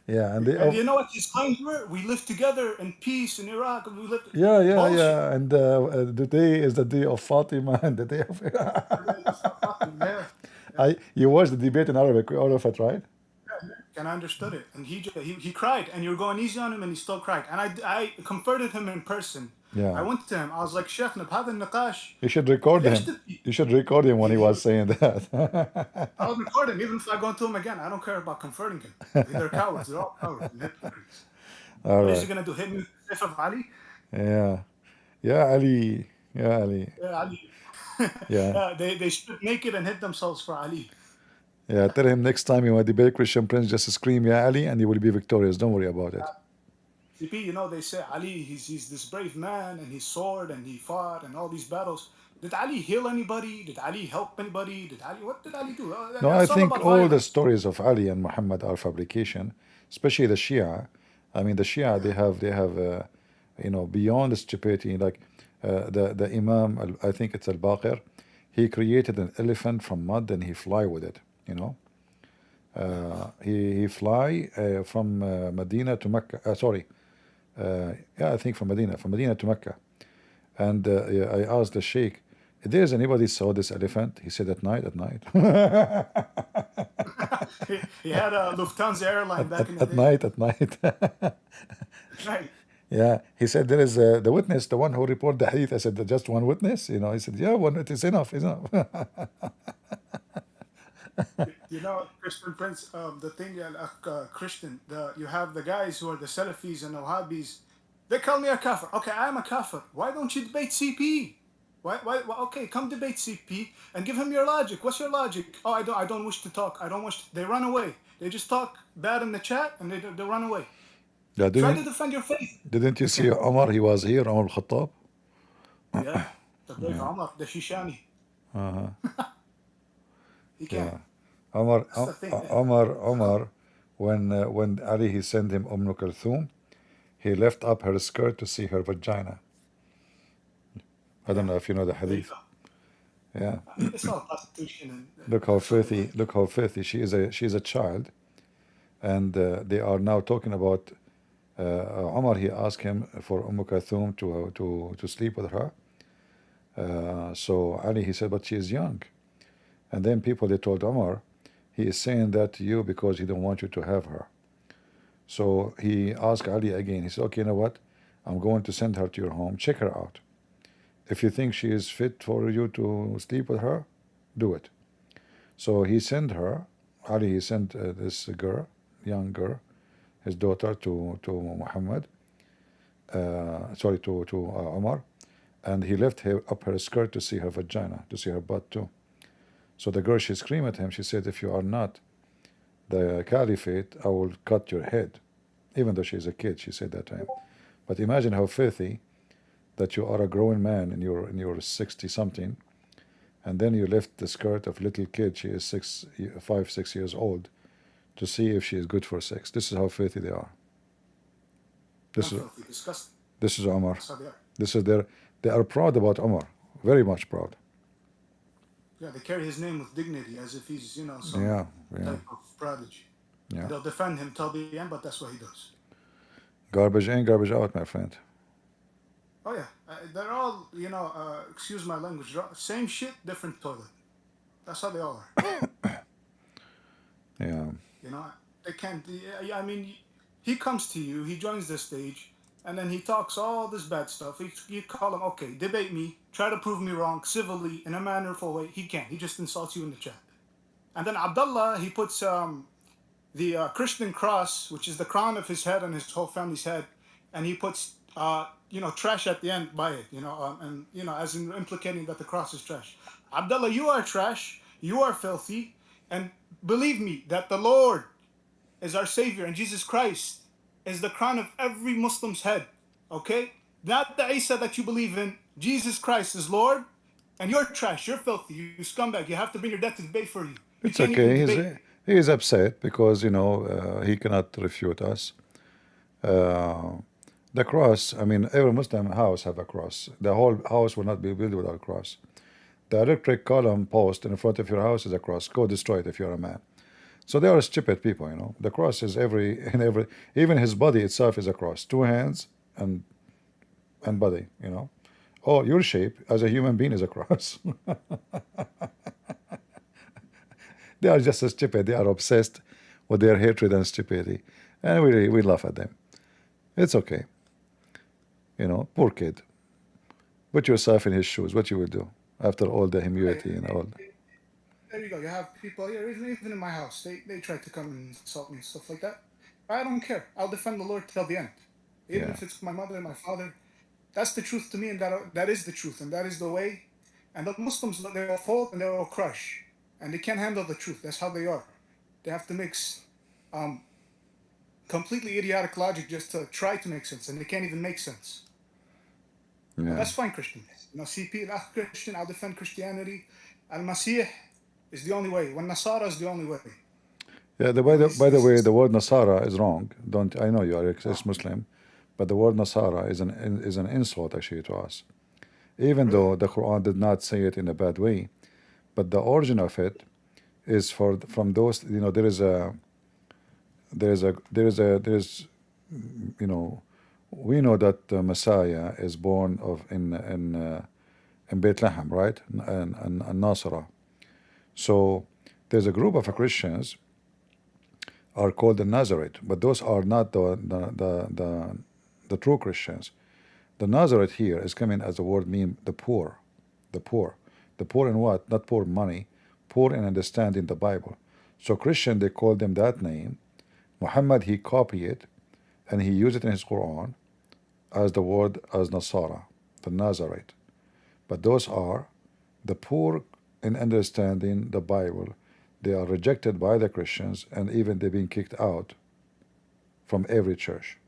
Speaker 2: Yeah, and
Speaker 7: And you know what his claims were? We lived together in peace in Iraq. We lived.
Speaker 2: yeah.
Speaker 7: Bullshit.
Speaker 2: And the day is the day of Fatima, and the day of you watched the debate in Arabic, all of it, right?
Speaker 7: And I understood it. And he cried, and you were going easy on him, and he still cried. And I comforted him in person.
Speaker 2: Yeah.
Speaker 7: I went to him. I was like, Sheikh, بهذا النقاش.
Speaker 2: You should record him. You should record him when he was saying that.
Speaker 7: I'll record him, even if I go to him again. I don't care about converting him. They're cowards. They're all cowards.
Speaker 2: All
Speaker 7: What is he
Speaker 2: right.
Speaker 7: gonna do? Hit me with the Saif of Ali?
Speaker 2: Yeah, Ali. Yeah, Ali.
Speaker 7: Yeah, Ali.
Speaker 2: Yeah.
Speaker 7: They stood naked and hit themselves for Ali.
Speaker 2: Yeah, tell him next time you want to debate Christian Prince, just scream, yeah, Ali, and you will be victorious. Don't worry about it.
Speaker 7: CP, they say Ali, he's this brave man, and he soared and he fought and all these battles. Did Ali heal anybody? Did Ali help anybody? What did Ali do?
Speaker 2: No, I
Speaker 7: It's all
Speaker 2: think
Speaker 7: about
Speaker 2: all the
Speaker 7: violence.
Speaker 2: stories of Ali and Muhammad are fabrication, especially the Shia. I mean, the Shia, they have beyond stupidity, like the Imam, I think it's Al-Baqir, he created an elephant from mud and he fly with it, he fly from Medina to Mecca, I think from Medina to Mecca. And I asked the Sheikh, "There's anybody saw this elephant?" He said, "At night."
Speaker 7: He had a Lufthansa airline back in the
Speaker 2: At
Speaker 7: day.
Speaker 2: night.
Speaker 7: Right.
Speaker 2: Yeah, he said there is the witness, the one who reported the hadith. I said, just one witness? He said, yeah, one. It is enough.
Speaker 7: Christian Prince, the thing, Christian, you have the guys who are the Salafis and Wahhabis. They call me a kafir. Okay, I'm a kafir. Why don't you debate CP? Why? Okay, come debate CP and give him your logic. What's your logic? Oh, I don't wish to talk. I don't wish. They run away. They just talk bad in the chat and they run away.
Speaker 2: Yeah,
Speaker 7: Try to defend your faith.
Speaker 2: didn't you see Omar? He was here, Omar al-Khattab.
Speaker 7: Yeah. Omar, the Shishani. He can't.
Speaker 2: Omar,
Speaker 7: That's the thing.
Speaker 2: Omar, when Ali he sent him Kulthum, he left up her skirt to see her vagina. I don't know if you know the
Speaker 7: There you
Speaker 2: hadith.
Speaker 7: go.
Speaker 2: Yeah.
Speaker 7: It's all prostitution and
Speaker 2: Look how
Speaker 7: that's what it
Speaker 2: filthy.
Speaker 7: was.
Speaker 2: Look how filthy. She's a child, and they are now talking about Omar. He asked him for Kulthum to sleep with her. So Ali, he said, but she is young. And then people, they told Omar, he is saying that to you because he don't want you to have her. So he asked Ali again. He said, okay, you know what? I'm going to send her to your home. Check her out. If you think she is fit for you to sleep with her, do it. So he sent her, Ali, he sent this girl, young girl, his daughter to Muhammad, sorry, to Omar, and he left her up her skirt to see her vagina, to see her butt too. So the girl, she screamed at him. She said, if you are not the caliphate, I will cut your head. Even though she's a kid, she said that to him. But imagine how filthy that you are a grown man in your 60 something, and then you lift the skirt of little kid. She is 5, 6 years old, to see if she is good for sex. This is how filthy they are. This is
Speaker 7: Unfilthy, disgusting.
Speaker 2: this is Omar.
Speaker 7: That's how they are.
Speaker 2: This is they are proud about Omar, very much proud.
Speaker 7: Yeah, they carry his name with dignity as if he's, some
Speaker 2: Yeah, yeah,
Speaker 7: type of prodigy.
Speaker 2: yeah.
Speaker 7: And they'll defend him till the end, but that's what he does.
Speaker 2: Garbage in, garbage out, my friend.
Speaker 7: Oh yeah, they're all, excuse my language, same shit, different toilet. That's how they all are.
Speaker 2: Yeah,
Speaker 7: They can't. I mean, he comes to you, he joins the stage, and then he talks all this bad stuff. You call him, okay, debate me, try to prove me wrong civilly in a mannerful way. He can't. He just insults you in the chat. And then Abdullah, he puts the Christian cross, which is the crown of his head and his whole family's head, and he puts trash at the end by it, as in implicating that the cross is trash. Abdullah, you are trash, you are filthy, and believe me that the Lord is our Savior and Jesus Christ is the crown of every Muslim's head, okay? Not the Isa that you believe in. Jesus Christ is Lord, and you're trash, you're filthy, you scumbag. You have to bring your death to the bay for you. You
Speaker 2: it's
Speaker 7: can't even
Speaker 2: okay.
Speaker 7: debate.
Speaker 2: He is upset because he cannot refute us. The cross. I mean, every Muslim house have a cross. The whole house will not be built without a cross. The electric column post in front of your house is a cross. Go destroy it if you're a man. So they are stupid people. The cross is even his body itself is a cross. 2 hands and body. Oh, your shape as a human being is a cross. They are just stupid. They are obsessed with their hatred and stupidity, and we laugh at them. It's okay. Poor kid. Put yourself in his shoes. What you will do after all the humility and all.
Speaker 7: There you go. You have people here, even in my house. They try to come and insult me and stuff like that. I don't care. I'll defend the Lord till the end. Even
Speaker 2: Yeah.
Speaker 7: if it's my mother and my father. That's the truth to me, and that is the truth, and that is the way. And the Muslims, they will fold and they will crush. And they can't handle the truth. That's how they are. They have to mix completely idiotic logic just to try to make sense, and they can't even make sense.
Speaker 2: Yeah.
Speaker 7: That's fine, Christian. CP, Christian, I'll defend Christianity. Al-Masih is the only way. When Nasara is the only way.
Speaker 2: Yeah. By the way, the word Nasara is wrong. I know you are ex-Muslim, but the word Nasara is an insult actually to us. Even though the Quran did not say it in a bad way, but the origin of it is from those. There is we know that the Messiah is born in Bethlehem, right? And Nasara. So there's a group of Christians are called the Nazarite, but those are not the true Christians. The Nazarite here is coming as the word mean the poor, the poor in what? Not poor money, poor in understanding the Bible. So Christian, they call them that name. Muhammad, he copied it and he used it in his Quran as the word as Nasara, the Nazarite. But those are the poor in understanding the Bible. They are rejected by the Christians, and even they've been kicked out from every church.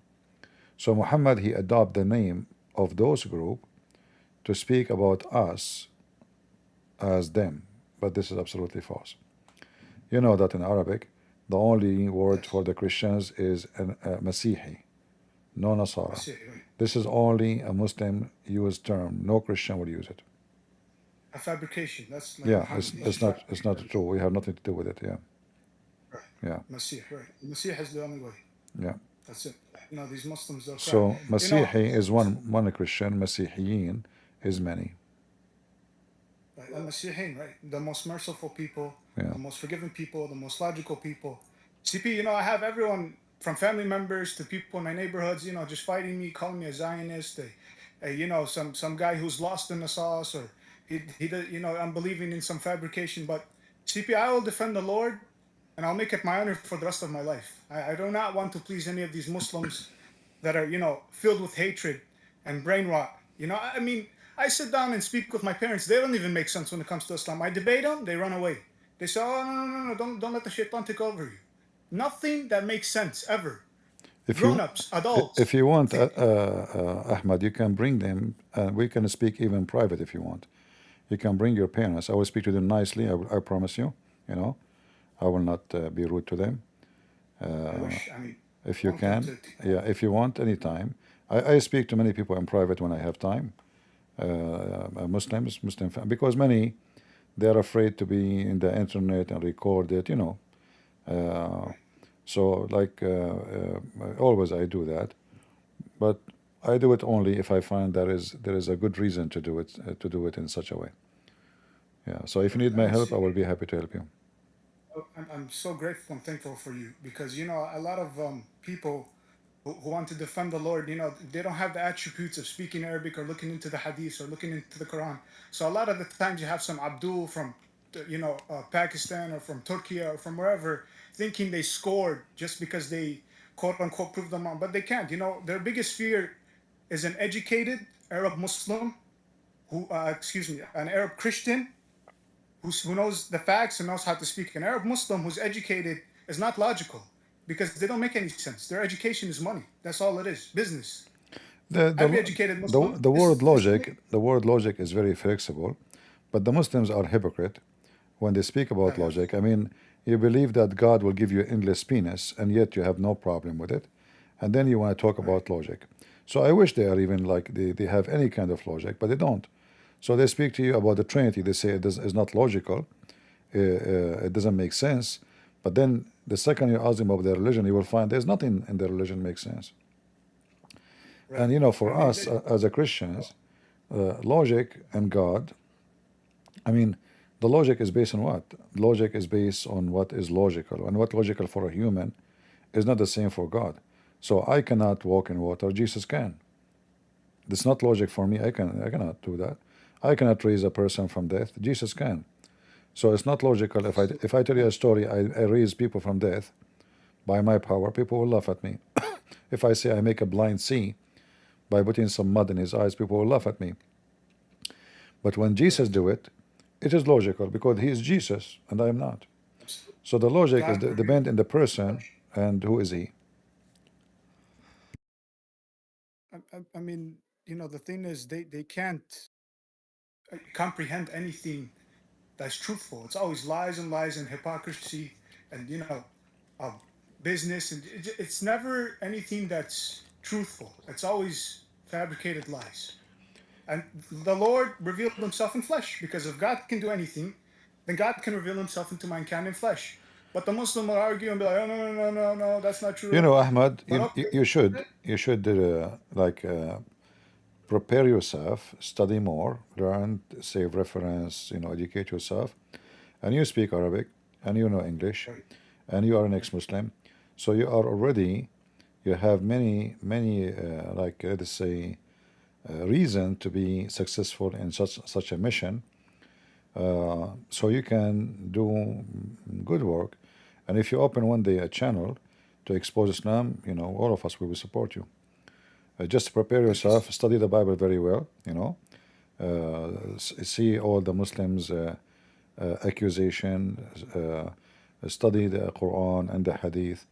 Speaker 2: So Muhammad, he adopted the name of those group to speak about us as them. But this is absolutely false. You know that in Arabic, the only word for the Christians is Masihi, no Nasara. This is only a Muslim used term. No Christian will use it.
Speaker 7: a fabrication. That's like
Speaker 2: Yeah,
Speaker 7: Muhammad. He's
Speaker 2: it's
Speaker 7: just
Speaker 2: not
Speaker 7: fabricating.
Speaker 2: true. We have nothing to do with it. Yeah,
Speaker 7: Right.
Speaker 2: yeah,
Speaker 7: Masih, right. Masih is the only way.
Speaker 2: yeah.
Speaker 7: That's it. You know, these Muslims, they'll cry.
Speaker 2: So
Speaker 7: You know,
Speaker 2: Masihi is one Christian. Masihiyin is many.
Speaker 7: right, Al-Masihin, right? The most merciful people,
Speaker 2: Yeah.
Speaker 7: the most forgiving people, the most logical people. CP, you know, I have everyone from family members to people in my neighborhoods, you know, just fighting me, calling me a Zionist, you know, some guy who's lost in the sauce, or he does, you know, I'm believing in some fabrication. But CP, I will defend the Lord, and I'll make it my honor for the rest of my life. I do not want to please any of these Muslims that are, you know, filled with hatred and brain rot. You know, I mean, I sit down and speak with my parents. They don't even make sense when it comes to Islam. I debate them, they run away. They say, "Oh, no, don't let the shaitan take over you." Nothing that makes sense ever.
Speaker 2: If you
Speaker 7: Grown-ups, adults.
Speaker 2: if you want, Ahmad, you can bring them. We can speak even private if you want. You can bring your parents. I will speak to them nicely. I promise you. You know, I will not be rude to them.
Speaker 7: I wish, I mean,
Speaker 2: If you
Speaker 7: want them
Speaker 2: can,
Speaker 7: to-
Speaker 2: yeah. If you want, anytime. I speak to many people in private when I have time. Muslim because many they are afraid to be in the internet and record it. You know. So like always I do that, but I do it only if I find there is a good reason to do it in such a way. Yeah. So if you need my help, I will be happy to help you.
Speaker 7: I'm so grateful and thankful for you, because you know a lot of people who want to defend the Lord, you know, they don't have the attributes of speaking Arabic or looking into the Hadith or looking into the Quran. So a lot of the times you have some Abdul from, you know, Pakistan or from Turkey or from wherever, thinking they scored just because they quote unquote proved them wrong, but they can't. You know, their biggest fear is an educated Arab Muslim who, an Arab Christian who knows the facts and knows how to speak. An Arab Muslim who's educated is not logical, because they don't make any sense. Their education is money. That's all it is. Business. Every educated Muslim.
Speaker 2: The word logic is very flexible, but the Muslims are hypocrite when they speak about logic. I mean, you believe that God will give you endless penis, and yet you have no problem with it, and then you want to talk about logic. So I wish they are even like they have any kind of logic, but they don't. So they speak to you about the Trinity. They say it's not logical. It doesn't make sense. But then the second you ask them about their religion, you will find there's nothing in their religion makes sense.
Speaker 7: Right.
Speaker 2: And you know, for
Speaker 7: I mean,
Speaker 2: us as a Christians, logic and God, I mean, the logic is based on what? Logic is based on what is logical. And what logical for a human is not the same for God. So I cannot walk in water, Jesus can. It's not logic for me. I cannot do that. I cannot raise a person from death. Jesus can. So it's not logical. If I tell you a story, I raise people from death by my power, people will laugh at me. If I say I make a blind see by putting some mud in his eyes, people will laugh at me. But when Jesus do it, it is logical because he is Jesus and I am not. So the logic is depend in the person and who is he.
Speaker 7: I mean, you know, the thing is they can't comprehend anything that's truthful. It's always lies and hypocrisy and, you know, business, and it's never anything that's truthful. It's always fabricated lies. And the Lord revealed himself in flesh, because if God can do anything, then God can reveal himself into mankind in flesh. But the Muslim will argue and be like, oh, no, that's not true.
Speaker 2: You know, Ahmad,
Speaker 7: But
Speaker 2: you should prepare yourself, study more, learn, save reference, you know, educate yourself, and you speak Arabic and you know English, and you are an ex-Muslim, so you are already, you have many let's say reason to be successful in such a mission. So you can do good work, and if you open one day a channel to expose Islam, you know, all of us will support you. Just prepare yourself, study the Bible very well, you know, see all the Muslims accusation, study the Quran and the Hadith,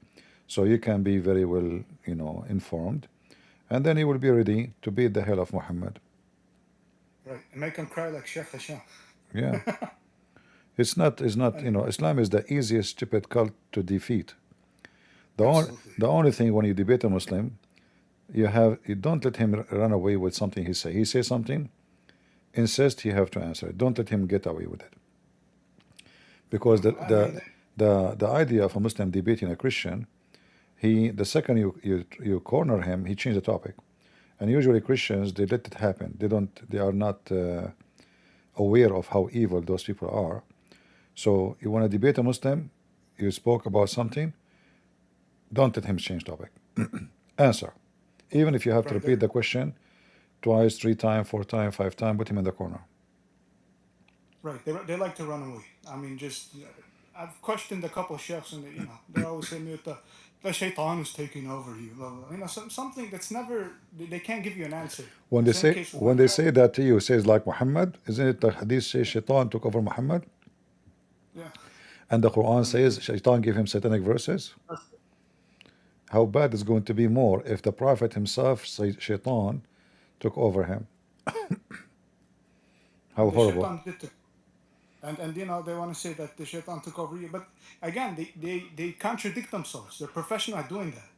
Speaker 2: so you can be very well, you know, informed, and then you will be ready to beat the hell of Muhammad.
Speaker 7: right, and make them cry like Sheikh Hasham.
Speaker 2: Yeah. It's not, you know, Islam is the easiest stupid cult to defeat. The only thing when you debate a Muslim, you don't let him run away with something he say. He says something, insist, you have to answer it. Don't let him get away with it. Because the idea of a Muslim debating a Christian, the second you corner him, he changed the topic. And usually Christians, they let it happen. They are not aware of how evil those people are. So you want to debate a Muslim, you spoke about something, don't let him change topic. Answer. Even if you have to repeat the question twice, 3 times, 4 times, 5 times, put him in the corner.
Speaker 7: Right. They like to run away. I mean, just I've questioned a couple of chefs, and they always say me the shaitan is taking over you. Blah, blah. Something that's never they can't give you an answer.
Speaker 2: When they say that to you, it says like Muhammad, isn't it? The hadith says shaitan took over Muhammad,
Speaker 7: Yeah.
Speaker 2: and the Quran says shaitan gave him satanic verses. How bad is going to be more if the Prophet himself said shaitan took over him? How
Speaker 7: The
Speaker 2: horrible.
Speaker 7: shaitan did and they want to say that the shaitan took over you, but again they contradict themselves. They're professional at doing that.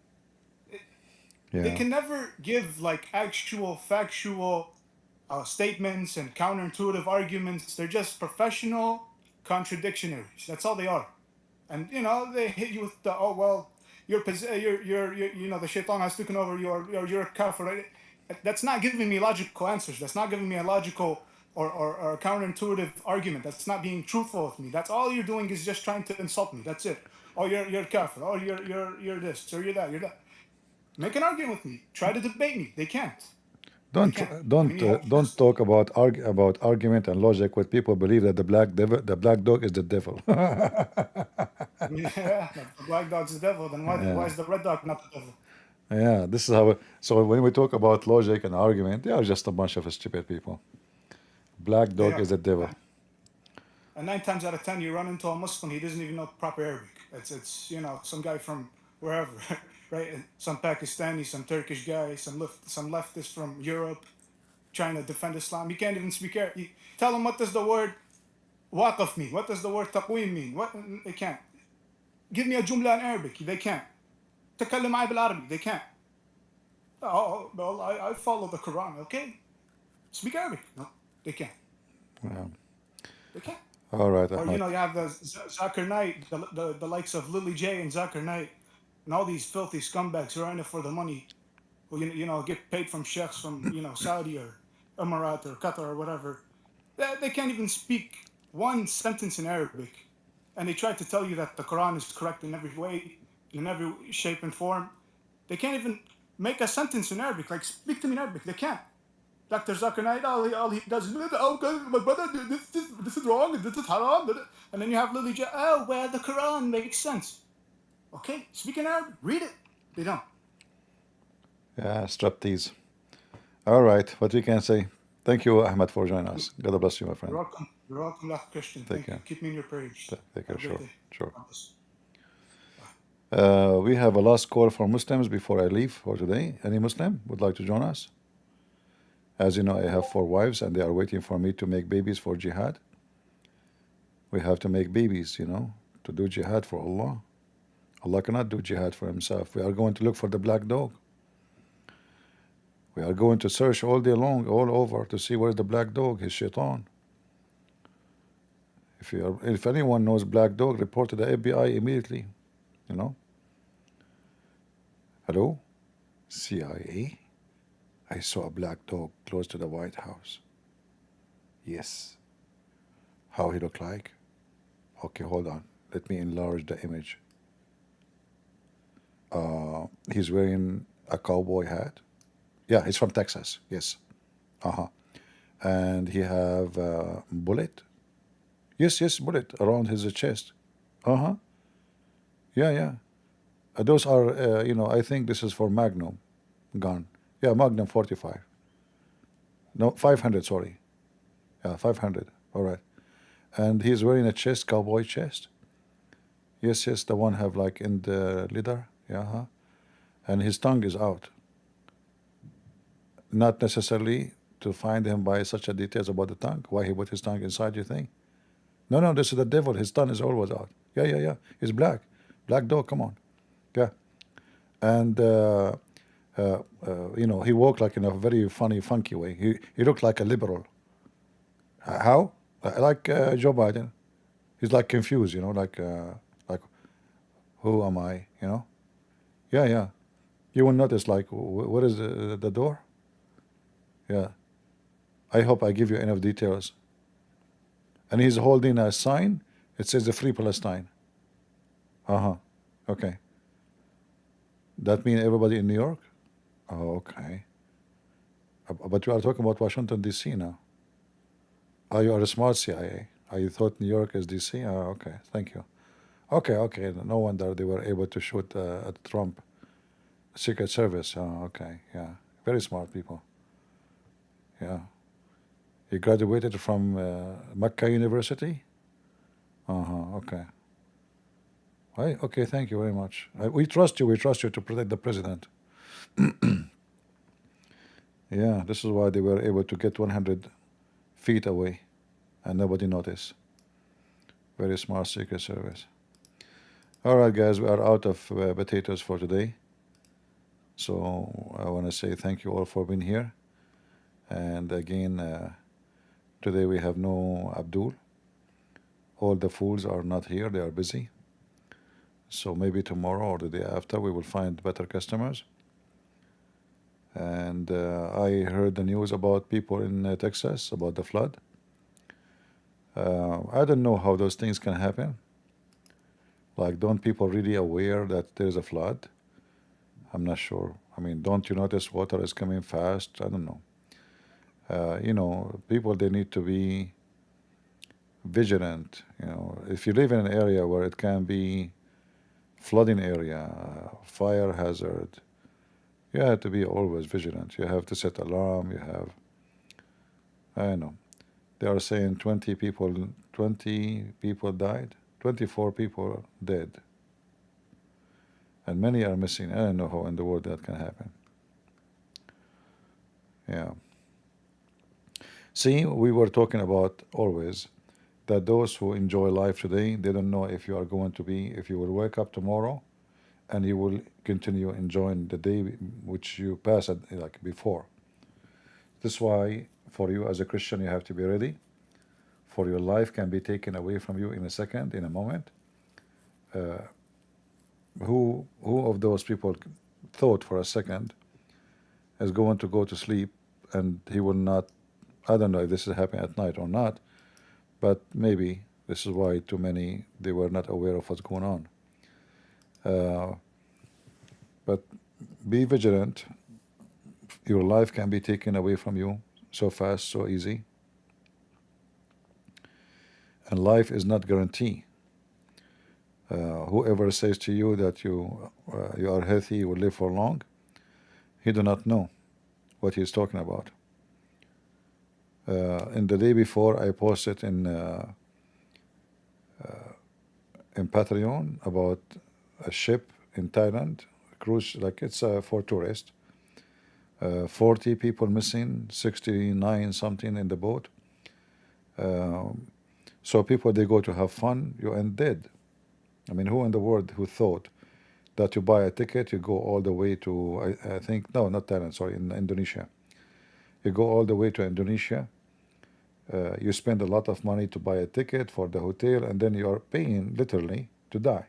Speaker 7: They
Speaker 2: Yeah.
Speaker 7: can never give like actual factual statements and counterintuitive arguments. They're just professional contradictionaries. That's all they are. And they hit you with the you're the shaitan has taken over you, or you're a kafir. Right? That's not giving me logical answers. That's not giving me a logical or counterintuitive argument. That's not being truthful with me. That's all you're doing is just trying to insult me. That's it. Oh, you're kafir. Oh, you're this or you're that. You're that. Make an argument with me. Try to debate me. They can't.
Speaker 2: Don't talk about argument and logic with people believe that the black dog is the devil.
Speaker 7: Yeah, the black dog's the devil. Then why is the red dog not the devil?
Speaker 2: Yeah, this is how. So when we talk about logic and argument, they are just a bunch of stupid people. Black dog is the devil.
Speaker 7: And 9 times out of 10, you run into a Muslim, he doesn't even know proper Arabic. It's some guy from wherever, right? Some Pakistani, some Turkish guy, some leftist from Europe, trying to defend Islam. He can't even speak Arabic. You tell him, what does the word waqaf mean? What does the word taqweem mean? They can't. Give me a jumla in Arabic. They can't. تكلم معي بالعربي. They can't. Oh, well, I follow the Quran. Okay. Speak Arabic. No, they can't.
Speaker 2: Yeah.
Speaker 7: They can't.
Speaker 2: All right.
Speaker 7: Or you have the Zakir Knight, the likes of Lily J and Zakir Knight, and all these filthy scumbags who are in it for the money, who get paid from sheikhs from Saudi or Emirat or Qatar or whatever. They can't even speak one sentence in Arabic, and they try to tell you that the Quran is correct in every way, in every shape and form. They can't even make a sentence in Arabic. Like, speak to me in Arabic. They can't. Dr. Zakir Naik, all he does is, oh, my brother, this is wrong, this is haram. And then you have Lily J, oh, well, the Quran makes sense. Okay, speak in Arabic, read it. They don't.
Speaker 2: Yeah, striptease. All right, what we can say. Thank you, Ahmed, for joining us. God bless you, my friend.
Speaker 7: You're welcome, Lach Christian. Thank you. Keep me in your prayers.
Speaker 2: Take care, sure.
Speaker 7: God bless.
Speaker 2: We have a last call for Muslims before I leave for today. Any Muslim would like to join us? As you know, I have 4 wives and they are waiting for me to make babies for jihad. We have to make babies, to do jihad for Allah. Allah cannot do jihad for himself. We are going to look for the black dog. We are going to search all day long, all over, to see where's the black dog, his shaitan. If anyone knows black dog, report to the FBI immediately. Hello? CIA? I saw a black dog close to the White House. Yes. How he look like? Okay, hold on. Let me enlarge the image. He's wearing a cowboy hat. Yeah, he's from Texas. Yes. And he have a bullet. Yes, bullet around his chest. Yeah. Those are, I think this is for Magnum gun. Yeah, Magnum 45. No, 500, sorry. Yeah, 500. All right. And he's wearing a cowboy chest. Yes, the one have like in the leather. Yeah, And his tongue is out. Not necessarily to find him by such a details about the tongue. Why he put his tongue inside, you think? No, this is the devil. His tongue is always out. Yeah. He's black. Black dog, come on. Yeah. And, he walked like in a very funny, funky way. He looked like a liberal. How? Like Joe Biden. He's like confused, like who am I? Yeah, yeah. You will notice like what is the door? Yeah. I hope I give you enough details. And he's holding a sign. It says the Free Palestine. Uh-huh. Okay. That means everybody in New York? Oh, okay. But we are talking about Washington, D.C. now. Oh, you are a smart CIA. I thought New York is D.C.? Oh, okay. Thank you. Okay, okay. No wonder they were able to shoot at Trump. Secret Service. Oh, okay. Yeah. Very smart people. Yeah. He graduated from Mecca University? Uh-huh. Okay. Okay, thank you very much. We trust you. We trust you to protect the president. Yeah, this is why they were able to get 100 feet away and nobody noticed. Very smart Secret Service. All right, guys, we are out of potatoes for today. So I want to say thank you all for being here. And again, today we have no Abdul. All the fools are not here. They are busy. So maybe tomorrow or the day after we will find better customers. And I heard the news about people in Texas, about the flood. I don't know how those things can happen. Like, don't people really aware that there's a flood? I'm not sure. I mean, don't you notice water is coming fast? I don't know. People, they need to be vigilant. If you live in an area where it can be flooding area, fire hazard, you have to be always vigilant. You have to set alarm. I know. They are saying 20 people died, 24 people dead. And many are missing. I don't know how in the world that can happen. Yeah. See, we were talking about always that those who enjoy life today, they don't know if you will wake up tomorrow and you will continue enjoying the day which you passed like before. This is why for you as a Christian, you have to be ready. For your life can be taken away from you in a second, in a moment. Who of those people thought for a second is going to go to sleep and he will not, I don't know if this is happening at night or not, but maybe this is why too many, they were not aware of what's going on. But be vigilant. Your life can be taken away from you so fast, so easy. And life is not guaranteed. Whoever says to you that you are healthy, you will live for long, he do not know what he is talking about. In the day before, I posted in Patreon about a ship in Thailand, cruise, like it's for tourists. 40 people missing, 69 something in the boat. So people, they go to have fun, you end dead. I mean, who in the world who thought that you buy a ticket, you go all the way to, I think, no, not Thailand, sorry, in Indonesia. You go all the way to Indonesia, you spend a lot of money to buy a ticket for the hotel, and then you are paying literally to die.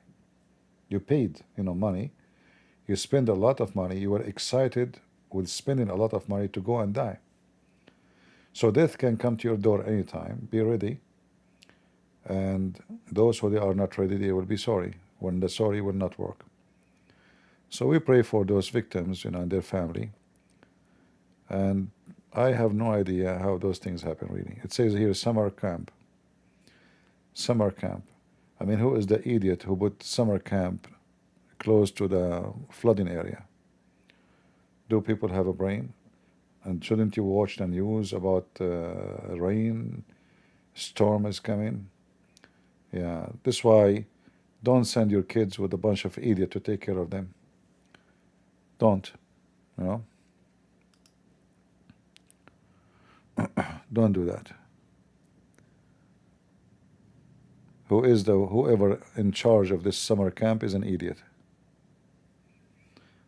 Speaker 2: You paid, money. You spend a lot of money. You were excited with spending a lot of money to go and die. So death can come to your door anytime. Be ready. And those who they are not ready, they will be sorry when the sorry will not work. So we pray for those victims, and their family. And I have no idea how those things happen, really. It says here summer camp. Summer camp. I mean, who is the idiot who put summer camp close to the flooding area? Do people have a brain? And shouldn't you watch the news about rain, storm is coming? Yeah, this is why don't send your kids with a bunch of idiots to take care of them. Don't, don't do that. Whoever in charge of this summer camp is an idiot.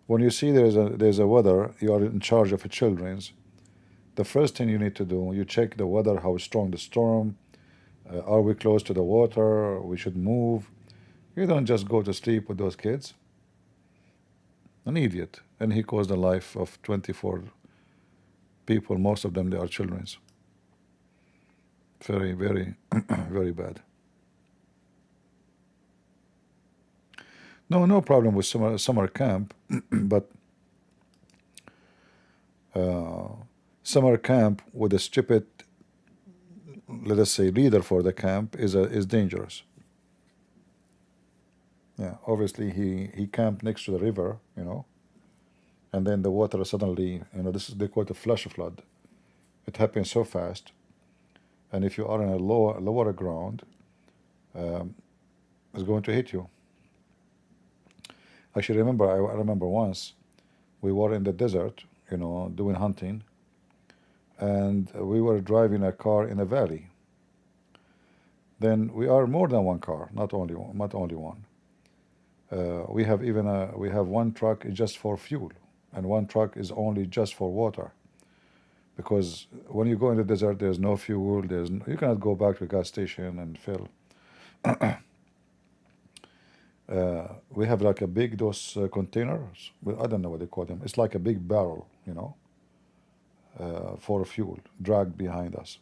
Speaker 2: When you see there's a weather, you are in charge of children's. the first thing you need to do, you check the weather, how strong the storm, are we close to the water, we should move. You don't just go to sleep with those kids. An idiot. And he caused the life of 24 people, most of them they are children. Very, very, very bad. No problem with summer camp, but summer camp with a stupid, let us say, leader for the camp is dangerous. Yeah, obviously he camped next to the river, you know, and then the water suddenly, you know, they call it a flash flood. It happens so fast, and if you are in a lower ground, it's going to hit you. Actually, I remember once we were in the desert, you know, doing hunting, and we were driving a car in a valley. Then we are more than one car, not only one. We have one truck just for fuel, and one truck is only just for water. Because when you go in the desert, there's no fuel. You cannot go back to a gas station and fill. We have like a big those containers. Well, I don't know what they call them. It's like a big barrel, you know, for fuel dragged behind us.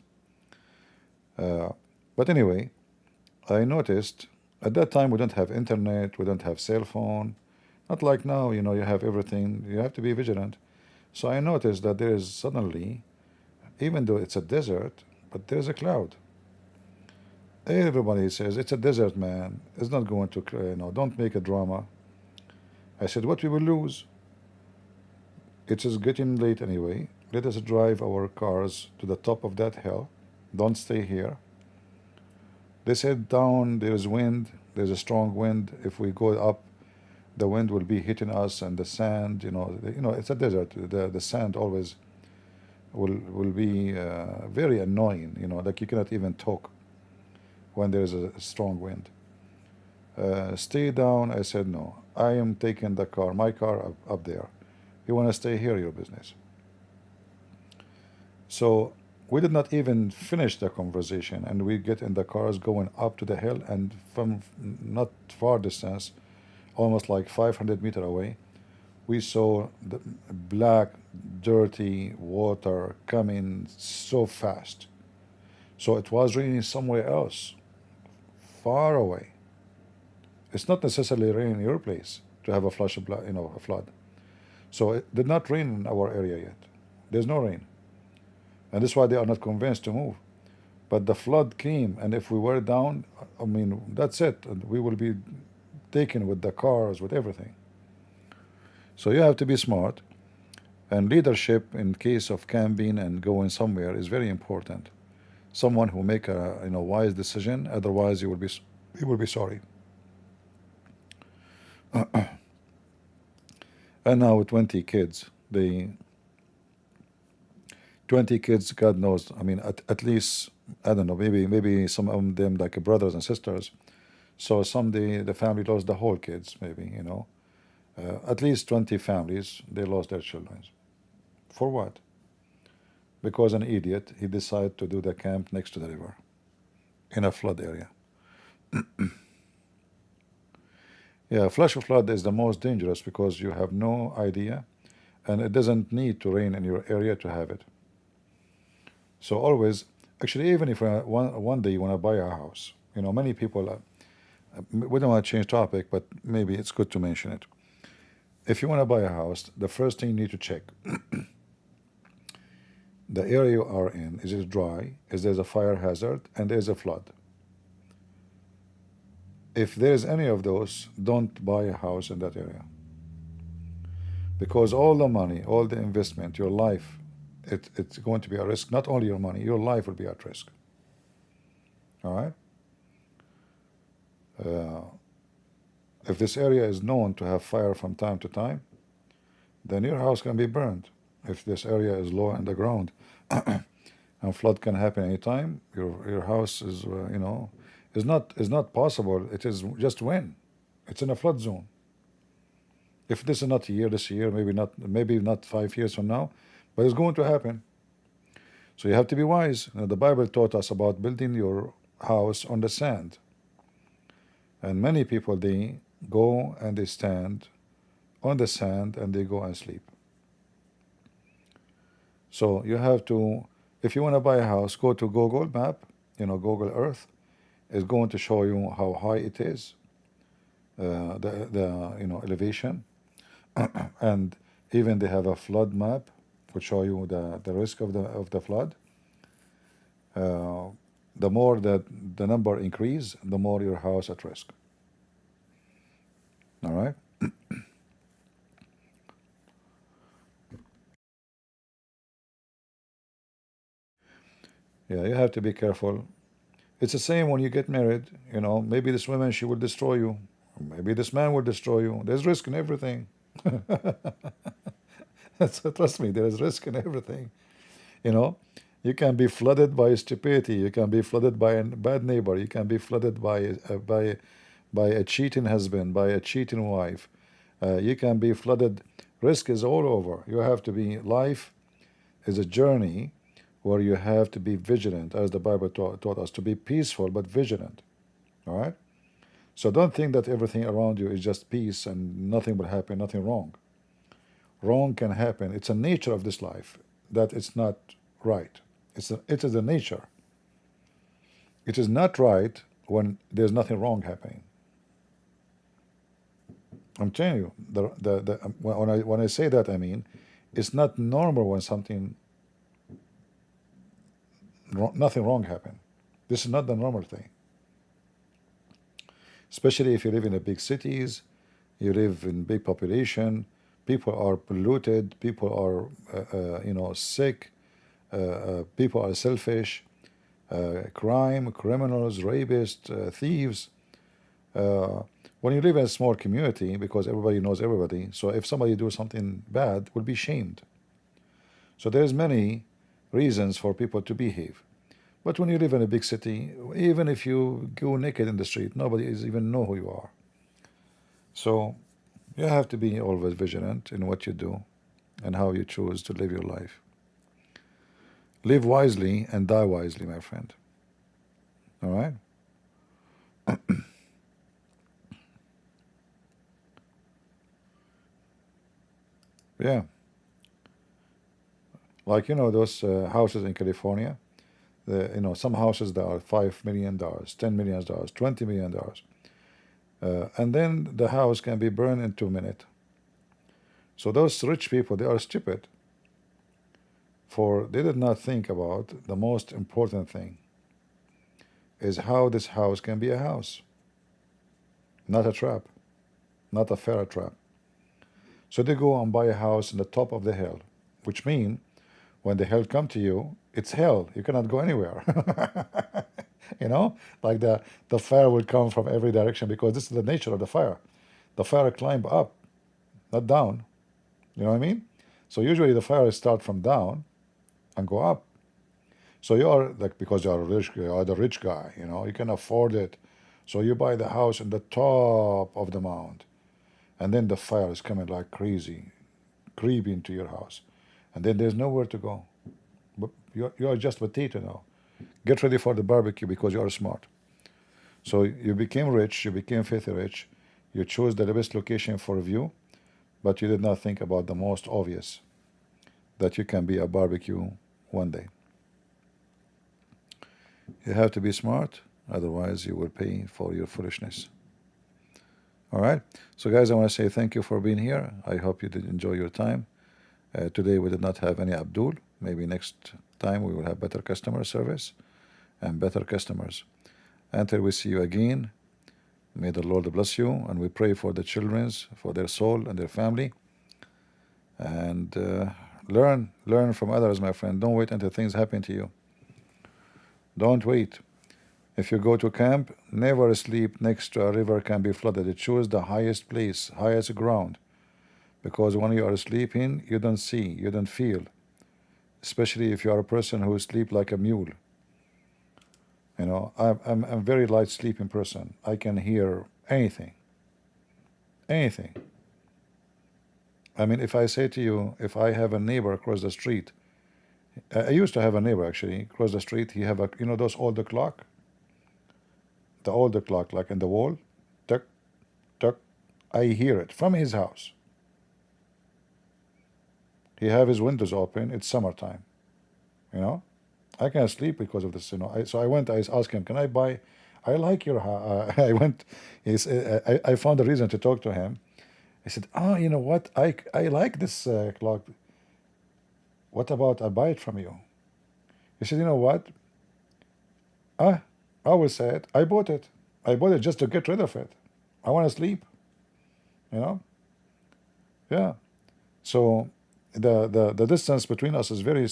Speaker 2: But anyway, I noticed at that time we don't have internet, we don't have cell phone, not like now. You know, you have everything. You have to be vigilant. So I noticed that there is suddenly, even though it's a desert, but there's a cloud. Everybody says, it's a desert, man. It's not going to, you know, don't make a drama. I said, what we will lose? It is getting late anyway. Let us drive our cars to the top of that hill. Don't stay here. They said down, there's wind. There's a strong wind. If we go up, the wind will be hitting us, and the sand, you know, it's a desert. The sand always will be very annoying, you know, like you cannot even talk when there is a strong wind. Stay down. I said, no, I am taking the car, my car up there. You want to stay here, your business. So we did not even finish the conversation, and we get in the cars going up to the hill, and from not far distance, almost like 500 meters away, we saw the black, dirty water coming so fast. So it was raining somewhere else, far away. It's not necessarily raining in your place to have a flash of, you know, a flood. So it did not rain in our area yet. There's no rain, and that's why they are not convinced to move. But the flood came, and if we were down, I mean, that's it. And we will be taken with the cars, with everything. So you have to be smart, and leadership in case of camping and going somewhere is very important. Someone who make a, you know, wise decision. Otherwise, you will be sorry. And now 20 kids, 20 kids, God knows. I mean, at least, I don't know, maybe some of them like brothers and sisters. So someday the family lost the whole kids, maybe, you know. At least 20 families, they lost their children. For what? Because an idiot, he decided to do the camp next to the river in a flood area. Yeah, flash flood is the most dangerous because you have no idea, and it doesn't need to rain in your area to have it. So always, actually, even if one day you want to buy a house, you know, many people, we don't want to change topic, but maybe it's good to mention it. If you want to buy a house, the first thing you need to check the area you are in. Is it dry? Is there a fire hazard? And there's a flood. If there's any of those, don't buy a house in that area. Because all the money, all the investment, your life, it's going to be a risk. Not only your money, your life will be at risk. All right? If this area is known to have fire from time to time, then your house can be burned. If this area is low in the ground and flood can happen anytime, your house is, you know, is not possible. It is just when it's in a flood zone. If this is not this year, maybe not 5 years from now, but it's going to happen. So you have to be wise. The Bible taught us about building your house on the sand. And many people, they go and they stand on the sand and they go and sleep. So you have to, if you want to buy a house, go to Google Map, Google Earth is going to show you how high it is, the elevation, and even they have a flood map which show you the risk of the flood. The more that the number increase, the more your house at risk. All right. Yeah, you have to be careful. It's the same when you get married. Maybe this woman, she will destroy you. Maybe this man will destroy you. There's risk in everything. So trust me, there is risk in everything. You can be flooded by stupidity. You can be flooded by a bad neighbor. You can be flooded by a cheating husband, by a cheating wife. You can be flooded. Risk is all over. You have to be. Life is a journey where you have to be vigilant, as the Bible taught us, to be peaceful but vigilant. All right? So don't think that everything around you is just peace and nothing will happen, nothing wrong. Wrong can happen. It's a nature of this life that it's not right. It is the nature. It is not right when there's nothing wrong happening. I'm telling you, when I say that, I mean, it's not normal when nothing wrong happened. This is not the normal thing. Especially if you live in the big cities, you live in big population, people are polluted, people are sick, people are selfish, crime, criminals, rapists, thieves. When you live in a small community, because everybody knows everybody, so if somebody do something bad, will be shamed. So there's many reasons for people to behave. But when you live in a big city, even if you go naked in the street, nobody is even know who you are. So you have to be always vigilant in what you do and how you choose to live your life. Live wisely and die wisely, my friend. All right? Yeah. Like, those houses in California, some houses that are $5 million, $10 million, $20 million. And then the house can be burned in 2 minutes. So those rich people, they are stupid. For they did not think about the most important thing is how this house can be a house. Not a trap. Not a fair trap. So they go and buy a house in the top of the hill, which means when the hell come to you, it's hell. You cannot go anywhere. Like the fire will come from every direction because this is the nature of the fire. The fire climb up, not down. You know what I mean? So usually the fire start from down and go up. So you are like, because you are the rich guy, you can afford it. So you buy the house in the top of the mound. And then the fire is coming like crazy, creeping into your house. And then there's nowhere to go. But you are just potato now. Get ready for the barbecue because you are smart. So you became rich, you became filthy rich. You chose the best location for view, but you did not think about the most obvious, that you can be a barbecue one day. You have to be smart, otherwise you will pay for your foolishness. All right. So guys, I want to say thank you for being here. I hope you did enjoy your time. Today we did not have any Abdul. Maybe next time we will have better customer service and better customers. Until we see you again, may the Lord bless you, and we pray for the children, for their soul and their family. And learn from others, my friend. Don't wait until things happen to you. Don't wait. If you go to camp, never sleep next to a river can be flooded. Choose the highest place, highest ground. Because when you are sleeping, you don't see, you don't feel. Especially if you are a person who sleeps like a mule. I'm a very light sleeping person. I can hear anything. Anything. I mean, if I say to you, if I have a neighbor across the street, I used to have a neighbor actually across the street. He have a, you know, those older clock, the older clock like in the wall, tuck, tuck. I hear it from his house. He have his windows open. It's summertime, you know. I can't sleep because of this, you know. So I went. I asked him, "Can I buy? I like your house." I went. I found a reason to talk to him. I said, "Oh, you know what? I like this clock. What about I buy it from you?" He said, "You know what? I will say it. I bought it. I bought it just to get rid of it. I want to sleep. You know? Yeah. So the distance between us is very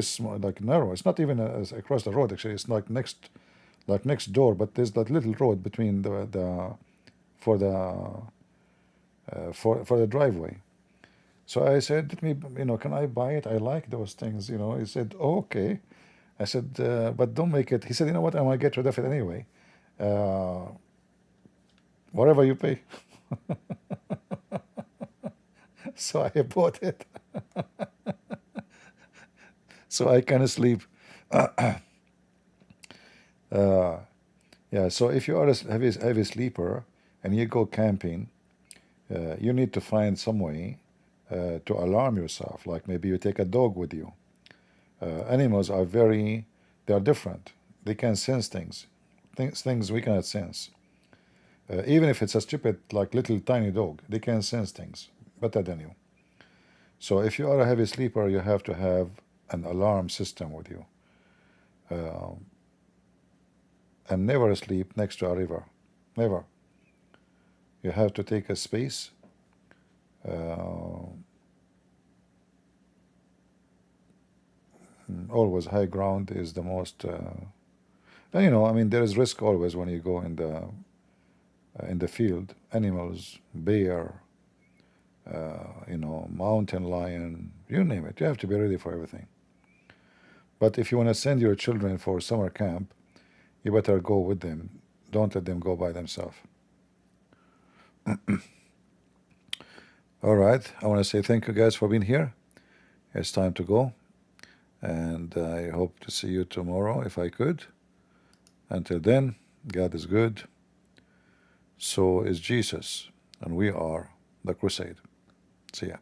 Speaker 2: small, like narrow. It's not even across the road. Actually, it's like next door. But there's that little road between for the driveway. So I said, "Let me, you know, can I buy it? I like those things, you know." He said, "Oh, okay." I said, "But don't make it." He said, "You know what? I want to get rid of it anyway. Whatever you pay." So I bought it, so I can sleep. Yeah. So if you are a heavy sleeper and you go camping, you need to find some way to alarm yourself. Like maybe you take a dog with you. Animals are they are different. They can sense things we cannot sense. Even if it's a stupid, like little tiny dog, they can sense things better than you. So if you are a heavy sleeper, you have to have an alarm system with you. And never sleep next to a river. Never. You have to take a space. Always high ground is the most. And you know, I mean, there is risk always when you go in the field. Animals, bear, you know, mountain lion, you name it. You have to be ready for everything. But if you want to send your children for summer camp, you better go with them. Don't let them go by themselves. All right. I want to say thank you guys for being here. It's time to go. And I hope to see you tomorrow if I could. Until then, God is good. So is Jesus. And we are the crusade. See ya.